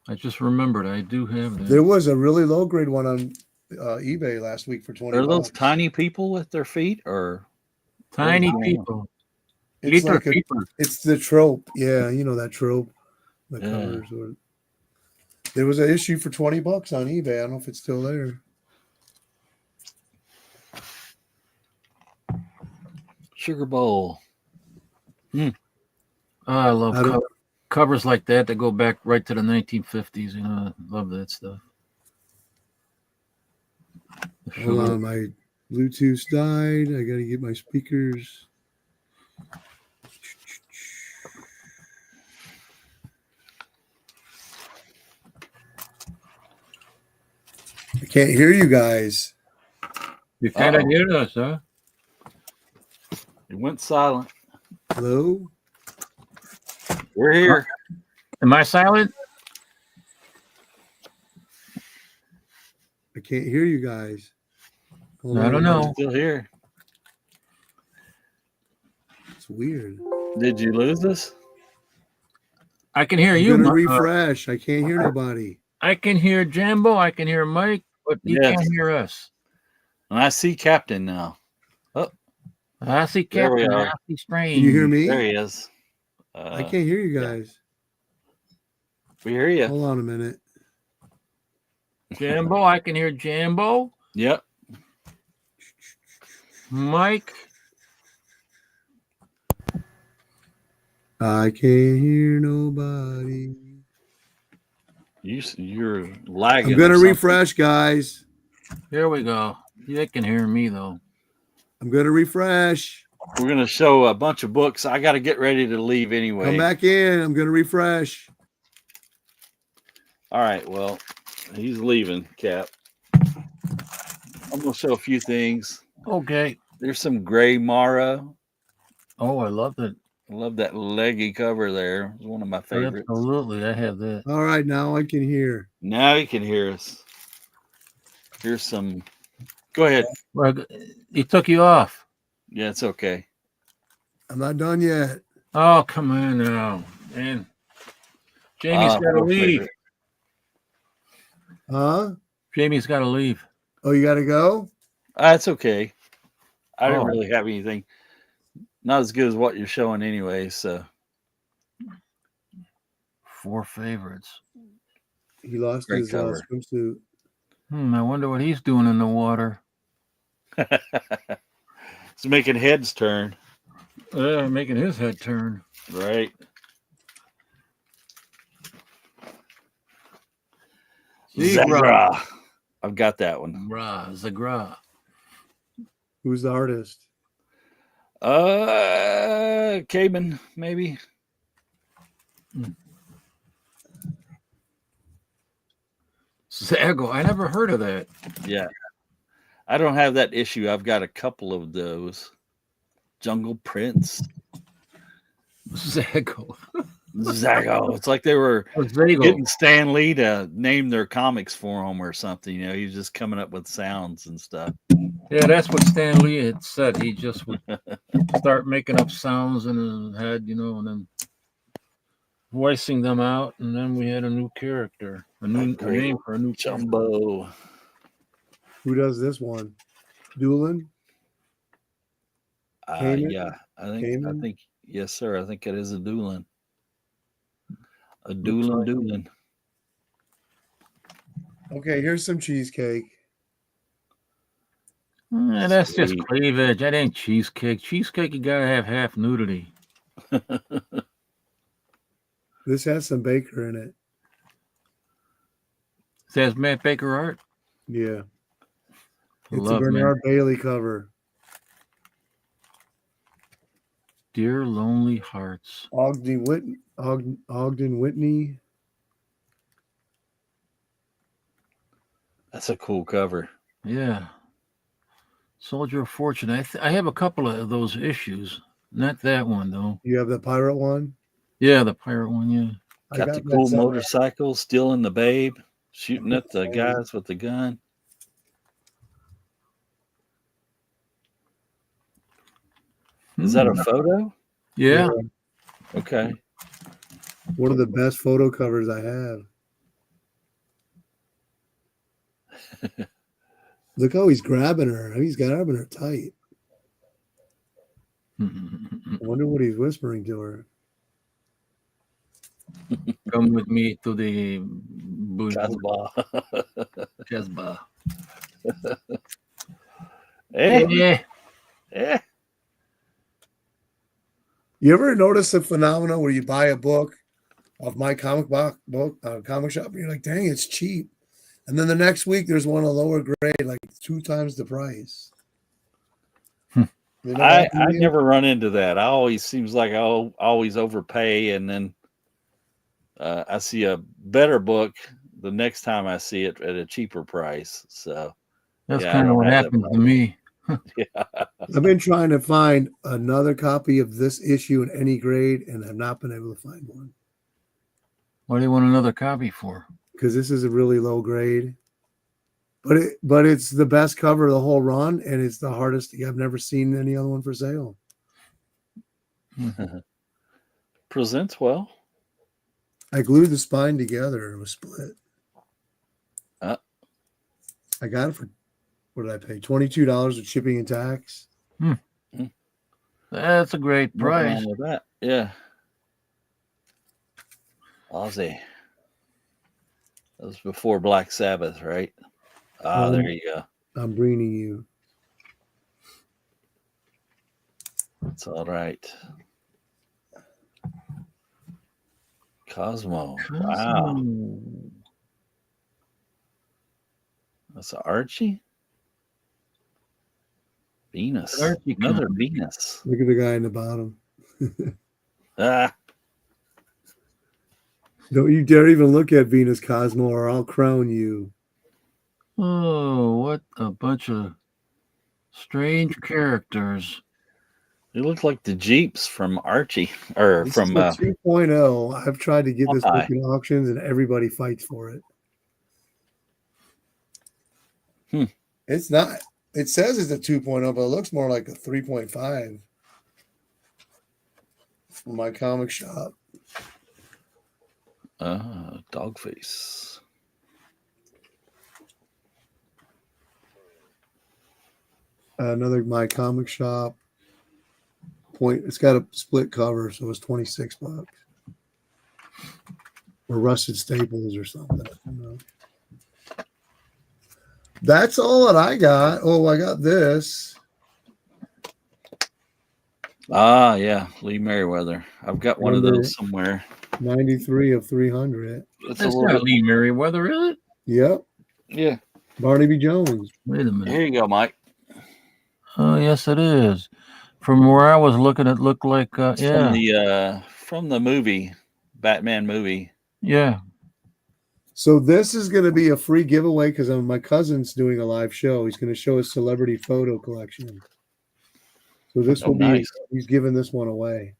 I just remembered. I do have that. There was a really low grade one on eBay last week for $20. Are those tiny people with their feet, or tiny people? It's like it's the trope. Yeah, you know that trope. The covers. There was an issue for $20 on eBay. I don't know if it's still there. Sugar Bowl. I love covers like that go back right to the 1950s. You know, I love that stuff. Hold on, my Bluetooth died. I got to get my speakers. I can't hear you guys. You kind of hear us, huh? It went silent. Hello? We're here. Am I silent? I can't hear you guys. I don't know. Still here. It's weird. Did you lose us? I can hear you. I'm gonna refresh. I can't hear nobody. I can hear Jambo. I can hear Mike, but you can't hear us. And I see Captain now. Oh, I see Captain. I see Strange. Can you hear me? There he is. I can't hear you guys. We hear you. Hold on a minute. Jambo, I can hear Jambo. Yep. Mike. I can't hear nobody. You're lagging. I'm gonna refresh, guys. Here we go. They can hear me though. I'm gonna refresh. We're gonna show a bunch of books. I got to get ready to leave anyway. Come back in. I'm gonna refresh. All right. Well, he's leaving, Cap. I'm gonna show a few things. Okay. There's some gray Mara. Oh, I love it. I love that leggy cover there. It's one of my favorites. Absolutely, I have that. All right, now I can hear. Now you can hear us. Here's some. Go ahead. Well, he took you off. Yeah, it's okay. I'm not done yet. Oh, come on now, man. Jamie's got to leave. Huh? Jamie's got to leave. Oh, you got to go? That's okay. I didn't really have anything. Not as good as what you're showing anyway. So 4 favorites. He lost his swimsuit. I wonder what he's doing in the water. It's making heads turn. Making his head turn. Right. Zagra. I've got that one. Zagra. Who's the artist? Cayman, maybe. Zago. I never heard of that. Yeah. I don't have that issue. I've got a couple of those. Jungle Prince. Zago. It's like they were getting Stan Lee to name their comics for him or something. You know, he's just coming up with sounds and stuff. Yeah, that's what Stan Lee had said. He just would start making up sounds in his head, you know, and then voicing them out, and then we had a new character, a Great name for a new character. Jumbo. Who does this one? Doolin? Cayman? Yeah, I Cayman? think, yes, sir. I think it is a Doolin. A Looks like- Doolin. Okay, here's some cheesecake. That's just Sweet. cleavage. That ain't cheesecake. Cheesecake, you gotta have half nudity. This has some baker in it. Says Matt Baker art. Yeah. It's Love a man. Bernard Bailey cover. Dear Lonely Hearts. Ogden Whitney. That's a cool cover. Yeah. Soldier of Fortune. I have a couple of those issues. Not that one though. You have the pirate one? Yeah, the pirate one. Yeah. I Got the that cool somewhere. motorcycle, stealing the babe, shooting at the guys with the gun. Is that a photo? Yeah. Okay. One of the best photo covers I have. Look how he's grabbing her. He's grabbing her tight. I wonder what he's whispering to her. Come with me to the bush. Casbah. Yeah. Yeah. You ever notice a phenomenon where you buy a book off my comic book comic shop and you're like, dang, it's cheap. And then the next week there's one a lower grade, like 2 times the price. I never run into that. I always seems like I'll always overpay, and then I see a better book the next time I see it at a cheaper price. So That's yeah, I kind of don't what have that happened to problem. me. Yeah. I've been trying to find another copy of this issue in any grade, and I've not been able to find one. What do you want another copy for? Because this is a really low grade. But it's the best cover of the whole run, and it's the hardest. I've never seen any other one for sale. Presents well. I glued the spine together. It was split. Uh. I got it for, what did I pay? $22 with shipping and tax. That's a great Nothing price. wrong with that. Yeah. Aussie. That was before Black Sabbath, right? There you go. I'm bringing you. That's all right. Cosmo. Wow. That's Archie. Venus. Archie Another comic. Venus. Look at the guy in the bottom. Don't you dare even look at Venus Cosmo, or I'll crown you. Oh, what a bunch of strange characters. They look like the Jeeps from Archie, or This from is a 2.0. I've tried to get this book Popeye. in auctions, and everybody fights for it. It's not. It says it's a 2.0, but it looks more like a 3.5 from my comic shop. Dogface. Another my comic shop. It's got a split cover, so it's $26. Or Rusted Staples or something. I don't know. That's all that I got. Oh, I got this. Yeah, Lee Merriweather. I've got one of Number- those somewhere. 93 of 300. It's a That's little not bit. Lee Merriweather, is it? Yep. Yeah. Barnaby Jones. Wait a minute. Here you go, Mike. Oh, yes, it is. From where I was looking, it looked like, It's from the movie, Batman movie. yeah. So this is going to be a free giveaway because my cousin's doing a live show. He's going to show his celebrity photo collection. So this will be, nice. he's giving this one away.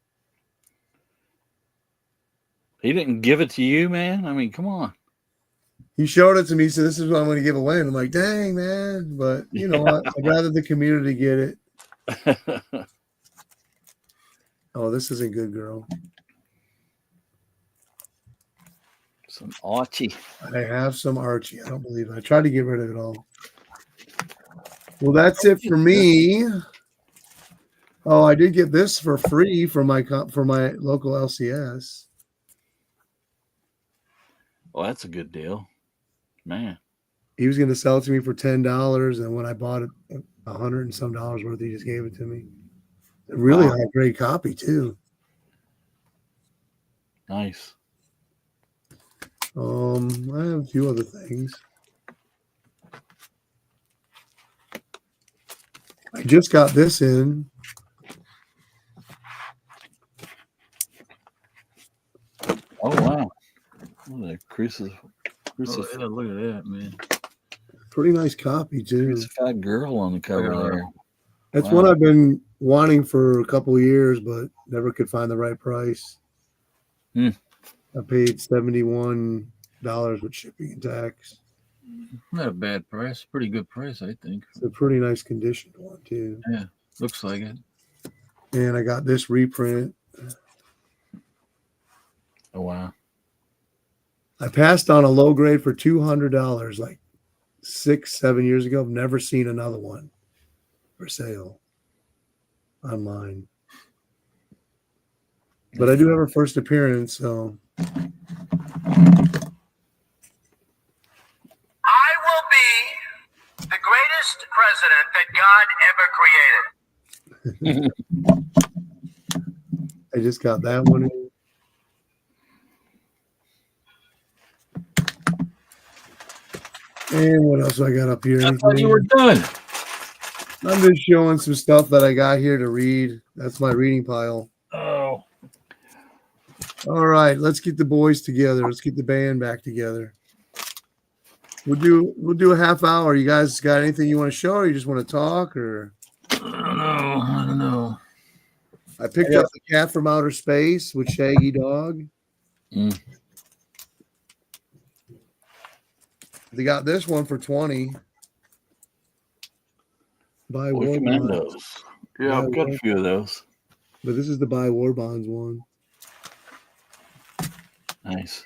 He didn't give it to you, man. I mean, come on. He showed it to me. He said, this is what I'm going to give away. And I'm like, dang, man. But you know what? I'd rather the community get it. Oh, this isn't good, girl. Some Archie. I have some Archie. I don't believe it. I tried to get rid of it all. Well, that's it for me. Oh, I did get this for free from my local LCS. Oh, that's a good deal, man. He was going to sell it to me for $10, and when I bought it, $100 and some worth, he just gave it to me. Really Wow. a great copy too. Nice. I have a few other things. I just got this in. Oh wow. What a Oh, yeah, look at that, man. Pretty nice copy too. crucified girl on the cover Yeah. there. That's Wow. one I've been wanting for a couple of years, but never could find the right price. Hmm. I paid $71 with shipping and tax. Not a bad price. Pretty good price, I think. It's a pretty nice conditioned one too. Yeah, looks like it. And I got this reprint. Oh wow. I passed on a low grade for $200 like 6-7 years ago. I've never seen another one for sale online. But I do have her first appearance, so I will be the greatest president that God ever created. I just got that one in. And what else do I got up here? I thought you were done. I'm just showing some stuff that I got here to read. That's my reading pile. Oh, All right, let's get the boys together. Let's get the band back together. We'll do a half hour. You guys got anything you want to show, or you just want to talk, or? I don't know. I picked up the Cat from Outer Space with Shaggy Dog. Mm. They got this one for $20. Buy Boy, War commend Bonds. those. Yeah, I've got a few of those. But this is the Buy War Bonds one. Nice.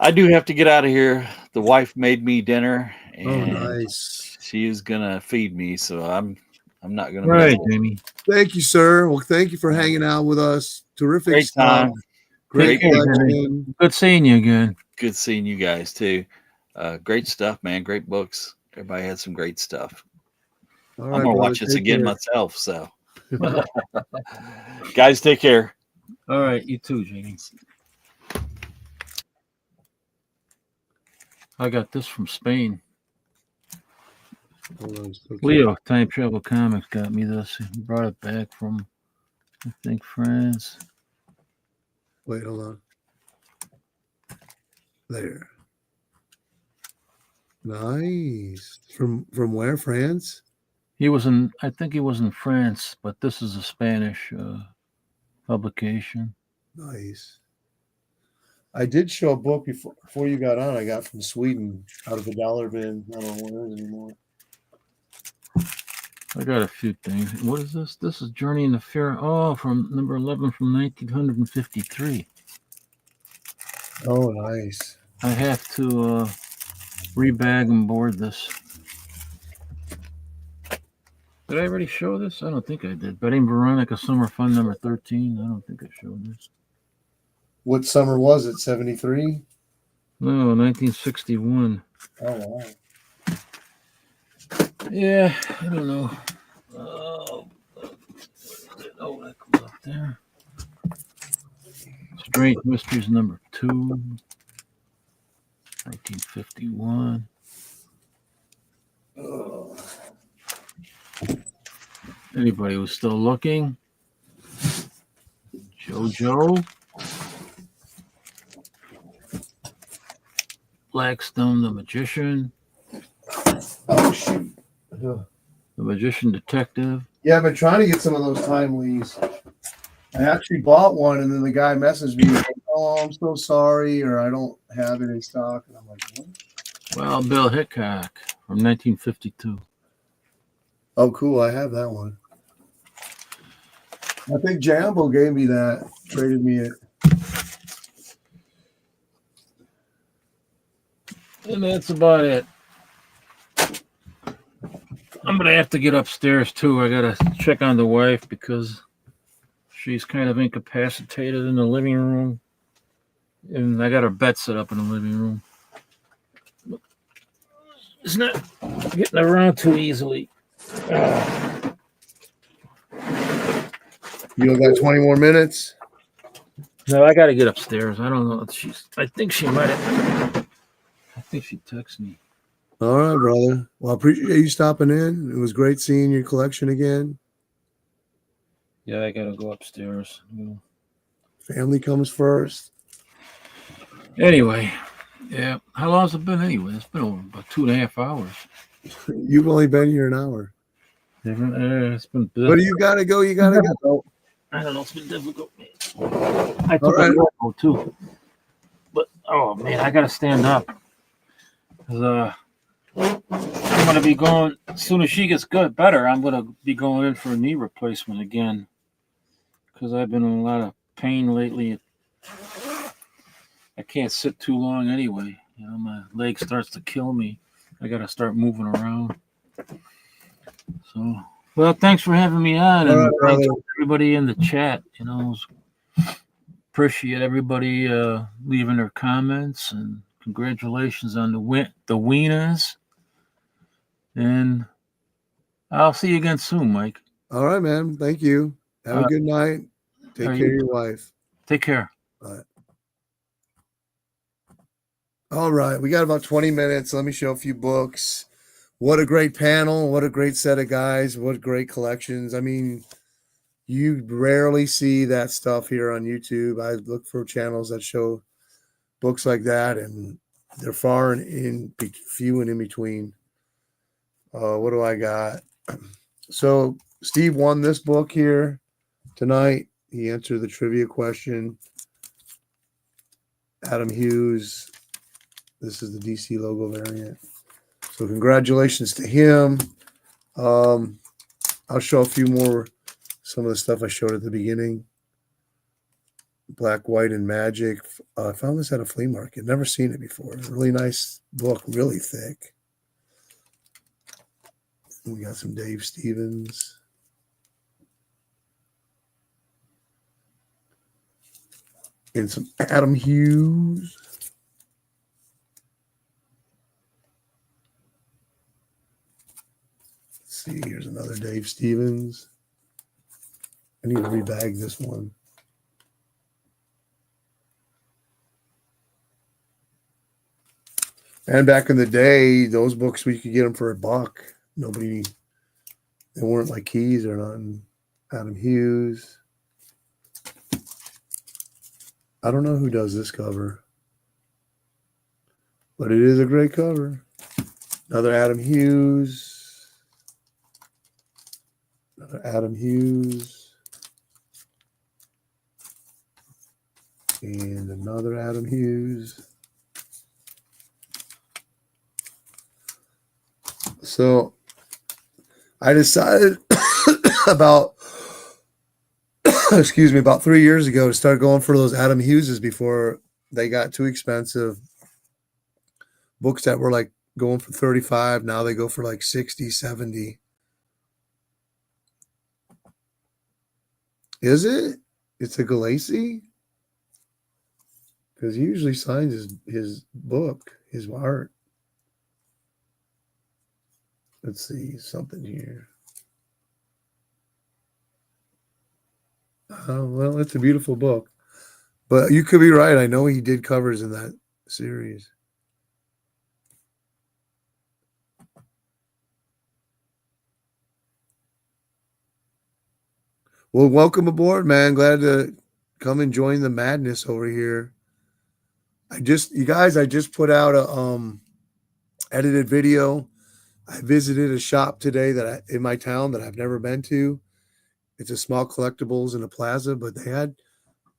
I do have to get out of here. The wife made me dinner, Oh, and nice. she is gonna feed me, so I'm not gonna Right, miss it. Jamie. Thank you, sir. Well, thank you for hanging out with us. Terrific Great stuff. time. Great Take care, collection. Good seeing you again. Good seeing you guys too. Great stuff, man. Great books. Everybody had some great stuff. All I'm right, gonna brother, watch this take again care. myself. So, guys, take care. All right, you too, Jamie. I got this from Spain. Hold on, still Leo, Time Travel Comics got me this. He brought it back from, I think, France. Wait, hold on. There. Nice. From where? France? I think he was in France, but this is a Spanish publication. Nice. I did show a book before you got on. I got from Sweden out of a dollar bin. I don't know what it is anymore. I got a few things. What is this? This is Journey in the Fair. Oh, from number 11 from 1953. Oh, nice. I have to rebag and board this. Did I already show this? I don't think I did. Betting Veronica Summer Fun number 13. I don't think I showed this. What summer was it? 73? No, 1961. Oh, wow. Yeah, I don't know. Oh, that comes up there. Strange Mysteries number 2. 1951. Oh. Anybody who's still looking? JoJo. Blackstone the Magician. Oh, shoot. The Magician Detective. Yeah, I've been trying to get some of those timelies. I actually bought one, and then the guy messaged me, like, oh, I'm so sorry, or I don't have it in stock. And I'm like, what? Well, Bill Hickok from 1952. Oh, cool. I have that one. I think Jambo gave me that, traded me it. And that's about it. I'm gonna have to get upstairs too. I gotta check on the wife because she's kind of incapacitated in the living room, and I got her bed set up in the living room. It's not getting around too easily. You got 20 more minutes? No, I gotta get upstairs. I don't know. I think she might have. I think she texted me. All right, brother. Well, I appreciate you stopping in. It was great seeing your collection again. Yeah, I gotta go upstairs. Family comes first. Anyway, yeah. How long's it been anyway? It's been over about 2.5 hours. You've only been here an hour. It's been. But you gotta go. You gotta go. I don't know. It's been difficult. I took All right. a elbow too, but oh man, I gotta stand up. 'Cause, I'm gonna be going as soon as she gets better. I'm gonna be going in for a knee replacement again because I've been in a lot of pain lately. I can't sit too long anyway. You know, my leg starts to kill me. I gotta start moving around. So, well, thanks for having me on, All and right, thanks brother. to everybody in the chat. You know, appreciate everybody leaving their comments, and congratulations on the winners. And I'll see you again soon, Mike. All right, man. Thank you. Have a good night. Take care of your wife. Take care. All right. We got about 20 minutes. Let me show a few books. What a great panel. What a great set of guys. What great collections. I mean, you rarely see that stuff here on YouTube. I look for channels that show books like that, and they're far and few and in between. What do I got? So Steve won this book here tonight. He answered the trivia question. Adam Hughes. This is the DC logo variant. So congratulations to him. I'll show a few more, some of the stuff I showed at the beginning. Black, White, and Magic. I found this at a flea market. Never seen it before. Really nice book, really thick. We got some Dave Stevens. And some Adam Hughes. Let's see, here's another Dave Stevens. I need to rebag this one. And back in the day, those books, we could get them for $1. They weren't like keys or nothing. Adam Hughes. I don't know who does this cover, but it is a great cover. Another Adam Hughes. Another Adam Hughes. And another Adam Hughes. So I decided about 3 years ago to start going for those Adam Hugheses before they got too expensive. Books that were like going for 35, now they go for like 60, 70. Is it? It's a Galassi? Because he usually signs his book, his art. Let's see, something here. Well, it's a beautiful book. But you could be right. I know he did covers in that series. Well, welcome aboard, man. Glad to come and join the madness over here. I just put out a edited video. I visited a shop today in my town that I've never been to. It's a small collectibles in a plaza, but they had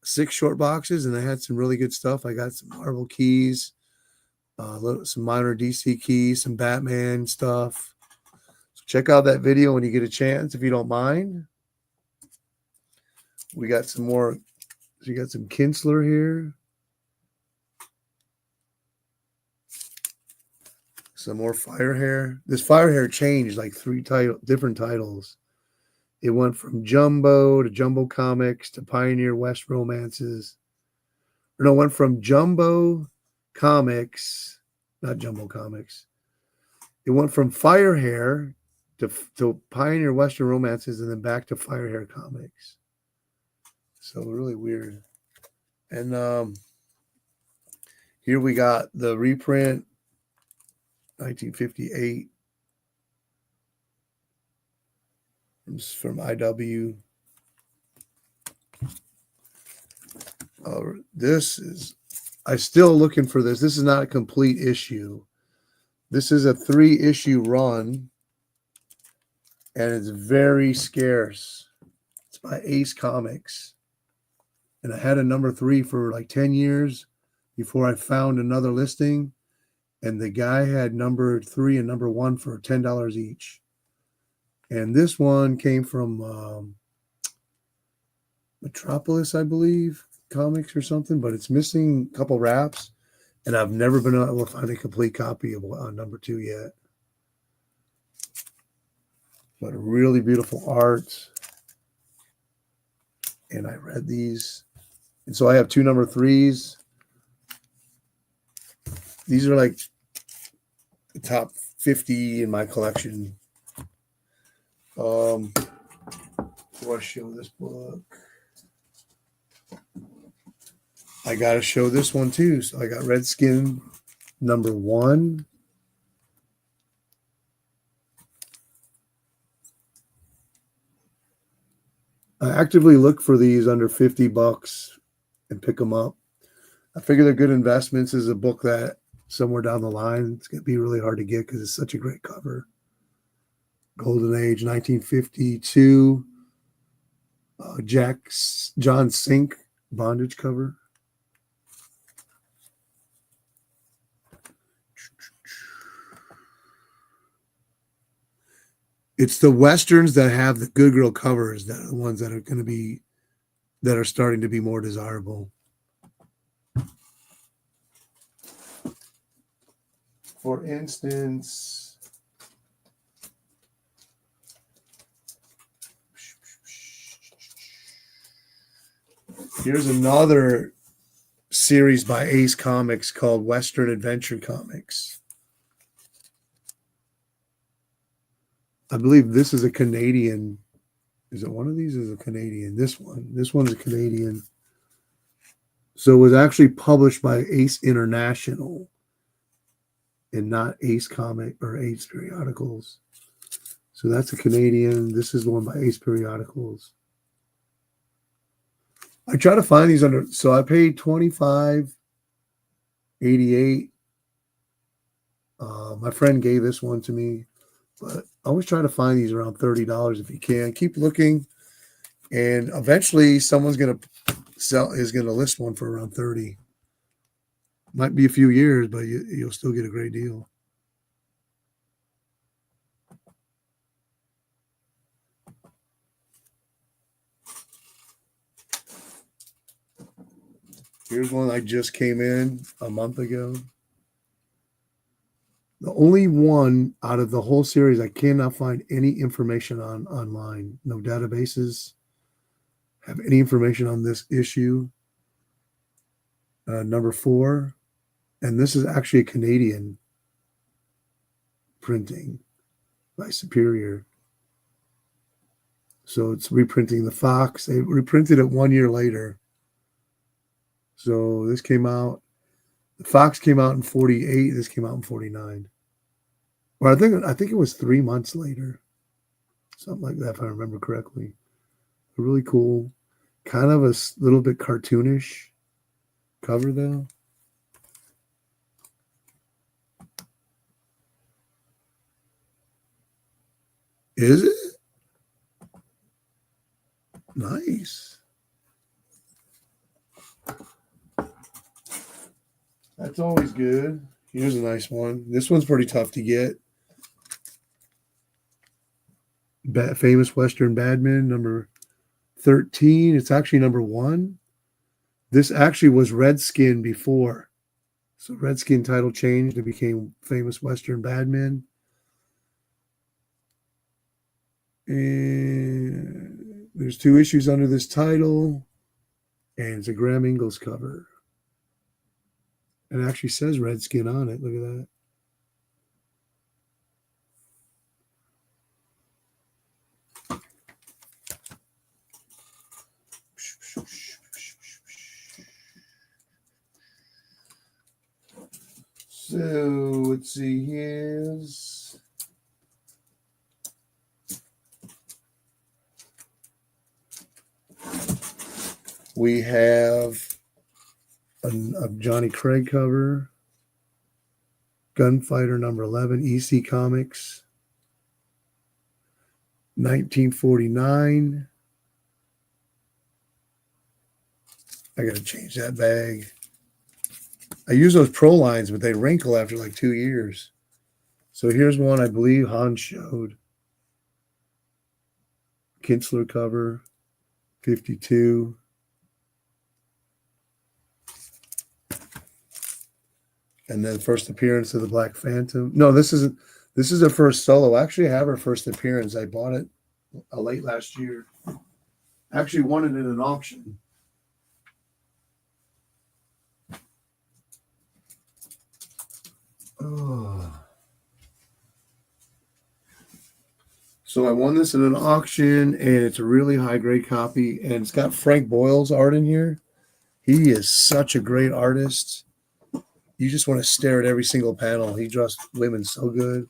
6 short boxes and they had some really good stuff. I got some Marvel keys, some minor DC keys, some Batman stuff. So check out that video when you get a chance, if you don't mind. We got some more. So you got some Kinsler here. Some more Fire Hair. This Fire Hair changed like different titles. It went from Jumbo to Jumbo Comics to Pioneer West Romances. Or no, it went from Jumbo Comics, not Jumbo Comics. It went from Fire Hair to Pioneer Western Romances and then back to Fire Hair Comics. So really weird. And here we got the reprint, 1958. This is from IW. I'm still looking for this. This is not a complete issue. This is a 3-issue run, and it's very scarce. It's by Ace Comics. And I had a number 3 for like 10 years before I found another listing. And the guy had number 3 and number 1 for $10 each. And this one came from Metropolis, I believe, Comics or something, but it's missing a couple wraps. And I've never been able to find a complete copy of number 2 yet. But really beautiful art. And I read these. And so I have 2 number 3s. These are like the top 50 in my collection. Do I show this book? I got to show this one too. So I got Redskin number 1. I actively look for these under $50 and pick them up. I figure they're good investments. This is a book that somewhere down the line, it's going to be really hard to get because it's such a great cover. Golden Age, 1952. John Sink bondage cover. It's the Westerns that have the Good Girl covers that are the ones that are going to be, that are starting to be more desirable. For instance, here's another series by Ace Comics called Western Adventure Comics. I believe this is a Canadian. Is it one of these? Is a Canadian? This one's a Canadian. So it was actually published by Ace International and not Ace Comic or Ace Periodicals. So that's a Canadian. This is the one by Ace Periodicals. I try to find these under, so I paid $25.88. My friend gave this one to me, but I always try to find these around $30 if you can. Keep looking, and eventually someone's going to list one for around $30. Might be a few years, but you'll still get a great deal. Here's one I just came in a month ago. The only one out of the whole series I cannot find any information on online. No databases have any information on this issue. Number 4. And this is actually a Canadian printing by Superior. So it's reprinting the Fox. They reprinted it 1 year later. So this came out, the Fox came out in 48. This came out in 49. Or I think it was 3 months later. Something like that, if I remember correctly. Really cool. Kind of a little bit cartoonish cover, though. Is it? Nice. That's always good. Here's a nice one. This one's pretty tough to get. Famous Western Badman, number 13. It's actually number 1. This actually was Redskin before. So Redskin title changed and became Famous Western Badman. And there's 2 issues under this title. And it's a Graham Ingalls cover. It actually says Redskin on it. Look at that. So let's see. We have a Johnny Craig cover, Gunfighter number 11, EC Comics, 1949. I got to change that bag. I use those Pro lines, but they wrinkle after like 2 years. So here's one I believe Hans showed. Kinsler cover, 52. And then first appearance of the Black Phantom. No, this isn't. This is her first solo. Actually, I have her first appearance. I bought it late last year. Actually won it in an auction. Oh. So I won this in an auction, and it's a really high grade copy, and it's got Frank Boyle's art in here. He is such a great artist. You just want to stare at every single panel. He draws women so good.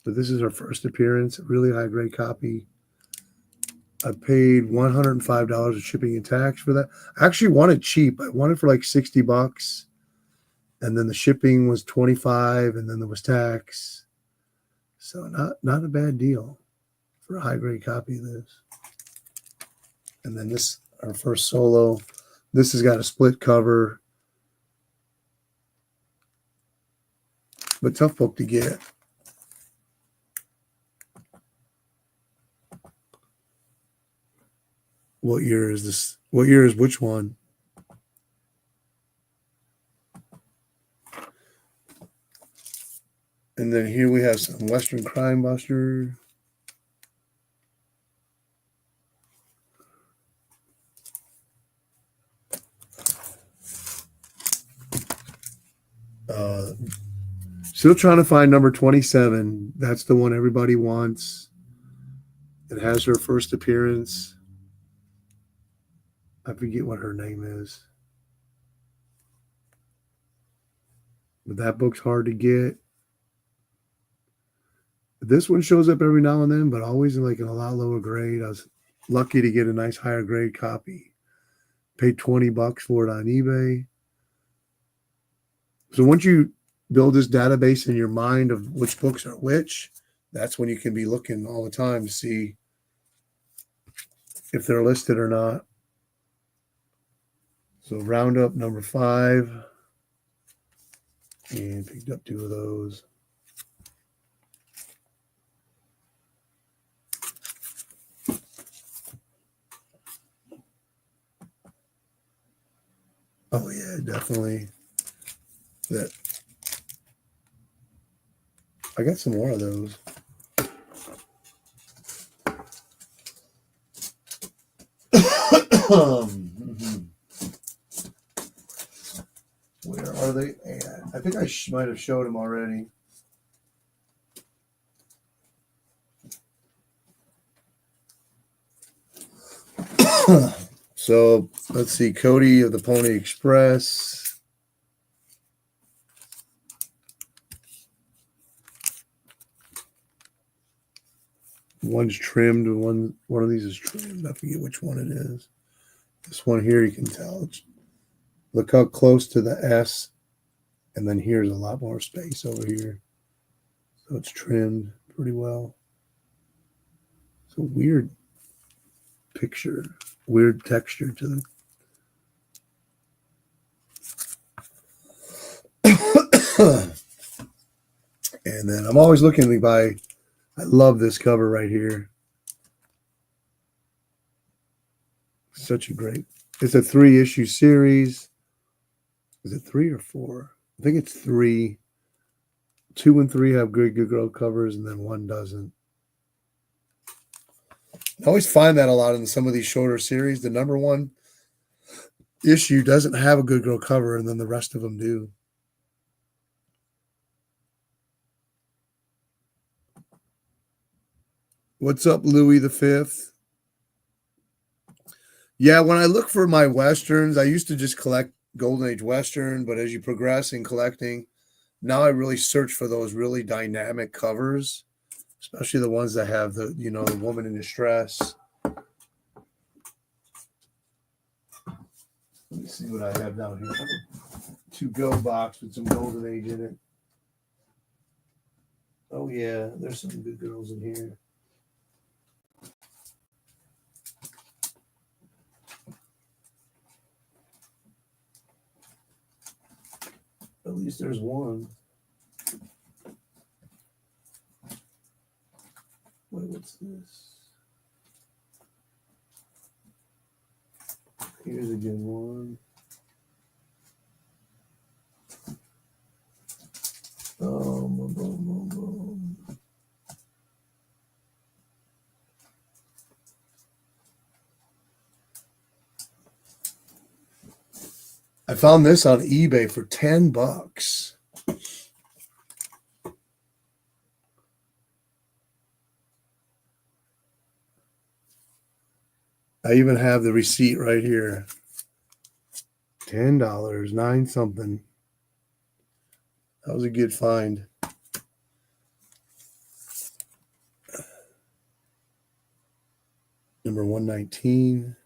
But this is her first appearance, a really high grade copy. I paid $105 of shipping and tax for that. I actually won it cheap. I won it for like $60. And then the shipping was $25, and then there was tax. So not a bad deal for a high grade copy of this. And then this, our first solo. This has got a split cover, but tough book to get. What year is this? What year is which one? And then here we have some Western Crime Buster. Still trying to find number 27. That's the one everybody wants. It has her first appearance. I forget what her name is. But that book's hard to get. This one shows up every now and then, but always in like in a lot lower grade. I was lucky to get a nice higher grade copy. Paid $20 for it on eBay. So once you build this database in your mind of which books are which, that's when you can be looking all the time to see if they're listed or not. So Roundup number 5. And picked up 2 of those. Oh yeah, definitely. That I got some more of those. Where are they at? I think I might have showed them already. So let's see, Cody of the Pony Express. One's trimmed, and one of these is trimmed. I forget which one it is. This one here, you can tell. Look how close to the S, and then here's a lot more space over here. So it's trimmed pretty well. It's a weird picture, weird texture to them. And then I'm always looking to buy. I love this cover right here. Such a great. It's a 3-issue series. Is it 3 or 4? I think it's 3. 2 and 3 have good girl covers, and then 1 doesn't. I always find that a lot in some of these shorter series. The number 1 issue doesn't have a good girl cover, and then the rest of them do. What's up, Louis V? Yeah, when I look for my Westerns, I used to just collect Golden Age Western, but as you progress in collecting, now I really search for those really dynamic covers, especially the ones that have the, the woman in distress. Let me see what I have down here. 2-go box with some Golden Age in it. Oh yeah, there's some good girls in here. At least there's one. Wait, what's this? Here's a good one. Boom, boom, boom, boom, boom. I found this on eBay for $10. I even have the receipt right here. $10, 9 something. That was a good find. Number 119.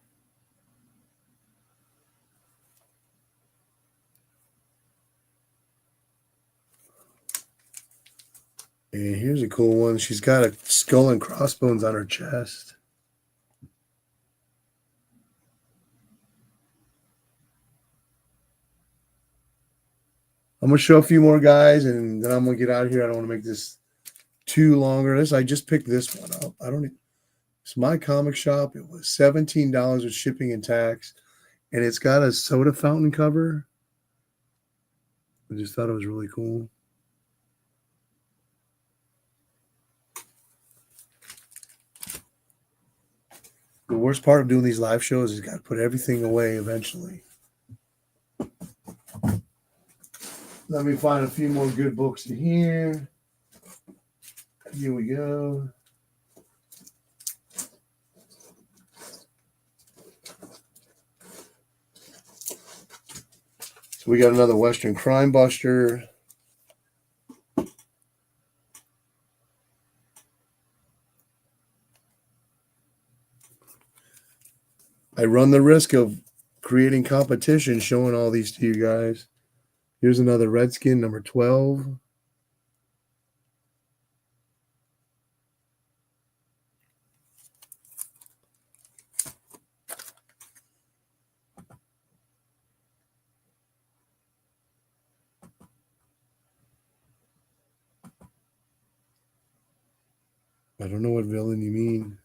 And here's a cool one. She's got a skull and crossbones on her chest. I'm going to show a few more guys, and then I'm going to get out of here. I don't want to make this too longer. I just picked this one up. It's my comic shop. It was $17 with shipping and tax, and it's got a soda fountain cover. I just thought it was really cool. The worst part of doing these live shows is you got to put everything away eventually. Let me find a few more good books in here. Here we go. So we got another Western Crime Buster. I run the risk of creating competition showing all these to you guys. Here's another Redskin, number 12. I don't know what villain you mean.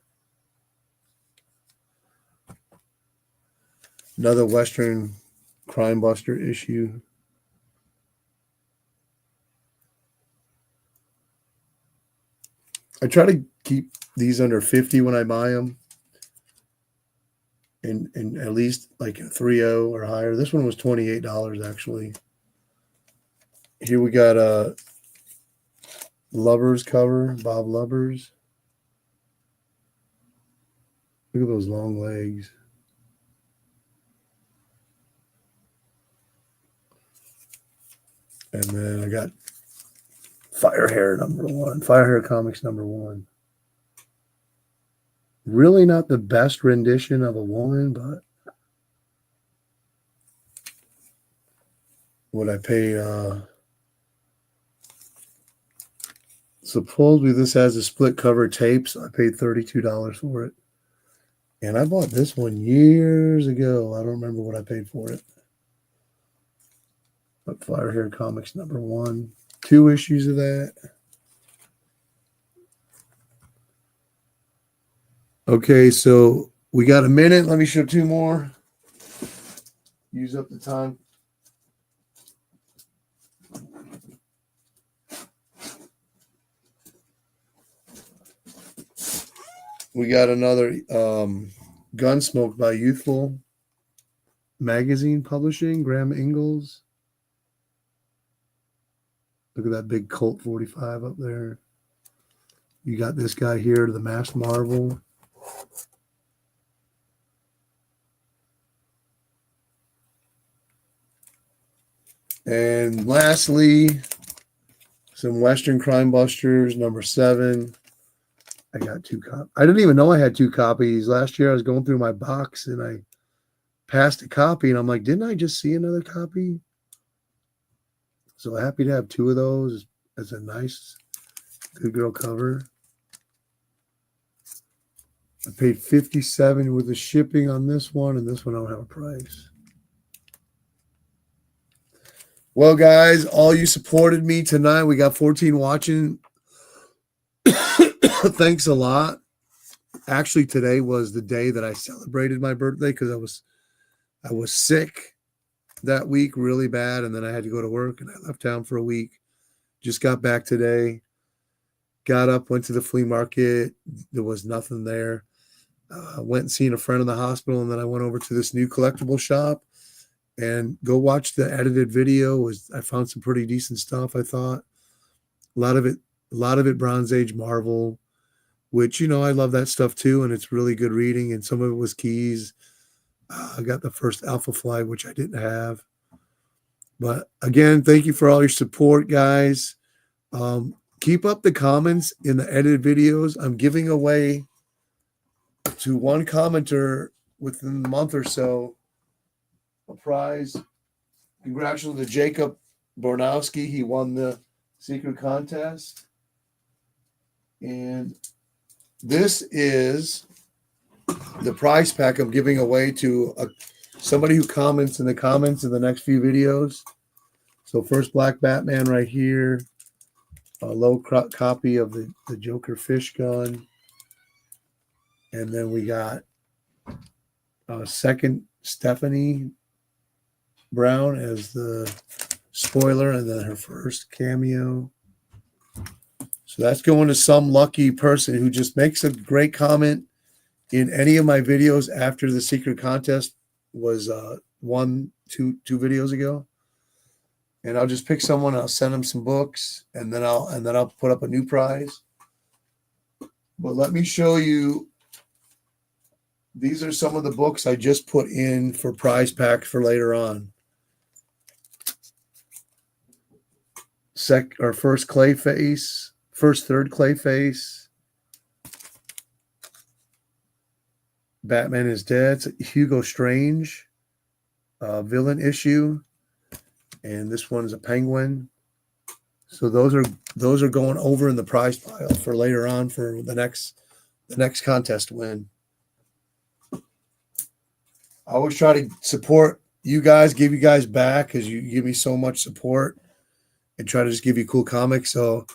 Another Western Crime Buster issue. I try to keep these under 50 when I buy them. And at least like a 3.0 or higher. This one was $28 actually. Here we got a Lubbers cover, Bob Lubbers. Look at those long legs. And then I got Firehair number 1. Firehair Comics number 1. Really not the best rendition of a woman, but what I paid, supposedly this has a split cover tape, so I paid $32 for it. And I bought this one years ago. I don't remember what I paid for it. But Firehair Comics number 1. 2 issues of that. Okay, so we got a minute. Let me show 2 more. Use up the time. We got another Gunsmoke by Youthful Magazine Publishing, Graham Ingalls. Look at that big Colt 45 up there. You got this guy here, the Masked Marvel. And lastly, some Western Crime Busters, number 7. I got 2 copies. I didn't even know I had 2 copies. Last year I was going through my box and I passed a copy and I'm like, didn't I just see another copy? So happy to have 2 of those as a nice Good Girl cover. I paid $57 with the shipping on this one, and this one I don't have a price. Well, guys, all you supported me tonight. We got 14 watching. Thanks a lot. Actually, today was the day that I celebrated my birthday because I was sick that week really bad, and then I had to go to work, and I left town for a week. Just got back today. Got up, went to the flea market. There was nothing there. Went and seen a friend in the hospital, and then I went over to this new collectible shop and go watch the edited video. I found some pretty decent stuff, I thought. A lot of it Bronze Age Marvel, which, you know, I love that stuff too, and it's really good reading, and some of it was keys. I got the first Alpha Flight, which I didn't have. But again, thank you for all your support, guys. Keep up the comments in the edited videos. I'm giving away to one commenter within the month or so a prize. Congratulations to Jacob Bornowski. He won the secret contest. And this is the prize pack I'm giving away to somebody who comments in the comments in the next few videos. So first Black Batman right here. A low copy of the Joker fish gun. And then we got second Stephanie Brown as the spoiler, and then her first cameo. So that's going to some lucky person who just makes a great comment in any of my videos after the secret contest was two videos ago. And I'll just pick someone, I'll send them some books, and then I'll put up a new prize. But let me show you. These are some of the books I just put in for prize pack for later on. First Clayface, third Clayface. Batman is Dead. It's Hugo Strange, villain issue, and this one is a Penguin. So those are going over in the prize pile for later on for the next contest win. I always try to support you guys, give you guys back because you give me so much support and try to just give you cool comics. So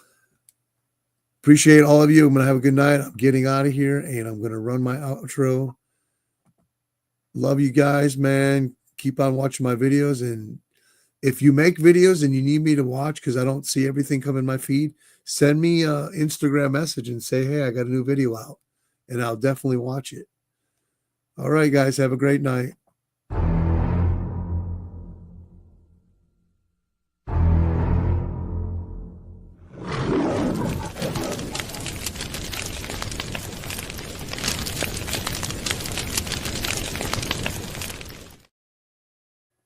appreciate all of you. I'm going to have a good night. I'm getting out of here and I'm going to run my outro. Love you guys, man. Keep on watching my videos. And if you make videos and you need me to watch because I don't see everything come in my feed, send me an Instagram message and say, hey, I got a new video out. And I'll definitely watch it. All right, guys. Have a great night.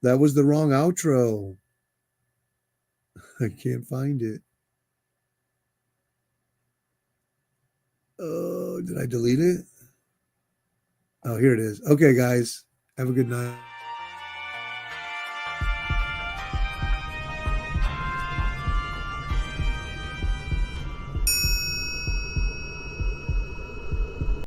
That was the wrong outro. I can't find it. Oh, did I delete it? Oh, here it is. Okay, guys. Have a good night.